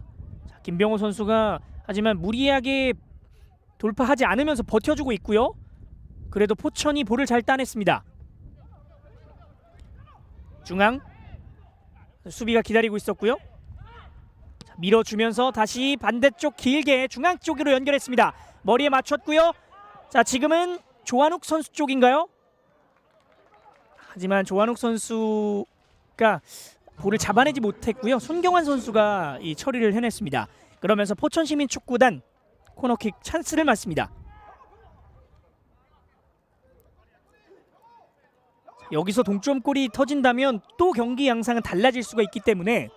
자, 김병호 선수가 하지만 무리하게 돌파하지 않으면서 버텨주고 있고요. 그래도 포천이 볼을 잘 따냈습니다. 중앙 수비가 기다리고 있었고요. 자, 밀어주면서 다시 반대쪽 길게 중앙 쪽으로 연결했습니다. 머리에 맞췄고요. 자, 지금은 조한욱 선수 쪽인가요? 하지만 조한욱 선수가 볼을 잡아내지 못했고요. 손경환 선수가 이 처리를 해냈습니다. 그러면서 포천시민축구단 코너킥 찬스를 맞습니다. 여기서 동점골이 터진다면 또 경기 양상은 달라질 수가 있기 때문에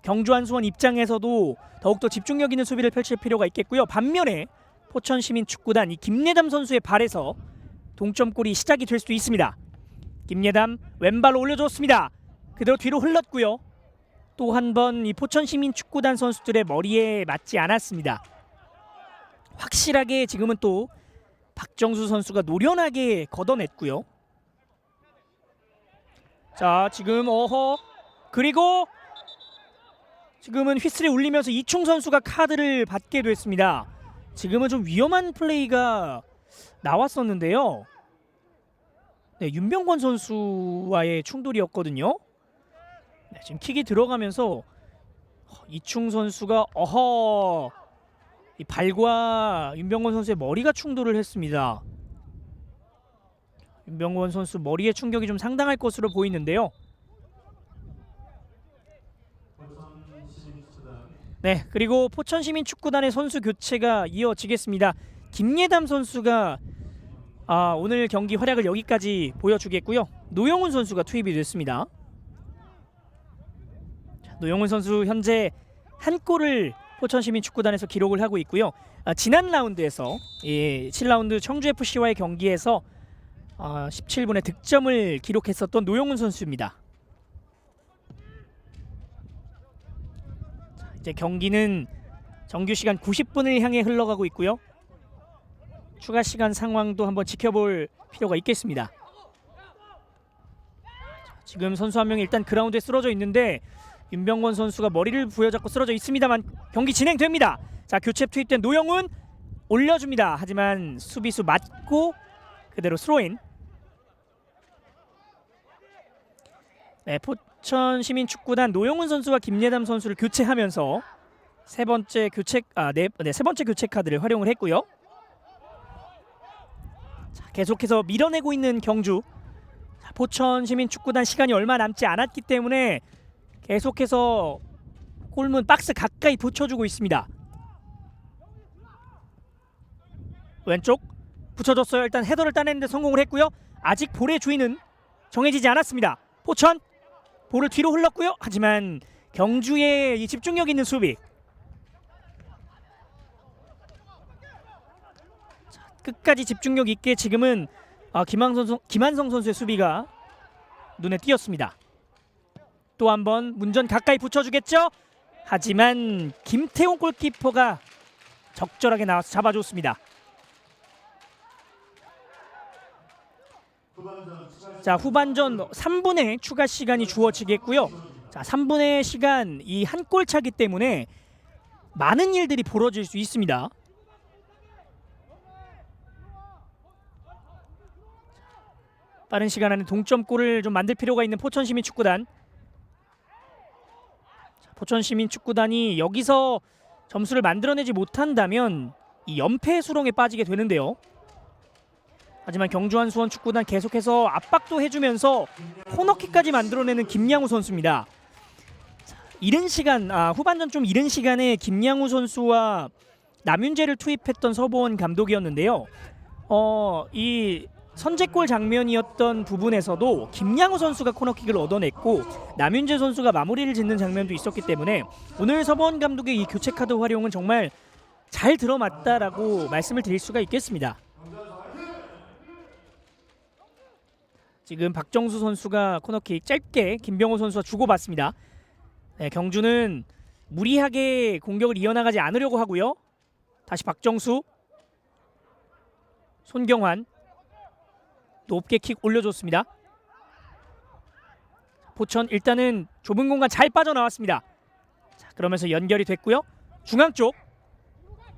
경주 한수원 입장에서도 더욱더 집중력 있는 수비를 펼칠 필요가 있겠고요. 반면에 포천시민축구단 이 김예담 선수의 발에서 동점골이 시작이 될 수도 있습니다. 김예담 왼발로 올려줬습니다. 그대로 뒤로 흘렀고요. 또 한 번 이 포천시민축구단 선수들의 머리에 맞지 않았습니다. 확실하게 지금은 또 박정수 선수가 노련하게 걷어냈고요. 자, 지금 그리고 지금은 휘슬이 울리면서 이충 선수가 카드를 받게 됐습니다. 지금은 좀 위험한 플레이가 나왔었는데요. 네, 윤병권 선수와의 충돌이었거든요. 네, 지금 킥이 들어가면서 이충 선수가 이 발과 윤병권 선수의 머리가 충돌을 했습니다. 윤병권 선수 머리에 충격이 좀 상당할 것으로 보이는데요. 네, 그리고 포천시민축구단의 선수 교체가 이어지겠습니다. 김예담 선수가 오늘 경기 활약을 여기까지 보여주겠고요. 노영훈 선수가 투입이 됐습니다. 자, 노영훈 선수 현재 한 골을 포천시민축구단에서 기록을 하고 있고요. 지난 라운드에서 7라운드 청주FC와의 경기에서 17분의 득점을 기록했었던 노영훈 선수입니다. 자, 이제 경기는 정규 시간 90분을 향해 흘러가고 있고요. 추가 시간 상황도 한번 지켜볼 필요가 있겠습니다. 자, 지금 선수 한 명이 일단 그라운드에 쓰러져 있는데 윤병권 선수가 머리를 부여잡고 쓰러져 있습니다만 경기 진행됩니다. 자, 교체 투입된 노영훈 올려줍니다. 하지만 수비수 맞고 그대로 스로인. 네, 포천시민축구단 노영훈 선수와 김예담 선수를 교체하면서 세 번째 교체 카드를 활용을 했고요. 자, 계속해서 밀어내고 있는 경주. 자, 포천시민축구단 시간이 얼마 남지 않았기 때문에 계속해서 골문 박스 가까이 붙여주고 있습니다. 왼쪽 붙여줬어요. 일단 헤더를 따내는데 성공을 했고요. 아직 볼의 주인은 정해지지 않았습니다. 포천 볼을 뒤로 흘렀고요. 하지만 경주의 이 집중력 있는 수비. 자, 끝까지 집중력 있게 지금은 김한성 선수의 수비가 눈에 띄었습니다. 또 한 번 문전 가까이 붙여주겠죠. 하지만 김태용 골키퍼가 적절하게 나와서 잡아줬습니다. 자, 후반전 3분의 추가 시간이 주어지겠고요. 자, 3분의 시간 이 한 골 차기 때문에 많은 일들이 벌어질 수 있습니다. 빠른 시간 안에 동점골을 좀 만들 필요가 있는 포천시민축구단. 포천시민축구단이 여기서 점수를 만들어내지 못한다면 이 연패 수렁에 빠지게 되는데요. 하지만 경주한수원 축구단 계속해서 압박도 해주면서 코너킥까지 만들어내는 김양우 선수입니다. 이른 시간, 후반전 좀 이른 시간에 김양우 선수와 남윤재를 투입했던 서보원 감독이었는데요. 이 선제골 장면이었던 부분에서도 김양우 선수가 코너킥을 얻어냈고 남윤재 선수가 마무리를 짓는 장면도 있었기 때문에 오늘 서보원 감독의 이 교체 카드 활용은 정말 잘 들어맞다라고 말씀을 드릴 수가 있겠습니다. 지금 박정수 선수가 코너킥 짧게 김병호 선수와 주고받습니다. 네, 경주는 무리하게 공격을 이어나가지 않으려고 하고요. 다시 박정수, 손경환 높게 킥 올려줬습니다. 포천 일단은 좁은 공간 잘 빠져나왔습니다. 자, 그러면서 연결이 됐고요. 중앙 쪽,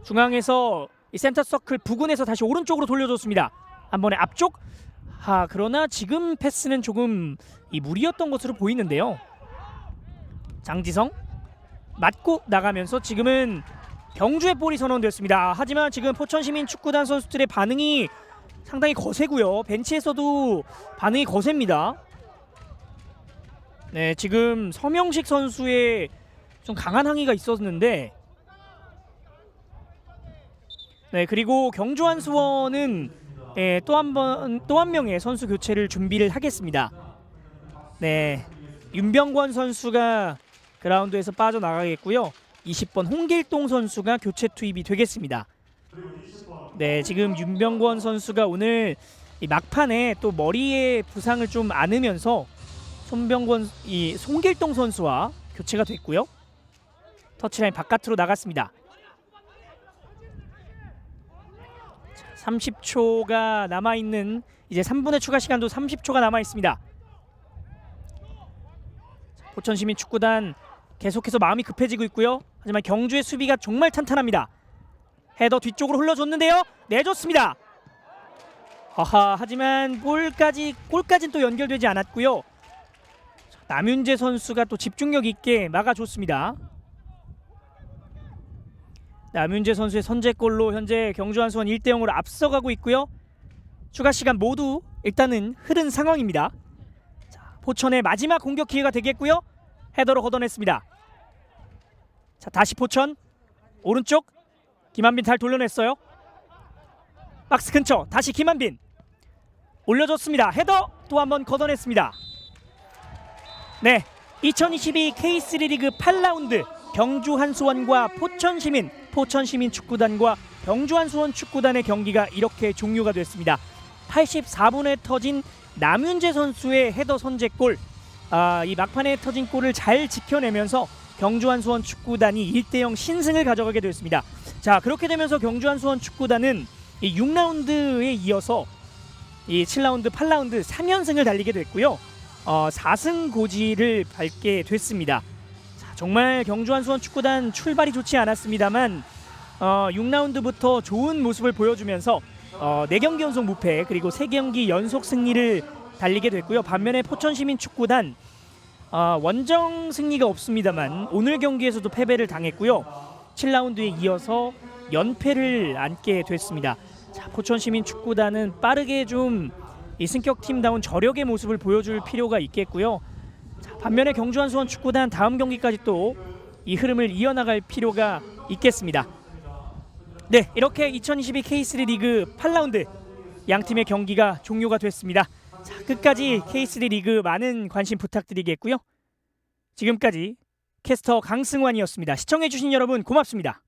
중앙에서 이 센터 서클 부근에서 다시 오른쪽으로 돌려줬습니다. 한 번에 앞쪽. 그러나 지금 패스는 조금 이 무리였던 것으로 보이는데요. 장지성 맞고 나가면서 지금은 경주의 볼이 선언됐습니다. 하지만 지금 포천시민축구단 선수들의 반응이 상당히 거세고요. 벤치에서도 반응이 거셉니다. 네, 지금 서명식 선수의 좀 강한 항의가 있었는데, 네, 그리고 경주한수원은 또 한 명의 선수 교체를 준비를 하겠습니다. 네, 윤병권 선수가 그라운드에서 빠져나가겠고요. 20번 홍길동 선수가 교체 투입이 되겠습니다. 네, 지금 윤병권 선수가 오늘 이 막판에 또 머리에 부상을 좀 안으면서 송길동 선수와 교체가 됐고요. 터치라인 바깥으로 나갔습니다. 30초가 남아있는 이제 3분의 추가 시간도 30초가 남아있습니다. 포천시민축구단 계속해서 마음이 급해지고 있고요. 하지만 경주의 수비가 정말 탄탄합니다. 헤더 뒤쪽으로 흘러줬는데요. 내줬습니다. 하지만 골까지는 또 연결되지 않았고요. 남윤재 선수가 또 집중력 있게 막아줬습니다. 남윤재 선수의 선제골로 현재 경주한수원 1대0으로 앞서가고 있고요. 추가 시간 모두 일단은 흐른 상황입니다. 자, 포천의 마지막 공격 기회가 되겠고요. 헤더로 걷어냈습니다. 자, 다시 포천 오른쪽 김한빈 잘 돌려냈어요. 박스 근처 다시 김한빈 올려줬습니다. 헤더 또 한번 걷어냈습니다. 네, 2022 K3 리그 8라운드 경주한수원과 포천시민축구단과 경주한수원 축구단의 경기가 이렇게 종료가 됐습니다. 84분에 터진 남윤재 선수의 헤더 선제골, 이 막판에 터진 골을 잘 지켜내면서 경주한수원 축구단이 1대0 신승을 가져가게 됐습니다. 자, 그렇게 되면서 경주한수원 축구단은 이 6라운드에 이어서 이 7라운드, 8라운드 3연승을 달리게 됐고요. 4승 고지를 밟게 됐습니다. 자, 정말 경주한수원 축구단 출발이 좋지 않았습니다만 6라운드부터 좋은 모습을 보여주면서 4경기 연속 무패 그리고 3경기 연속 승리를 달리게 됐고요. 반면에 포천시민축구단 원정 승리가 없습니다만 오늘 경기에서도 패배를 당했고요. 7라운드에 이어서 연패를 안게 됐습니다. 자, 포천시민축구단은 빠르게 좀 이 승격팀다운 저력의 모습을 보여줄 필요가 있겠고요. 자, 반면에 경주한수원 축구단 다음 경기까지 또 이 흐름을 이어나갈 필요가 있겠습니다. 네, 이렇게 2022 K3 리그 8라운드 양팀의 경기가 종료가 됐습니다. 자, 끝까지 K3 리그 많은 관심 부탁드리겠고요. 지금까지 캐스터 강승환이었습니다. 시청해주신 여러분 고맙습니다.